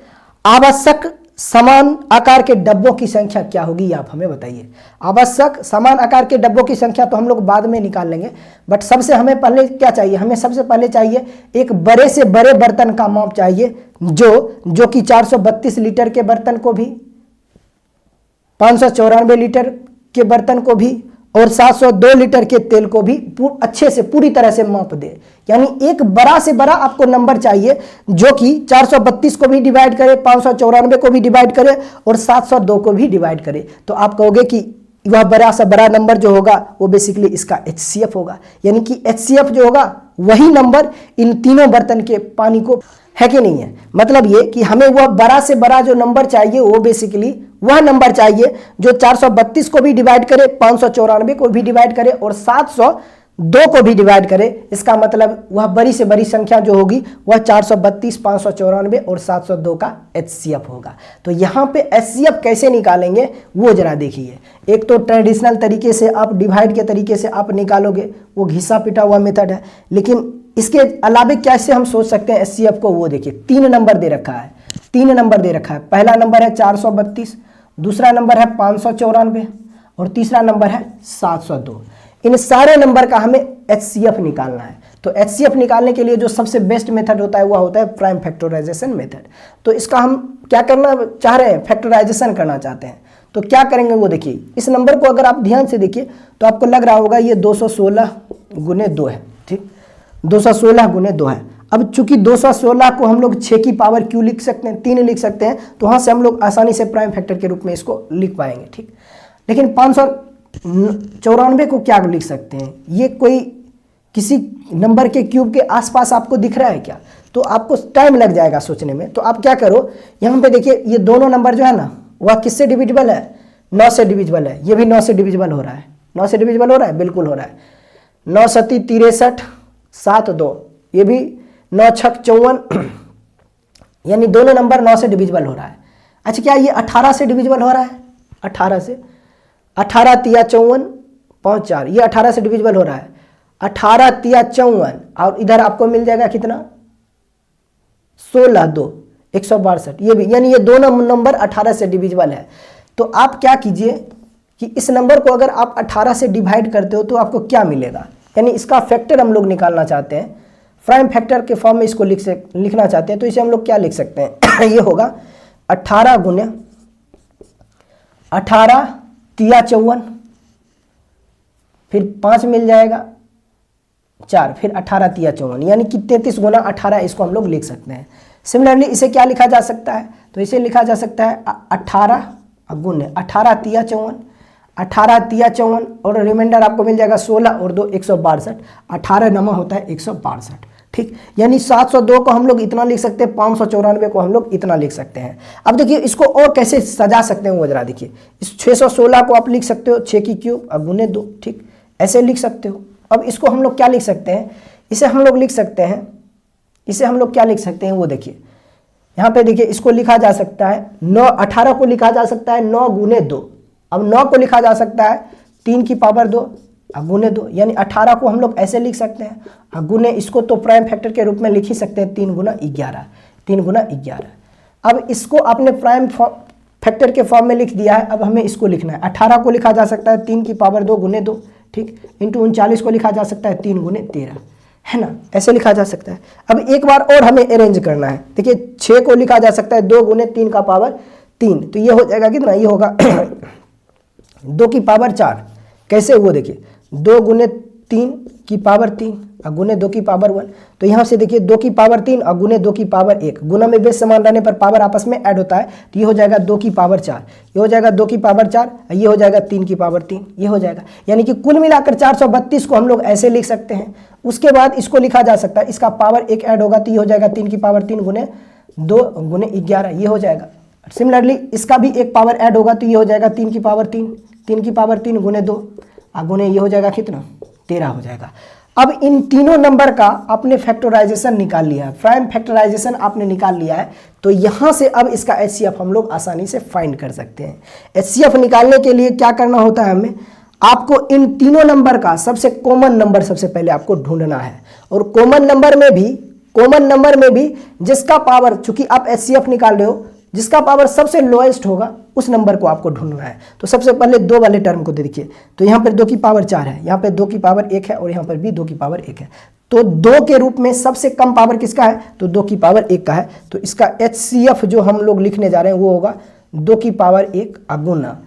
आवश्यक समान आकार के डब्बों की संख्या क्या होगी, आप हमें बताइए। आवश्यक समान आकार के डब्बों की संख्या तो हम लोग बाद में निकाल लेंगे, बट सबसे हमें पहले क्या चाहिए? हमें सबसे पहले चाहिए एक बड़े से बड़े बर्तन का माप चाहिए, जो कि 432 लीटर के बर्तन को भी, 594 लीटर के बर्तन को भी और 702 लीटर के तेल को भी अच्छे से पूरी तरह से माप दे। यानी एक बड़ा से बड़ा आपको नंबर चाहिए जो कि 432 को भी डिवाइड करे, 594 को भी डिवाइड करे और 702 को भी डिवाइड करे। तो आप कहोगे कि वह बड़ा से बड़ा नंबर जो होगा वो बेसिकली इसका HCF होगा। यानी कि HCF जो होगा वही नंबर इन तीनों बर्तन के पानी को, है कि नहीं है? मतलब ये कि हमें वह बड़ा से बड़ा जो नंबर चाहिए वो बेसिकली वह नंबर चाहिए जो 432 को भी डिवाइड करे, 594 को भी डिवाइड करे और 702 को भी डिवाइड करे। इसका मतलब वह बड़ी से बड़ी संख्या जो होगी वह 432, 594 और 702 का HCF होगा। तो यहाँ पे HCF कैसे निकालेंगे वो जरा देखिए। एक तो ट्रेडिशनल तरीके से आप डिवाइड के तरीके से आप निकालोगे, वो घिसा पिटा हुआ मेथड है। लेकिन इसके अलावा कैसे हम सोच सकते हैं HCF को, वो देखिए। 3 नंबर दे रखा है, 3 नंबर दे रखा है। पहला नंबर है 432, दूसरा नंबर है 594 और तीसरा नंबर है 702। इन सारे नंबर का हमें HCF निकालना है। तो HCF निकालने के लिए जो सबसे बेस्ट मेथड होता है वह होता है प्राइम फैक्टराइजेशन मेथड। तो इसका हम क्या करना चाह रहे हैं? फैक्टराइजेशन करना चाहते हैं। तो क्या करेंगे वो देखिए। इस नंबर को अगर आप ध्यान से देखिए तो आपको लग रहा होगा ये 216 गुने 2 है, ठीक, 216 गुने 2 है। अब चूंकि 216 को हम लोग 6 की पावर क्यों लिख सकते हैं, 3 लिख सकते हैं, तो वहाँ से हम लोग आसानी से प्राइम फैक्टर के रूप में इसको लिख पाएंगे, ठीक। लेकिन 594 को क्या लिख सकते हैं? ये कोई किसी नंबर के क्यूब के आसपास आपको दिख रहा है क्या? तो आपको टाइम लग जाएगा सोचने में। तो आप क्या करो, यहाँ पे देखिए ये दोनों नंबर जो है ना वह किससे डिविजिबल है? 9 से डिविजिबल है। ये भी 9 से डिविजिबल हो रहा है। 9 से डिविजिबल हो रहा है, बिल्कुल हो रहा है। 9 सती 63, 7 2, ये भी 9 छक 54, यानी दोनों नंबर 9 से डिविजिबल हो रहा है। अच्छा, क्या ये 18 से डिविजिबल हो रहा है? 18 से, 18 तिया 54, 5 4, ये 18 से डिविजिबल हो रहा है। 18 तिया 54 और इधर आपको मिल जाएगा कितना? 16 2, 162, ये भी, यानी ये दोनों नंबर 18 से डिविजिबल है। तो आप क्या कीजिए कि इस नंबर को अगर आप 18 से डिवाइड करते हो तो आपको क्या मिलेगा? यानी इसका फैक्टर हम लोग निकालना चाहते हैं, प्राइम फैक्टर के फॉर्म में इसको लिखना चाहते हैं। तो इसे हम लोग क्या लिख सकते हैं? ये होगा 18 गुने 18 तिया 54, फिर 5 मिल जाएगा 4, फिर 18 तिया 54, यानी कि 33 गुना 18, इसको हम लोग लिख सकते हैं। सिमिलरली इसे क्या लिखा जा सकता है? तो इसे लिखा जा सकता है 18 गुने 18 तिया 54, 18 तिया 54 और रिमाइंडर आपको मिल जाएगा 16 और 2 162, 18 नमा होता है 162, ठीक। यानी 702 को हम लोग इतना लिख सकते हैं, 594 को हम लोग इतना लिख सकते हैं। अब देखिए इसको और कैसे सजा सकते हैं वो जरा देखिए। इस 616 को आप लिख सकते हो 6 की क्यूब और गुने 2, ठीक, ऐसे लिख सकते हो। अब इसको हम लोग क्या लिख सकते हैं? इसे हम लोग लिख सकते हैं, इसे हम लोग क्या लिख सकते हैं वो देखिए। यहाँ पे देखिए इसको लिखा जा सकता है 9, 18 को लिखा जा सकता है 9 गुने 2। अब 9 को लिखा जा सकता है 3 की पावर 2 गुने 2, यानी 18 को हम लोग ऐसे लिख सकते हैं। गुने इसको तो प्राइम फैक्टर के रूप में लिख ही सकते हैं 3 गुना 11, 3 गुना 11। अब इसको आपने प्राइम फैक्टर के फॉर्म में लिख दिया है। अब हमें इसको लिखना है। 18 को लिखा जा सकता है 3 की पावर 2 गुने 2, ठीक, इंटू 39 को लिखा जा सकता है 3 गुने 13, है ना, ऐसे लिखा जा सकता है। अब एक बार और हमें अरेंज करना है। देखिए 6 को लिखा जा सकता है 2 गुने 3 का पावर 3, तो ये हो जाएगा कितना, ये होगा 2 की पावर 4। कैसे वो देखिए 2 गुने 3 की पावर 3 और गुने 2 की पावर 1। तो यहाँ से देखिए 2 की पावर 3 और गुने 2 की पावर 1, गुना में बेस समान रहने पर पावर आपस में ऐड होता है, तो ये हो जाएगा 2 की पावर 4, ये हो जाएगा 2 की पावर 4, ये हो जाएगा 3 की पावर 3, ये हो जाएगा। यानी कि कुल मिलाकर 432 को हम लोग ऐसे लिख सकते हैं। उसके बाद इसको लिखा जा सकता है, इसका पावर 1 ऐड होगा तो ये हो जाएगा 3 की पावर 3 गुने 2 गुने 11, ये हो जाएगा। सिमिलरली इसका भी एक पावर ऐड होगा तो ये हो जाएगा 3 की पावर 3, 3 की पावर 3 गुने 2 और गुने ये हो जाएगा कितना, 13 हो जाएगा। अब इन तीनों नंबर का आपने फैक्टराइजेशन निकाल लिया है, प्राइम फैक्टराइजेशन आपने निकाल लिया है, तो यहाँ से अब इसका HCF हम लोग आसानी से फाइंड कर सकते हैं। HCF निकालने के लिए क्या करना होता है हमें, आपको इन तीनों नंबर का सबसे कॉमन नंबर सबसे पहले आपको ढूंढना है। और कॉमन नंबर में भी जिसका पावर, चूंकि आप HCF निकाल रहे हो, जिसका पावर सबसे लोएस्ट होगा उस नंबर को आपको ढूंढना है। तो सबसे पहले 2 वाले टर्म को देखिए, तो यहाँ पर 2 की पावर 4 है, यहाँ पर 2 की पावर 1 है और यहाँ पर भी 2 की पावर 1 है। तो 2 के रूप में सबसे कम पावर किसका है, तो 2 की पावर 1 का है। तो इसका HCF जो हम लोग लिखने जा रहे हैं वो होगा 2 की पावर 1 गुना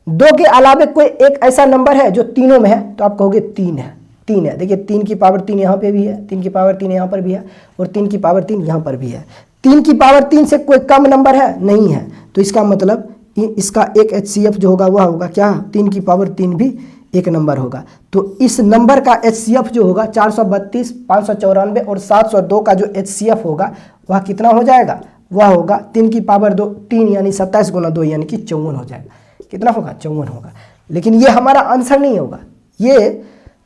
2 के अलावे कोई एक ऐसा नंबर है जो तीनों में है, तो आप कहोगे 3 है, 3 है। देखिए 3 की पावर 3 यहाँ पे भी है, 3 की पावर 3 यहाँ पर भी है और 3 की पावर 3 यहाँ पर भी है। 3 की पावर 3 से कोई कम नंबर है नहीं है, तो इसका मतलब इसका एक HCF जो होगा वह होगा क्या, 3 की पावर 3 भी एक नंबर होगा। तो इस नंबर का HCF जो होगा 432, 594 और 702 का जो HCF होगा वह कितना हो जाएगा, वह होगा 3 की पावर 2 3 यानी 27 गुना 2 यानी कि 54 हो जाएगा। कितना होगा, 54 होगा। लेकिन ये हमारा आंसर नहीं होगा, ये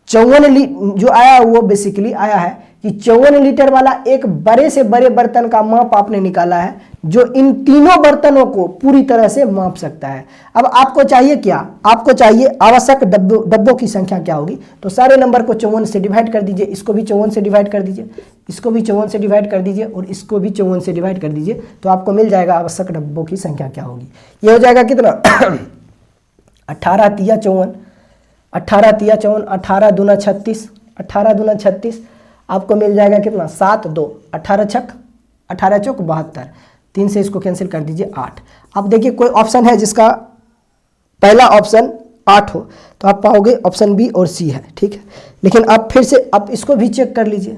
54 जो आया वो बेसिकली आया है कि 54 लीटर वाला एक बड़े से बड़े बर्तन का माप आपने निकाला है जो इन तीनों बर्तनों को पूरी तरह से माप सकता है। अब आपको चाहिए क्या, आपको चाहिए आवश्यक डब्बों की संख्या क्या होगी। तो सारे नंबर को 54 से डिवाइड कर दीजिए, इसको भी 54 से डिवाइड कर दीजिए, इसको भी 54 से डिवाइड कर दीजिए और इसको भी 54 से डिवाइड कर दीजिए, तो आपको मिल जाएगा आवश्यक डब्बों की संख्या क्या होगी। ये हो जाएगा कितना 18 तिया 54, 18 तिया 54, 18 दूना 36, 18 दूना 36 आपको मिल जाएगा कितना 7 2 18 छक 18 चौक 72, 3 से इसको कैंसिल कर दीजिए 8। अब देखिए कोई ऑप्शन है जिसका पहला ऑप्शन 8 हो तो आप पाओगे ऑप्शन बी और सी है, ठीक है। लेकिन आप फिर से आप इसको भी चेक कर लीजिए,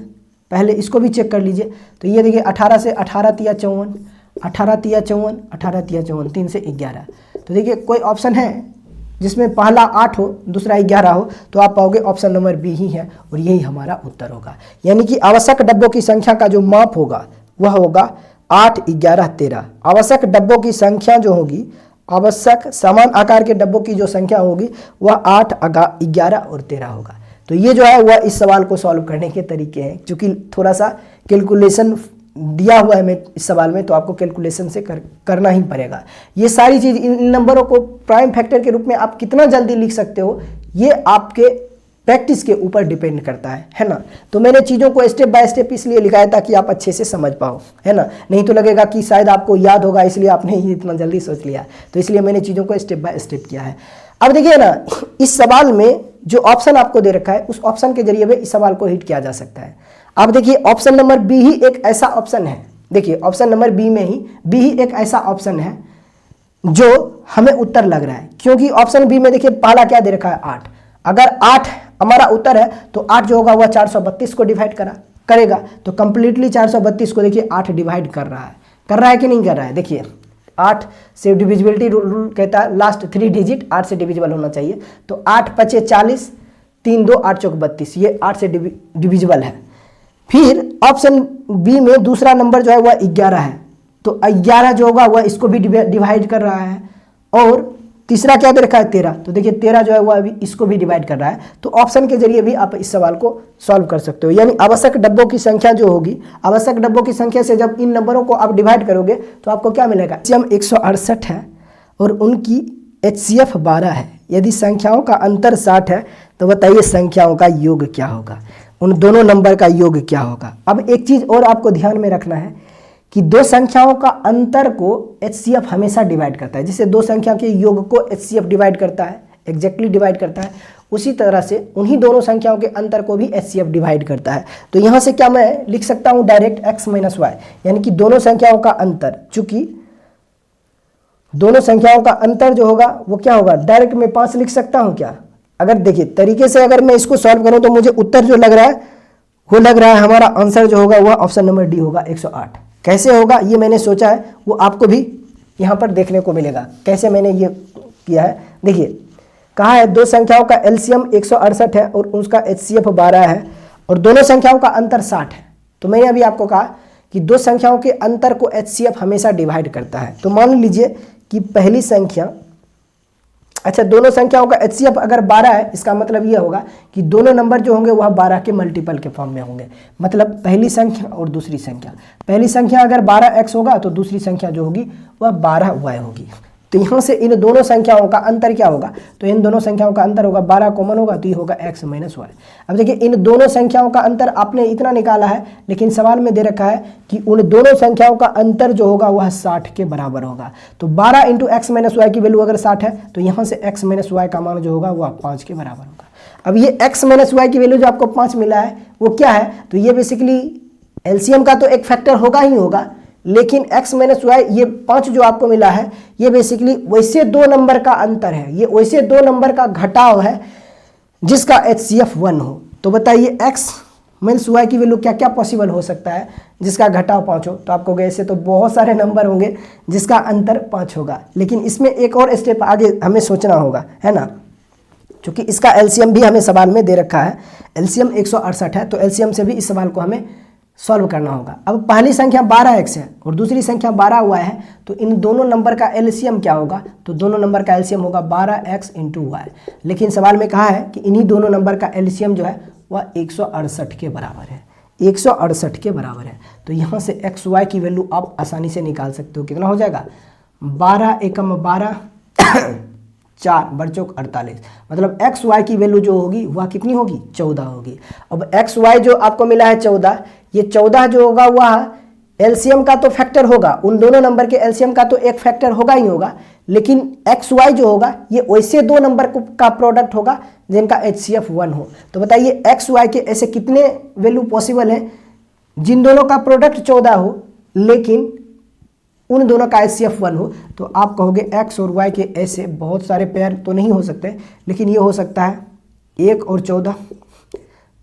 पहले इसको भी चेक कर लीजिए। तो ये देखिए 18 से 18 तिया 54, 18 तिया 54, 18 तिया 54, 3 से 11। तो देखिए कोई ऑप्शन है जिसमें पहला 8 हो दूसरा 11 हो, तो आप पाओगे ऑप्शन नंबर बी ही है और यही हमारा उत्तर होगा। यानी कि आवश्यक डब्बों की संख्या का जो माप होगा वह होगा 8 11 13। आवश्यक डब्बों की संख्या जो होगी, आवश्यक समान आकार के डब्बों की जो संख्या होगी वह 8 11 और 13 होगा। तो ये जो है वह इस सवाल को सॉल्व करने के तरीके हैं। क्योंकि थोड़ा सा कैलकुलेशन दिया हुआ है मैं इस सवाल में, तो आपको कैलकुलेशन से करना ही पड़ेगा। ये सारी चीज़, इन नंबरों को प्राइम फैक्टर के रूप में आप कितना जल्दी लिख सकते हो ये आपके प्रैक्टिस के ऊपर डिपेंड करता है ना। तो मैंने चीज़ों को स्टेप बाय स्टेप इसलिए लिखाया ताकि आप अच्छे से समझ पाओ, है ना। नहीं तो लगेगा कि शायद आपको याद होगा इसलिए आपने ये इतना जल्दी सोच लिया, तो इसलिए मैंने चीज़ों को स्टेप बाय स्टेप किया है। अब देखिए ना, इस सवाल में जो ऑप्शन आपको दे रखा है उस ऑप्शन के जरिए भी इस सवाल को हिट किया जा सकता है। अब देखिए ऑप्शन नंबर बी ही एक ऐसा ऑप्शन है, देखिए ऑप्शन नंबर बी में ही एक ऐसा ऑप्शन है जो हमें उत्तर लग रहा है। क्योंकि ऑप्शन बी में देखिए पहला क्या दे रखा है 8। अगर 8 हमारा उत्तर है तो 8 जो होगा वह 432 को डिवाइड करेगा। तो कंप्लीटली 432 को देखिए 8 डिवाइड कर रहा है कि नहीं कर रहा है। देखिए 8 से डिविजिबिलिटी रूल कहता है लास्ट 3 डिजिट 8 से डिविजिबल होना चाहिए। तो 8 5 40, 3 2 8 चौक 32, ये 8 से डिविजिबल है। फिर ऑप्शन बी में दूसरा नंबर जो है वह 11 है, तो 11 जो होगा वह इसको भी डिवाइड कर रहा है। और तीसरा क्या दे रखा है 13, तो देखिए 13 जो है वह अभी इसको भी डिवाइड कर रहा है। तो ऑप्शन के जरिए भी आप इस सवाल को सॉल्व कर सकते हो। यानी आवश्यक डब्बों की संख्या जो होगी, आवश्यक डब्बों की संख्या से जब इन नंबरों को आप डिवाइड करोगे तो आपको क्या मिलेगा, HCM 168 है और उनकी HCF 12 है। यदि संख्याओं का अंतर 60 है तो बताइए संख्याओं का योग क्या होगा, उन दोनों नंबर का योग क्या होगा। अब एक चीज़ और आपको ध्यान में रखना है कि दो संख्याओं का अंतर को HCF हमेशा डिवाइड करता है। जैसे दो संख्या के योग को HCF डिवाइड करता है, एग्जैक्टली डिवाइड करता है, उसी तरह से उन्हीं दोनों संख्याओं के अंतर को भी HCF डिवाइड करता है। तो यहाँ से क्या मैं लिख सकता हूँ डायरेक्ट x माइनस वाई, यानी कि दोनों संख्याओं का अंतर, चूंकि दोनों संख्याओं का अंतर जो होगा वो क्या होगा, डायरेक्ट मैं 5 लिख सकता हूँ क्या। अगर देखिए तरीके से अगर मैं इसको सॉल्व करूँ तो मुझे उत्तर जो लग रहा है वो लग रहा है हमारा आंसर जो होगा वह ऑप्शन नंबर डी होगा 108। कैसे होगा ये मैंने सोचा है, वो आपको भी यहाँ पर देखने को मिलेगा कैसे मैंने ये किया है। देखिए कहा है दो संख्याओं का एलसीएम 168 है और उसका HCF 12 है और दोनों संख्याओं का अंतर 60 है। तो मैंने अभी आपको कहा कि दो संख्याओं के अंतर को HCF हमेशा डिवाइड करता है। तो मान लीजिए कि पहली संख्या, अच्छा दोनों संख्याओं का HCF अगर 12 है, इसका मतलब यह होगा कि दोनों नंबर जो होंगे वह 12 के मल्टीपल के फॉर्म में होंगे। मतलब पहली संख्या और दूसरी संख्या, पहली संख्या अगर 12x होगा तो दूसरी संख्या जो होगी वह 12y होगी। तो यहाँ से इन दोनों संख्याओं का अंतर क्या होगा, तो इन दोनों संख्याओं का अंतर होगा 12 कॉमन होगा तो ये होगा x माइनस वाई। अब देखिए इन दोनों संख्याओं का अंतर आपने इतना निकाला है, लेकिन सवाल में दे रखा है कि उन दोनों संख्याओं का अंतर जो होगा वह 60 के बराबर होगा। तो 12 इंटू एक्स माइनस वाई की वैल्यू अगर 60 है तो यहाँ से x माइनस वाई का मान जो होगा वह 5 के बराबर होगा। अब ये x माइनस वाई की वैल्यू जो आपको 5 मिला है वो क्या है, तो ये बेसिकली एलसीएम का तो एक फैक्टर होगा ही होगा, लेकिन x माइनस वाई ये 5 जो आपको मिला है ये बेसिकली वैसे दो नंबर का अंतर है, ये वैसे दो नंबर का घटाव है जिसका HCF 1 हो। तो बताइए x माइनस वाई की वैल्यू क्या क्या पॉसिबल हो सकता है जिसका घटाव 5 हो। तो आपको ऐसे तो बहुत सारे नंबर होंगे जिसका अंतर 5 होगा, लेकिन इसमें एक और स्टेप आगे हमें सोचना होगा, है ना, क्योंकि इसका एलसीएम भी हमें सवाल में दे रखा है। एलसीएम 168 है तो एलसीएम से भी इस सवाल को हमें सॉल्व करना होगा। अब पहली संख्या 12x है और दूसरी संख्या 12y है, तो इन दोनों नंबर का एलसीएम क्या होगा, तो दोनों नंबर का एलसीएम होगा 12x इंटू वाई। लेकिन सवाल में कहा है कि इन्हीं दोनों नंबर का एलसीएम जो है वह 168 के बराबर है, 168 के बराबर है। तो यहाँ से एक्स वाई की वैल्यू आप आसानी से निकाल सकते हो। कितना हो जाएगा, 12 एकम 12 4 बरचौक 48, मतलब एक्स वाई की वैल्यू जो होगी वह कितनी होगी, 14 होगी। अब एक्स वाई जो आपको मिला है 14, ये 14 जो होगा वह एलसीएम का तो फैक्टर होगा, उन दोनों नंबर के एलसीएम का तो एक फैक्टर होगा ही होगा, लेकिन एक्स वाई जो होगा ये वैसे दो नंबर का प्रोडक्ट होगा जिनका HCF 1 हो। तो बताइए एक्स वाई के ऐसे कितने वैल्यू पॉसिबल हैं जिन दोनों का प्रोडक्ट 14 हो लेकिन उन दोनों का HCF 1 हो। तो आप कहोगे x और y के ऐसे बहुत सारे पेयर तो नहीं हो सकते, लेकिन ये हो सकता है 1 और 14।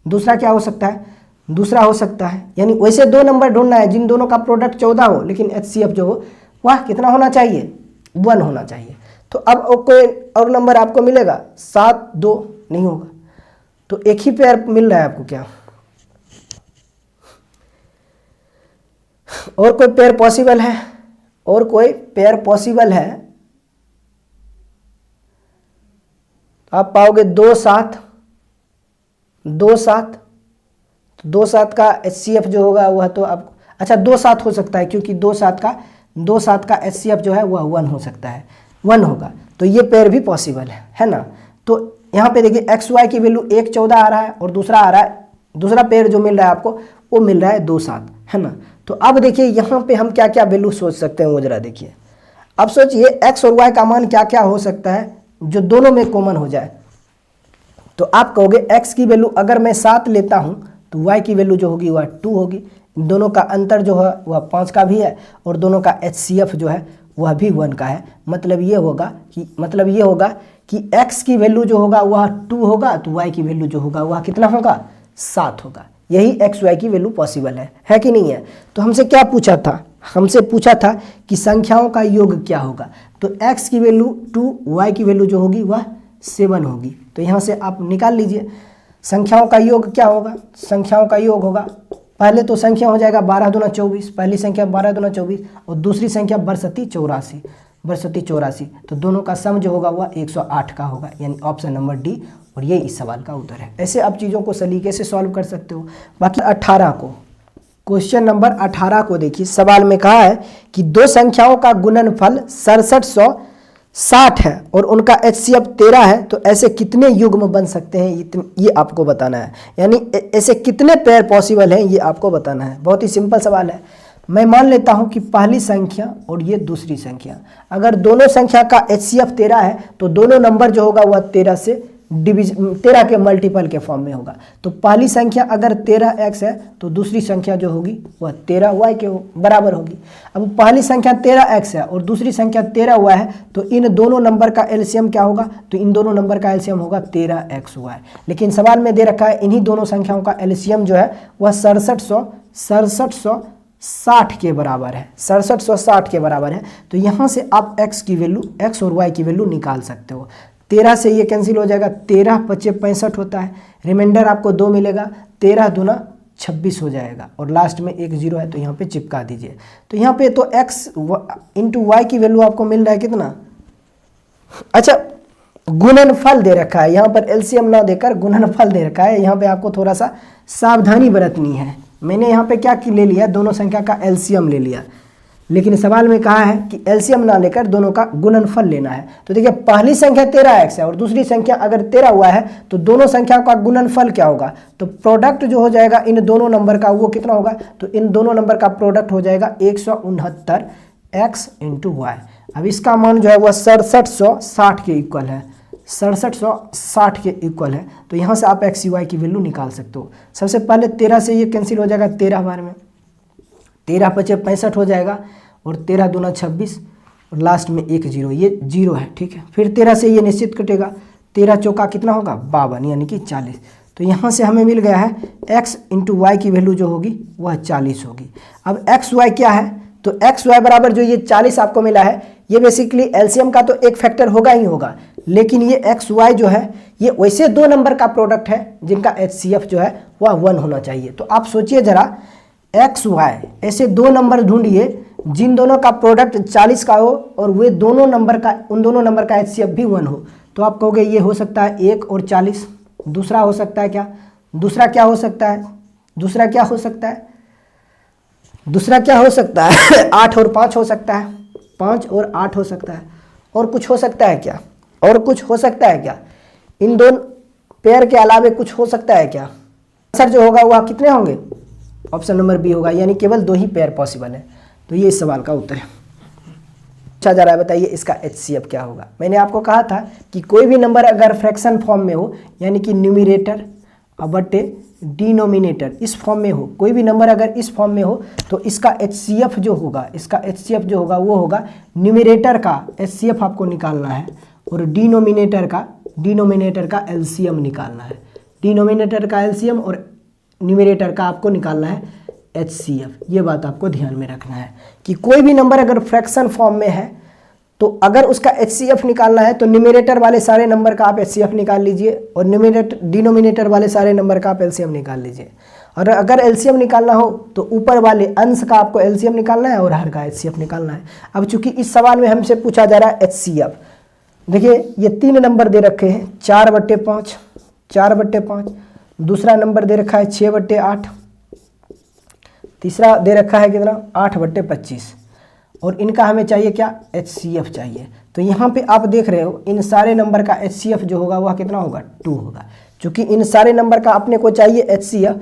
दूसरा क्या हो सकता है, दूसरा हो सकता है, यानी वैसे दो नंबर ढूंढना है जिन दोनों का प्रोडक्ट 14 हो लेकिन HCF जो हो वह कितना होना चाहिए, 1 होना चाहिए। तो अब कोई और नंबर आपको मिलेगा 7 2 नहीं होगा, तो एक ही पेयर मिल रहा है आपको क्या, और कोई पेयर पॉसिबल है, और कोई पेयर पॉसिबल है। आप पाओगे 2 7 2 7, तो 2 7 का HCF जो होगा वह तो आप, अच्छा 2 7 हो सकता है क्योंकि 2 7 का HCF जो है वह 1 हो सकता है, 1 होगा। तो ये पेयर भी पॉसिबल है ना। तो यहाँ पे देखिए एक्स वाई की वैल्यू 1 14 आ रहा है और दूसरा आ रहा है, दूसरा पेयर जो मिल रहा है आपको वो मिल रहा है 2 7, है ना। तो अब देखिए यहाँ पे हम क्या क्या वैल्यू सोच सकते हैं वो जरा देखिए। अब सोचिए एक्स और वाई का मान क्या क्या हो सकता है जो दोनों में कॉमन हो जाए। तो आप कहोगे एक्स की वैल्यू अगर मैं 7 लेता हूँ तो वाई की वैल्यू जो होगी वह 2 होगी। दोनों का अंतर जो है वह 5 का भी है और दोनों का HCF जो है वह भी 1 का है। मतलब ये होगा कि x की वैल्यू जो होगा वह 2 होगा तो y की वैल्यू जो होगा वह कितना होगा, 7 होगा। यही एक्स वाई की वैल्यू पॉसिबल है कि नहीं है। तो हमसे क्या पूछा था, हमसे पूछा था कि संख्याओं का योग क्या होगा। तो x की वैल्यू 2, y की वैल्यू जो होगी वह 7 होगी। तो यहाँ से आप निकाल लीजिए संख्याओं का योग क्या होगा। संख्याओं का योग होगा, पहले तो संख्या हो जाएगा 12 दूना 24, पहली संख्या 12 दूना 24 और दूसरी संख्या बरसती 84। तो दोनों का सम जो होगा वह 108 का होगा, यानी ऑप्शन नंबर डी, और ये इस सवाल का उत्तर है। ऐसे आप चीज़ों को सलीके से सॉल्व कर सकते हो। बाकी 18 को, क्वेश्चन नंबर 18 को देखिए। सवाल में कहा है कि दो संख्याओं का गुणनफल 6760 है और उनका HCF 13 है, तो ऐसे कितने युग्म बन सकते हैं ये आपको बताना है। यानी ऐसे कितने पेयर पॉसिबल हैं ये आपको बताना है। बहुत ही सिंपल सवाल है। मैं मान लेता हूं कि पहली संख्या और ये दूसरी संख्या, अगर दोनों संख्या का HCF 13 है तो दोनों नंबर जो होगा वह 13 के मल्टीपल के फॉर्म में होगा। तो पहली संख्या अगर 13x है तो दूसरी संख्या जो होगी वह 13y के बराबर होगी। अब पहली संख्या 13x है और दूसरी संख्या 13y है, तो इन दोनों नंबर का एलसीएम क्या होगा, तो इन दोनों नंबर का एलसीएम होगा 13xy। लेकिन सवाल में दे रखा है इन्हीं दोनों संख्याओं का एलसीएम जो है वह 6760 के बराबर है, 6760 के बराबर है। तो यहाँ से आप x की वैल्यू, x और y की वैल्यू निकाल सकते हो। 13 से ये कैंसिल हो जाएगा, 13 पचे 65 होता है, रिमाइंडर आपको 2 मिलेगा, 13 दूना 26 हो जाएगा और लास्ट में एक 0 है तो यहाँ पे चिपका दीजिए। तो यहाँ पे तो x इंटू वाई की वैल्यू आपको मिल रहा है कितना, अच्छा गुणनफल दे रखा है, यहाँ पर एलसीएम ना देकर गुणनफल दे रखा है। यहाँ पे आपको थोड़ा सा सावधानी बरतनी है। मैंने यहाँ पे क्या ले लिया, दोनों संख्या का एलसीएम ले लिया, लेकिन सवाल में कहा है कि एलसीएम ना लेकर दोनों का गुणनफल लेना है। तो देखिए पहली संख्या 13x है और दूसरी संख्या अगर 13 हुआ है तो दोनों संख्याओं का गुणनफल क्या होगा, तो प्रोडक्ट जो हो जाएगा इन दोनों नंबर का वो कितना होगा, तो इन दोनों नंबर का प्रोडक्ट हो जाएगा 169x इंटू वाई। अब इसका मान जो है वह 6760 के इक्वल है, 6760 के इक्वल है। तो यहाँ से आप एक्स वाई की वैल्यू निकाल सकते हो। सबसे पहले 13 से ये कैंसिल हो जाएगा 13 बार में, 13 पचे 65 हो जाएगा और 13 दूना 26 और लास्ट में एक 0, ये 0 है, ठीक है। फिर 13 से ये निश्चित कटेगा, 13 चौका कितना होगा 52 यानी कि 40। तो यहाँ से हमें मिल गया है x इंटू वाई की वैल्यू जो होगी वह 40 होगी। अब एक्स वाई क्या है, तो एक्स वाई बराबर जो ये 40 आपको मिला है, ये बेसिकली एलसीएम का तो एक फैक्टर होगा ही होगा, लेकिन ये एक्स वाई जो है ये वैसे दो नंबर का प्रोडक्ट है जिनका HCF जो है वह 1 होना चाहिए। तो आप सोचिए जरा, एक्स वाई ऐसे दो नंबर ढूंढिए जिन दोनों का प्रोडक्ट 40 का हो और वे दोनों नंबर का, उन दोनों नंबर का HCF भी 1 हो। तो आप कहोगे ये हो सकता है 1 और 40, दूसरा हो सकता है क्या, दूसरा क्या हो सकता है, दूसरा क्या हो सकता है, दूसरा क्या हो सकता है 8 और 5 हो सकता है, 5 और 8 हो सकता है, और कुछ हो सकता है क्या, और कुछ हो सकता है क्या, इन दोनों पेयर के अलावे कुछ हो सकता है क्या। आंसर जो होगा वह कितने होंगे, ऑप्शन नंबर बी होगा, यानी केवल 2 ही पेयर पॉसिबल है। तो ये इस सवाल का उत्तर है। पूछा जा रहा है बताइए इसका HCF क्या होगा। मैंने आपको कहा था कि कोई भी नंबर अगर फ्रैक्शन फॉर्म में हो, यानी कि न्यूमरेटर बटे डिनोमिनेटर इस फॉर्म में हो, कोई भी नंबर अगर इस फॉर्म में हो तो इसका HCF जो होगा, इसका HCF जो होगा वो होगा, न्यूमरेटर का HCF आपको निकालना है और डिनोमिनेटर का LCM निकालना है। डिनोमिनेटर का LCM और न्यूमरेटर का आपको निकालना है HCF। ये बात आपको ध्यान में रखना है कि कोई भी नंबर अगर फ्रैक्शन फॉर्म में है तो अगर उसका HCF निकालना है तो न्यूमरेटर वाले सारे नंबर का आप HCF निकाल लीजिए और डिनोमिनेटर वाले सारे नंबर का आप LCM निकाल लीजिए। और अगर LCM निकालना हो तो ऊपर वाले अंश का आपको LCM निकालना है और हर का HCF निकालना है। अब चूंकि इस सवाल में हमसे पूछा जा रहा है HCF, देखिए ये 3 नंबर दे रखे हैं, 4/5, 4/5, दूसरा नंबर दे रखा है 6/8, तीसरा दे रखा है कितना 8/25 और इनका हमें चाहिए क्या, HCF चाहिए। तो यहाँ पे आप देख रहे हो इन सारे नंबर का HCF जो होगा वह कितना होगा 2 होगा। चूँकि इन सारे नंबर का अपने को चाहिए HCF,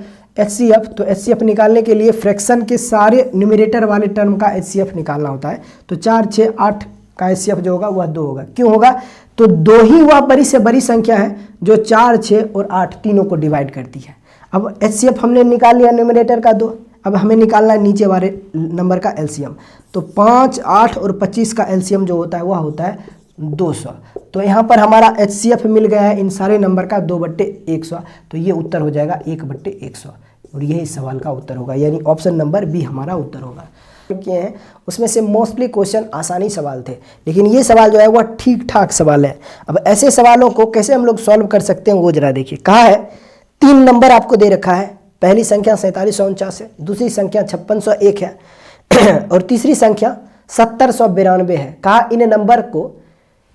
तो HCF निकालने के लिए फ्रैक्शन के सारे न्यूमरेटर वाले टर्म का HCF निकालना होता है। तो 4, 6, 8 का HCF जो होगा वह 2 होगा। क्यों होगा, तो 2 ही वह बड़ी से बड़ी संख्या है जो 4, 6 और 8 तीनों को डिवाइड करती है। अब HCF हमने निकाल लिया न्यूमरेटर का 2, अब हमें निकालना है नीचे वाले नंबर का LCM। तो 5, 8 और 25 का LCM जो होता है वह होता है 200। तो यहाँ पर हमारा HCF मिल गया है इन सारे नंबर का 2/100। तो ये उत्तर हो जाएगा 1/100 और यही इस सवाल का उत्तर होगा, यानी ऑप्शन नंबर बी हमारा उत्तर होगा। किए हैं उसमें से मोस्टली क्वेश्चन आसानी सवाल थे, लेकिन ये सवाल जो है वह ठीक ठाक सवाल है। अब ऐसे सवालों को कैसे हम लोग सॉल्व कर सकते हैं वो जरा देखिए। कहा है 3 नंबर आपको दे रखा है, पहली संख्या 4749 है, दूसरी संख्या 5601 है और तीसरी संख्या 7092 है। कहा इन नंबर को,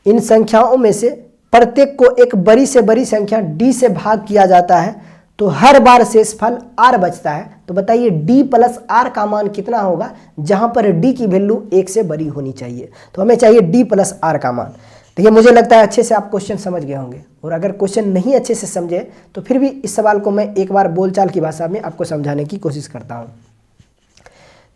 इन संख्याओं में से प्रत्येक को एक बड़ी से बड़ी संख्या d से भाग किया जाता है तो हर बार शेषफल r बचता है। तो बताइए d + r का मान कितना होगा, जहां पर d की वैल्यू 1 से बड़ी होनी चाहिए। तो हमें चाहिए d + r का मान। देखिए मुझे लगता है अच्छे से आप क्वेश्चन समझ गए होंगे, और अगर क्वेश्चन नहीं अच्छे से समझे तो फिर भी इस सवाल को मैं एक बार बोलचाल की भाषा में आपको समझाने की कोशिश करता हूँ।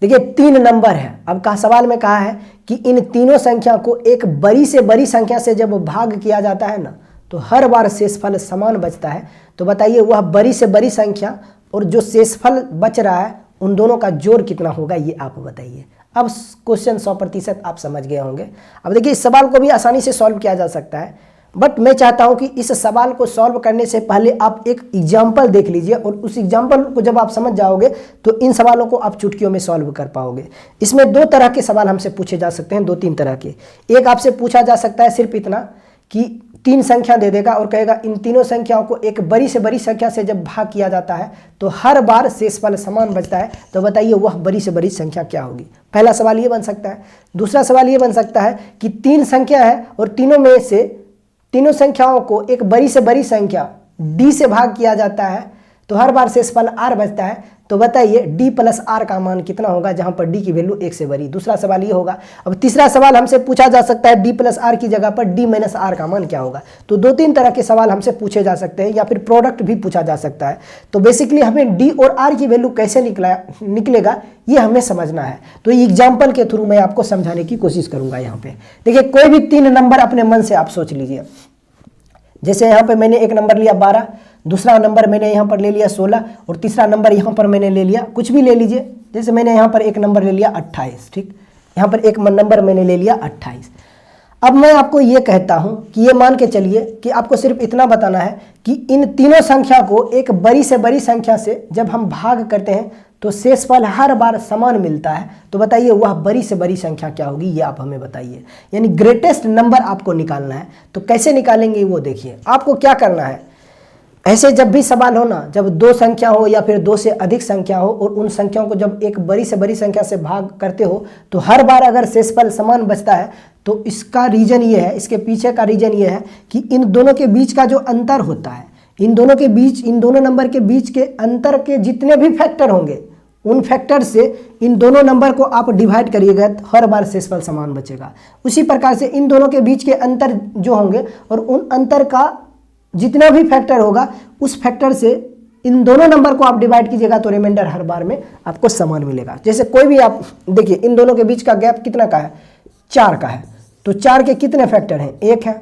देखिए 3 नंबर है। अब कहा सवाल में कहा है कि इन तीनों संख्या को एक बड़ी से बड़ी संख्या से जब भाग किया जाता है ना तो हर बार शेषफल समान बचता है। तो बताइए वह बड़ी से बड़ी संख्या और जो शेषफल बच रहा है उन दोनों का जोड़ कितना होगा, ये आप बताइए। अब क्वेश्चन 100% आप समझ गए होंगे। अब देखिए इस सवाल को भी आसानी से सॉल्व किया जा सकता है, बट मैं चाहता हूं कि इस सवाल को सॉल्व करने से पहले आप एक एग्जाम्पल देख लीजिए और उस एग्जाम्पल को जब आप समझ जाओगे तो इन सवालों को आप चुटकियों में सॉल्व कर पाओगे। इसमें 2 तरह के सवाल हमसे पूछे जा सकते हैं, 2-3 तरह के। एक आपसे पूछा जा सकता है सिर्फ इतना कि 3 संख्या दे देगा और कहेगा इन तीनों संख्याओं को एक बड़ी से बड़ी संख्या से जब भाग किया जाता है तो हर बार शेषफल समान बचता है। तो बताइए वह बड़ी से बड़ी संख्या क्या होगी। पहला सवाल ये बन सकता है। दूसरा सवाल ये बन सकता है कि 3 संख्या है और तीनों में से तीनों संख्याओं को एक बड़ी से बड़ी संख्या d से भाग किया जाता है तो हर बार शेषफल r बचता है। तो बताइए d + r का मान कितना होगा जहां पर d की वैल्यू 1 से बड़ी। दूसरा सवाल ये होगा। अब तीसरा सवाल हमसे पूछा जा सकता है d + r की जगह पर d - r का मान क्या होगा। तो 2-3 तरह के सवाल हमसे पूछे जा सकते हैं या फिर प्रोडक्ट भी पूछा जा सकता है। तो बेसिकली हमें d और r की वैल्यू कैसे निकलेगा ये हमें समझना है। तो एग्जाम्पल के थ्रू मैं आपको समझाने की कोशिश करूंगा। यहाँ पे देखिए कोई भी 3 नंबर अपने मन से आप सोच लीजिए। जैसे यहाँ पे मैंने एक नंबर लिया 12, दूसरा नंबर मैंने यहाँ पर ले लिया 16 और तीसरा नंबर यहाँ पर मैंने ले लिया, कुछ भी ले लीजिए। जैसे मैंने यहाँ पर एक नंबर ले लिया 28, ठीक, यहाँ पर एक नंबर मैंने ले लिया 28। अब मैं आपको ये कहता हूँ कि ये मान के चलिए कि आपको सिर्फ इतना बताना है कि इन तीनों संख्या को एक बड़ी से बड़ी संख्या से जब हम भाग करते हैं तो शेषफल हर बार समान मिलता है। तो बताइए वह बड़ी से बड़ी संख्या क्या होगी, ये आप हमें बताइए। यानी ग्रेटेस्ट नंबर आपको निकालना है। तो कैसे निकालेंगे वो देखिए। आपको क्या करना है, ऐसे जब भी सवाल हो ना, जब 2 संख्या हो या फिर 2 से अधिक संख्या हो और उन संख्याओं को जब एक बड़ी से बड़ी संख्या से भाग करते हो तो हर बार अगर शेषफल समान बचता है तो इसका रीजन ये है, इसके पीछे का रीजन ये है कि इन दोनों के बीच का जो अंतर होता है, इन दोनों के बीच, इन दोनों नंबर के बीच के अंतर के जितने भी फैक्टर होंगे उन फैक्टर से इन दोनों नंबर को आप डिवाइड करिएगा तो हर बार शेषफल समान बचेगा। उसी प्रकार से इन दोनों के बीच के अंतर जो होंगे और उन अंतर का जितना भी फैक्टर होगा उस फैक्टर से इन दोनों नंबर को आप डिवाइड कीजिएगा तो रिमाइंडर हर बार में आपको समान मिलेगा। जैसे कोई भी आप देखिए इन दोनों के बीच का गैप कितना का है, 4 का है। तो 4 के कितने फैक्टर हैं, 1 है,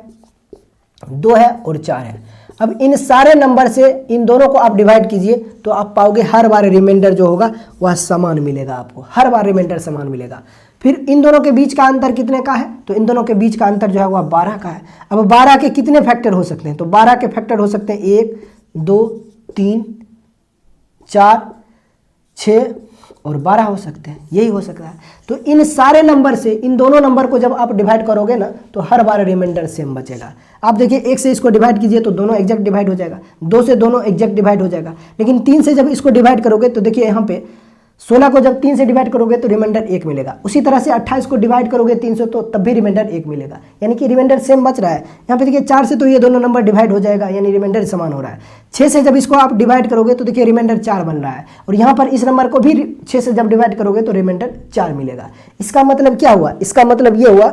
2 है और 4 है। अब इन सारे नंबर से इन दोनों को आप डिवाइड कीजिए तो आप पाओगे हर बार रिमाइंडर जो होगा वह समान मिलेगा, आपको हर बार रिमाइंडर समान मिलेगा। फिर इन दोनों के बीच का अंतर कितने का है, तो इन दोनों के बीच का अंतर जो है वह 12 का है। अब 12 के कितने फैक्टर हो सकते हैं, तो 12 के फैक्टर हो सकते हैं 1, 2, 3, 4, 6 और 12 हो सकते हैं, यही हो सकता है। तो इन सारे नंबर से इन दोनों नंबर को जब आप डिवाइड करोगे ना तो हर बार रिमाइंडर सेम बचेगा। आप देखिए 1 से इसको डिवाइड कीजिए तो दोनों एग्जैक्ट डिवाइड हो जाएगा, 2 से दोनों एग्जैक्ट डिवाइड हो जाएगा। लेकिन 3 से जब इसको डिवाइड करोगे तो देखिए यहाँ पे 16 को जब 3 से डिवाइड करोगे तो रिमाइंडर 1 मिलेगा। उसी तरह से 28 को डिवाइड करोगे 3 से तो तब भी रिमाइंडर 1 मिलेगा, यानी कि रिमाइंडर सेम बच रहा है। यहाँ पे देखिए 4 से तो ये दोनों नंबर डिवाइड हो जाएगा, यानी रिमाइंडर समान हो रहा है। 6 से जब इसको आप डिवाइड करोगे तो देखिए रिमाइंडर 4 बन रहा है और यहाँ पर इस नंबर को भी 6 से जब डिवाइड करोगे तो रिमाइंडर 4 मिलेगा। इसका मतलब क्या हुआ, इसका मतलब ये हुआ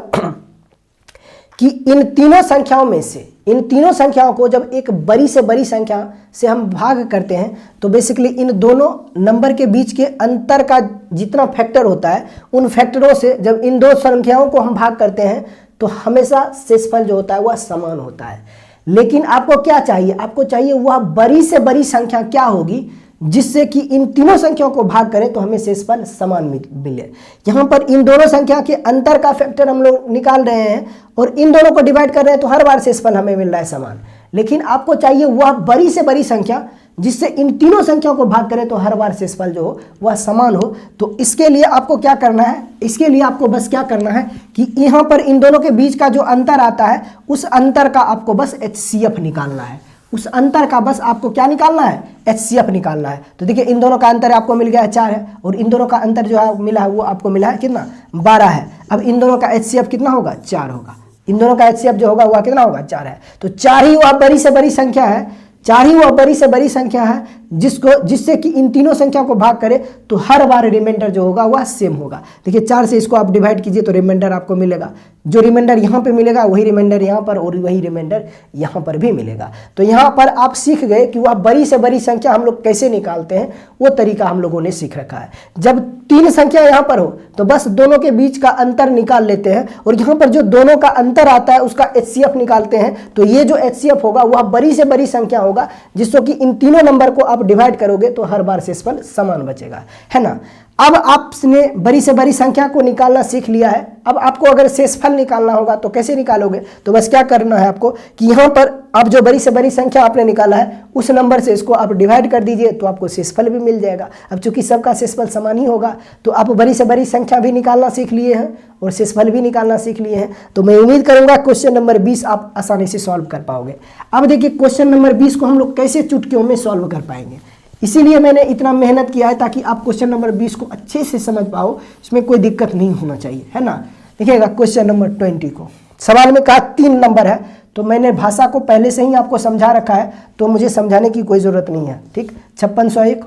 कि इन तीनों संख्याओं में से इन तीनों संख्याओं को जब एक बड़ी से बड़ी संख्या से हम भाग करते हैं तो बेसिकली इन दोनों नंबर के बीच के अंतर का जितना फैक्टर होता है उन फैक्टरों से जब इन 2 संख्याओं को हम भाग करते हैं तो हमेशा शेषफल जो होता है वह समान होता है। लेकिन आपको क्या चाहिए, आपको चाहिए वह बड़ी से बड़ी संख्या क्या होगी जिससे कि इन तीनों संख्याओं को भाग करें तो हमें शेषफल समान मिले। यहाँ पर इन दोनों संख्या के अंतर का फैक्टर हम लोग निकाल रहे हैं और इन दोनों को डिवाइड कर रहे हैं तो हर बार शेषफल हमें मिल रहा है समान। लेकिन आपको चाहिए वह बड़ी से बड़ी संख्या जिससे इन तीनों संख्याओं को भाग करें तो हर बार शेषफल जो हो वह समान हो। तो इसके लिए आपको क्या करना है, इसके लिए आपको बस क्या करना है कि यहाँ पर इन दोनों के बीच का जो अंतर आता है उस अंतर का आपको बस HCF निकालना है। उस अंतर का बस आपको क्या निकालना है, HCF निकालना है। तो देखिए इन दोनों का अंतर आपको मिल गया है 4 है और इन दोनों का अंतर जो है मिला है वो आपको मिला है कितना, 12 है। अब इन दोनों का HCF कितना होगा, 4 होगा। इन दोनों का HCF जो होगा वह कितना होगा, 4 है। तो 4 ही वह बड़ी से बड़ी संख्या है 4 ही वह बड़ी से बड़ी संख्या है जिससे कि इन तीनों संख्या को भाग करे तो हर बार रिमाइंडर जो होगा वह सेम होगा। देखिए 4 से इसको आप डिवाइड कीजिए तो रिमाइंडर आपको मिलेगा, जो रिमाइंडर यहाँ पे मिलेगा वही रिमाइंडर यहाँ पर और वही रिमाइंडर यहाँ पर भी मिलेगा। तो यहाँ पर आप सीख गए कि वह बड़ी से बड़ी संख्या हम लोग कैसे निकालते हैं, वो तरीका हम लोगों ने सीख रखा है। जब 3 संख्या यहाँ पर हो तो बस दोनों के बीच का अंतर निकाल लेते हैं और यहाँ पर जो दोनों का अंतर आता है उसका HCF निकालते हैं। तो ये जो HCF होगा वह बड़ी से बड़ी संख्या होगा जिससे कि इन तीनों नंबर को आप डिवाइड करोगे तो हर बार शेषफल समान बचेगा, है ना। अब आपने बड़ी से बड़ी संख्या को निकालना सीख लिया है। अब आपको अगर शेषफल निकालना होगा तो कैसे निकालोगे, तो बस क्या करना है आपको कि यहाँ पर आप जो बड़ी से बड़ी संख्या आपने निकाला है उस नंबर से इसको आप डिवाइड कर दीजिए तो आपको शेषफल भी मिल जाएगा। अब चूंकि सबका शेषफल समान ही होगा तो आप बड़ी से बड़ी संख्या भी निकालना सीख लिए हैं और शेषफल भी निकालना सीख लिए हैं। तो मैं उम्मीद करूंगा क्वेश्चन नंबर 20 आप आसानी से सॉल्व कर पाओगे। अब देखिए क्वेश्चन नंबर 20 को हम लोग कैसे चुटकियों में सॉल्व कर पाएंगे, इसीलिए मैंने इतना मेहनत किया है ताकि आप क्वेश्चन नंबर 20 को अच्छे से समझ पाओ, इसमें कोई दिक्कत नहीं होना चाहिए, है ना। देखिएगा क्वेश्चन नंबर 20 को सवाल में कहा 3 नंबर है, तो मैंने भाषा को पहले से ही आपको समझा रखा है तो मुझे समझाने की कोई ज़रूरत नहीं है, ठीक। 5601,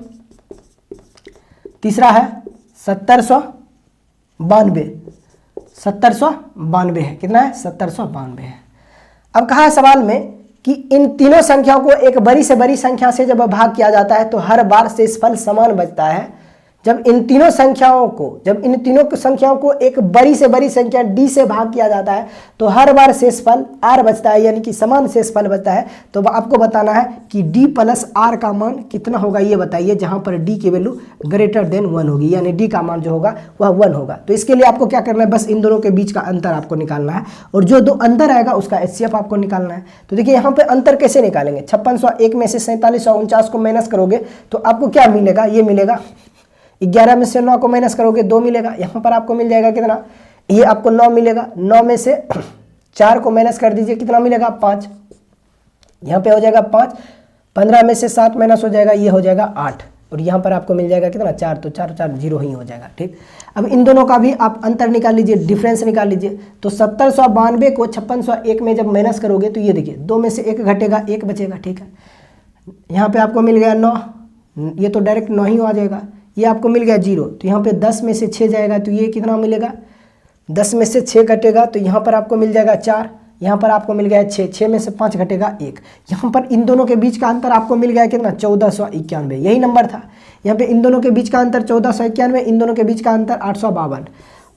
तीसरा है 7092, 7092 है, कितना है 7092 है। अब कहा है सवाल में कि इन तीनों संख्याओं को एक बड़ी से बड़ी संख्या से जब भाग किया जाता है तो हर बार शेषफल समान बचता है। जब इन तीनों संख्याओं को एक बड़ी से बड़ी संख्या d से भाग किया जाता है तो हर बार शेषफल r बचता है, यानी कि समान शेषफल बचता है। तो आपको बताना है कि d प्लस r का मान कितना होगा, ये बताइए, जहां पर d की वैल्यू ग्रेटर देन 1 होगी, यानी d का मान जो होगा वह 1 होगा। तो इसके लिए आपको क्या करना है, बस इन दोनों के बीच का अंतर आपको निकालना है और जो दो अंतर आएगा उसका HCF आपको निकालना है। तो देखिए यहाँ पे अंतर कैसे निकालेंगे, 5601 में से 4749 को माइनस करोगे तो आपको क्या मिलेगा, ये मिलेगा। 11 में से 9 को माइनस करोगे 2 मिलेगा, यहाँ पर आपको मिल जाएगा कितना, ये आपको 9 मिलेगा। 9 में से 4 को माइनस कर दीजिए, कितना मिलेगा 5, यहाँ पे हो जाएगा 5। 15 में से 7 माइनस हो जाएगा, ये हो जाएगा 8 और यहाँ पर आपको मिल जाएगा कितना 4, तो 4 4 0 ही हो जाएगा, ठीक। अब इन दोनों का भी आप अंतर निकाल लीजिए, डिफरेंस निकाल लीजिए। तो 7092 को 5601 में जब माइनस करोगे तो ये देखिए 2 में से 1 घटेगा, 1 बचेगा, ठीक है। यहाँ पे आपको मिल गया 9, ये तो डायरेक्ट 9 ही आ जाएगा। ये आपको मिल गया 0, तो यहाँ पे 10 में से 6 जाएगा तो ये कितना मिलेगा, 10 में से 6 घटेगा तो यहाँ पर आपको मिल जाएगा 4, यहाँ पर आपको मिल गया 6, 6 में से 5 घटेगा 1। यहाँ पर इन दोनों के बीच का अंतर आपको मिल गया कितना, 1491, यही नंबर था। यहाँ पे इन दोनों के बीच का अंतर 1491, इन दोनों के बीच का अंतर 852।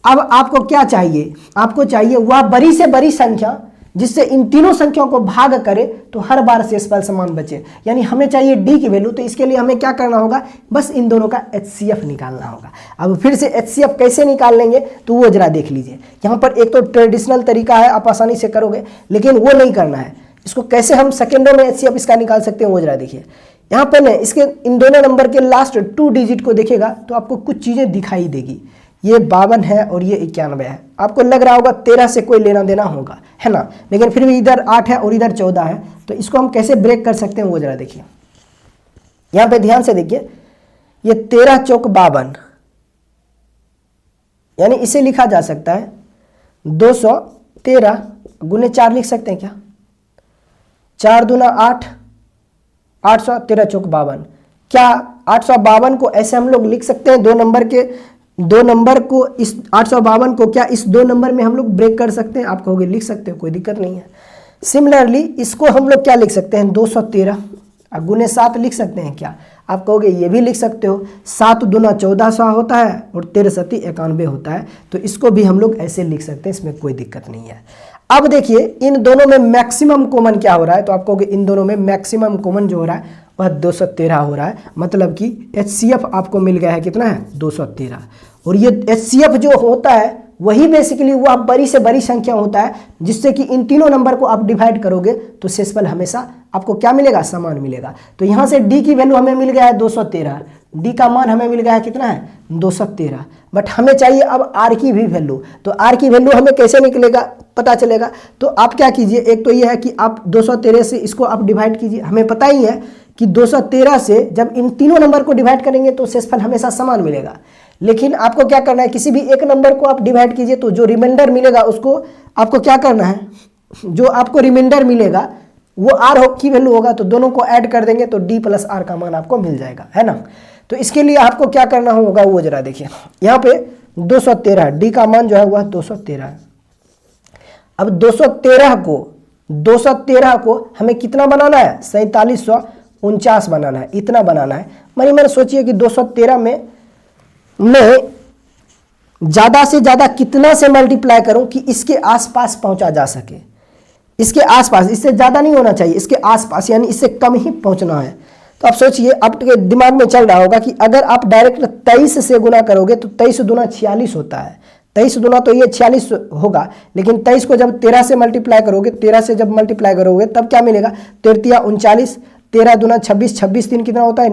अब आपको क्या चाहिए, आपको चाहिए वह बड़ी से बड़ी संख्या जिससे इन तीनों संख्याओं को भाग करे तो हर बार शेषफल समान बचे, यानी हमें चाहिए d की वैल्यू। तो इसके लिए हमें क्या करना होगा, बस इन दोनों का HCF निकालना होगा। अब फिर से HCF कैसे निकाल लेंगे तो वो जरा देख लीजिए। यहाँ पर एक तो ट्रेडिशनल तरीका है, आप आसानी से करोगे, लेकिन वो नहीं करना है। इसको कैसे हम सेकेंडों में HCF इसका निकाल सकते हैं वो जरा देखिए। यहाँ पर ना इसके इन दोनों नंबर के लास्ट 2 डिजिट को देखेगा तो आपको कुछ चीज़ें दिखाई देगी। ये 52 है और ये 91 है। आपको लग रहा होगा 13 से कोई लेना देना होगा, है ना, लेकिन फिर भी इधर 8 है और इधर 14 है। तो इसको हम कैसे ब्रेक कर सकते हैं वो जरा देखिए। यहाँ पे ध्यान से देखिए, ये 13 चौक 52, यानी इसे लिखा जा सकता है 213 गुने 4 लिख सकते हैं क्या, 4 दूना 8, 813 चौक 52। क्या 852 को ऐसे हम लोग लिख सकते हैं, दो नंबर को इस 852 को क्या इस 2 नंबर में हम लोग ब्रेक कर सकते हैं? आप कहोगे लिख सकते हो, कोई दिक्कत नहीं है। सिमिलरली इसको हम लोग क्या लिख सकते हैं, 213 गुने 7 लिख सकते हैं क्या? आप कहोगे ये भी लिख सकते हो, 7 दूना 1400 होता है और 13 सती 91 होता है। तो इसको भी हम लोग ऐसे लिख सकते हैं, इसमें कोई दिक्कत नहीं है। अब देखिए इन दोनों में मैक्सिमम कॉमन क्या हो रहा है, तो आप कहोगे इन दोनों में मैक्सिमम कॉमन जो हो रहा है वह 213 हो रहा है। मतलब कि HCF आपको मिल गया है कितना है, 213। और ये HCF जो होता है वही बेसिकली वो आप बड़ी से बड़ी संख्या होता है जिससे कि इन तीनों नंबर को आप डिवाइड करोगे तो शेषफल हमेशा आपको क्या मिलेगा, समान मिलेगा। तो यहाँ से d की वैल्यू हमें मिल गया है 213, d का मान हमें मिल गया है कितना है 213। बट हमें चाहिए अब r की भी वैल्यू। तो r की वैल्यू हमें कैसे निकलेगा पता चलेगा। तो आप क्या कीजिए, एक तो ये है कि आप 213 से इसको आप डिवाइड कीजिए। हमें पता ही है कि 213 से जब इन तीनों नंबर को डिवाइड करेंगे तो शेषफल हमेशा समान मिलेगा। लेकिन आपको क्या करना है, किसी भी एक नंबर को आप डिवाइड कीजिए तो जो रिमाइंडर मिलेगा उसको आपको क्या करना है, जो आपको रिमाइंडर मिलेगा वो आर की वैल्यू होगा, तो दोनों को ऐड कर देंगे तो डी प्लस आर का मान आपको मिल जाएगा, है ना। तो इसके लिए आपको क्या करना होगा वो जरा देखिए, यहाँ पे 213 डी का मान जो है वह 213 है। अब 213 को हमें कितना बनाना है, 4749 बनाना है, इतना बनाना है। मैंने सोचिए कि 213 में मैं ज़्यादा से ज़्यादा कितना से मल्टीप्लाई करूं कि इसके आसपास पहुंचा जा सके, इसके आसपास, इससे ज़्यादा नहीं होना चाहिए, इसके आसपास यानी इससे कम ही पहुंचना है। तो आप सोचिए, आपके दिमाग में चल रहा होगा कि अगर आप डायरेक्ट 23 से गुना करोगे तो 23 दूना 46 होता है, 23 दूना तो ये 46 होगा, लेकिन 23 को जब 13 से मल्टीप्लाई करोगे, 13 से जब मल्टीप्लाई करोगे तब क्या मिलेगा, 13 39, 13 दूना 26, 26 3 कितना होता है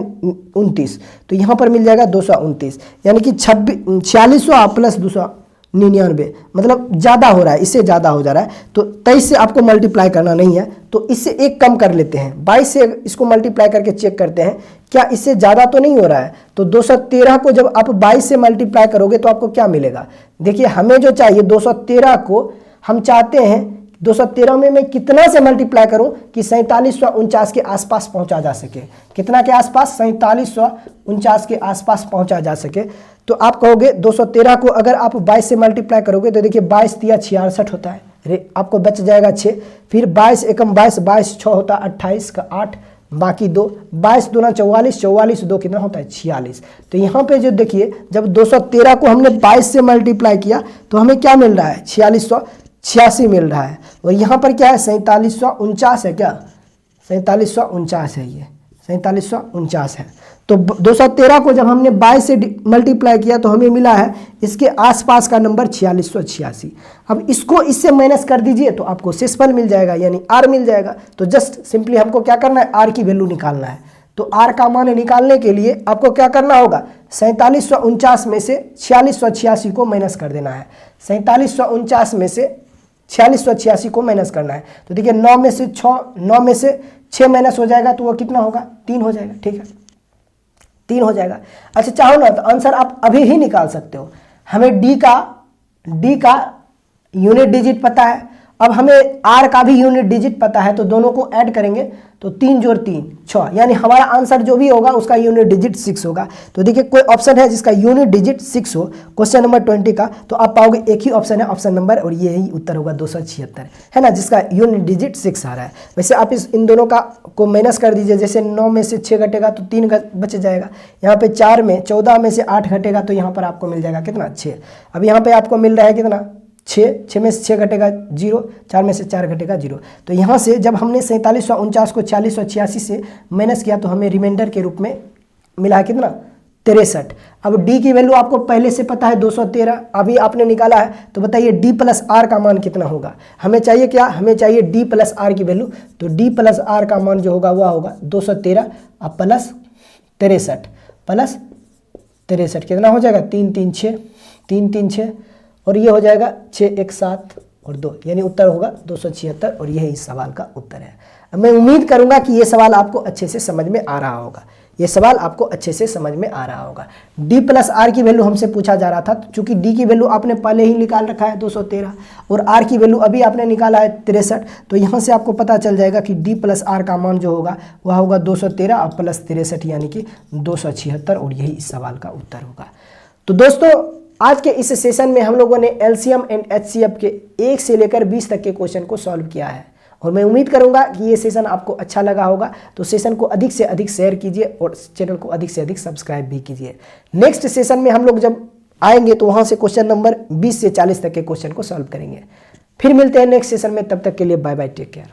29, तो यहाँ पर मिल जाएगा 229, यानी कि 4600 प्लस 299, मतलब ज़्यादा हो रहा है, इससे ज़्यादा हो जा रहा है। तो 23 से आपको मल्टीप्लाई करना नहीं है, तो इससे एक कम कर लेते हैं, 22 से इसको मल्टीप्लाई करके चेक करते हैं क्या इससे ज़्यादा तो नहीं हो रहा है। तो 213 को जब आप 22 से मल्टीप्लाई करोगे तो आपको क्या मिलेगा, देखिए हमें जो चाहिए 213 को हम चाहते हैं 213 में मैं कितना से मल्टीप्लाई करूं कि 4749 के आसपास पहुंचा जा सके, कितना के आसपास, 4749 के आसपास पहुंचा जा सके। तो आप कहोगे 213 को अगर आप 22 से मल्टीप्लाई करोगे तो देखिए 22 तिया 66 होता है, अरे आपको बच जाएगा 6, फिर 22 एकम 22, 22 6 होता है 28 का 8, बाकी 2, 22 दूना 44, 44 2 कितना होता है 46। तो यहाँ पे जो देखिए जब 213 को हमने 22 से मल्टीप्लाई किया तो हमें क्या मिल रहा है, 4686 मिल रहा है। और यहाँ पर क्या है, 4749 है, क्या 4749 है, ये 4749 है। तो 213 को जब हमने 22 से मल्टीप्लाई किया तो हमें मिला है इसके आसपास का नंबर 4686। अब इसको इससे माइनस कर दीजिए तो आपको शेषफल मिल जाएगा, यानी आर मिल जाएगा। तो जस्ट सिंपली हमको क्या करना है, आर की वैल्यू निकालना है। तो आर का मान निकालने के लिए आपको क्या करना होगा, 4749 में से 4686 को माइनस कर देना है, 4749 में से 4686 को माइनस करना है। तो देखिए 9 में से 6 माइनस हो जाएगा तो वो कितना होगा, 3 हो जाएगा, ठीक है 3 हो जाएगा। अच्छा चाहो ना तो आंसर आप अभी ही निकाल सकते हो। हमें डी का यूनिट डिजिट पता है, अब हमें आर का भी यूनिट डिजिट पता है, तो दोनों को ऐड करेंगे तो 3 जोड़ 3 6, यानी हमारा आंसर जो भी होगा उसका यूनिट डिजिट 6 होगा। तो देखिए कोई ऑप्शन है जिसका यूनिट डिजिट 6 हो, क्वेश्चन नंबर 20 का, तो आप पाओगे एक ही ऑप्शन है, ऑप्शन नंबर, और ये ही उत्तर होगा 276, है ना, जिसका यूनिट डिजिट 6 आ रहा है। वैसे आप इन दोनों का को माइनस कर दीजिए, जैसे 9 में से 6 घटेगा तो 3 बच जाएगा, यहाँ पे 14 में से 8 घटेगा तो यहाँ पर आपको मिल जाएगा कितना, 6। अब यहाँ पे आपको मिल रहा है कितना, 6 में से 6 घटेगा 0, 4 में से 4 घटेगा 0। तो यहाँ से जब हमने 4749 को 4686 से माइनस किया तो हमें रिमाइंडर के रूप में मिला है कितना, 63। अब डी की वैल्यू आपको पहले से पता है 213, अभी आपने निकाला है, तो बताइए डी प्लस आर का मान कितना होगा। हमें चाहिए क्या, हमें चाहिए डी प्लस आर की वैल्यू। तो डी प्लस आर का मान जो होगा वह होगा 213 अब प्लस 63 कितना हो जाएगा, 3 3 6 और ये हो जाएगा 6 1 7 और 2, यानी उत्तर होगा 276, और यही इस सवाल का उत्तर है। अब मैं उम्मीद करूंगा कि ये सवाल आपको अच्छे से समझ में आ रहा होगा, ये सवाल आपको अच्छे से समझ में आ रहा होगा। डी प्लस आर की वैल्यू हमसे पूछा जा रहा था, चूंकि डी की वैल्यू आपने पहले ही निकाल रखा है 213 और आर की वैल्यू अभी आपने निकाला है 63, तो यहाँ से आपको पता चल जाएगा कि डी प्लस आर का मान जो होगा वह होगा 213 और प्लस 63 यानी कि 276, और यही इस सवाल का उत्तर होगा। तो दोस्तों आज के इस सेशन में हम लोगों ने एलसीएम एंड एचसीएफ के 1 से लेकर 20 तक के क्वेश्चन को सॉल्व किया है, और मैं उम्मीद करूंगा कि ये सेशन आपको अच्छा लगा होगा। तो सेशन को अधिक से अधिक शेयर कीजिए और चैनल को अधिक से अधिक सब्सक्राइब भी कीजिए। नेक्स्ट सेशन में हम लोग जब आएंगे तो वहां से क्वेश्चन नंबर 20 से 40 तक के क्वेश्चन को सॉल्व करेंगे। फिर मिलते हैं नेक्स्ट सेशन में, तब तक के लिए बाय बाय, टेक केयर।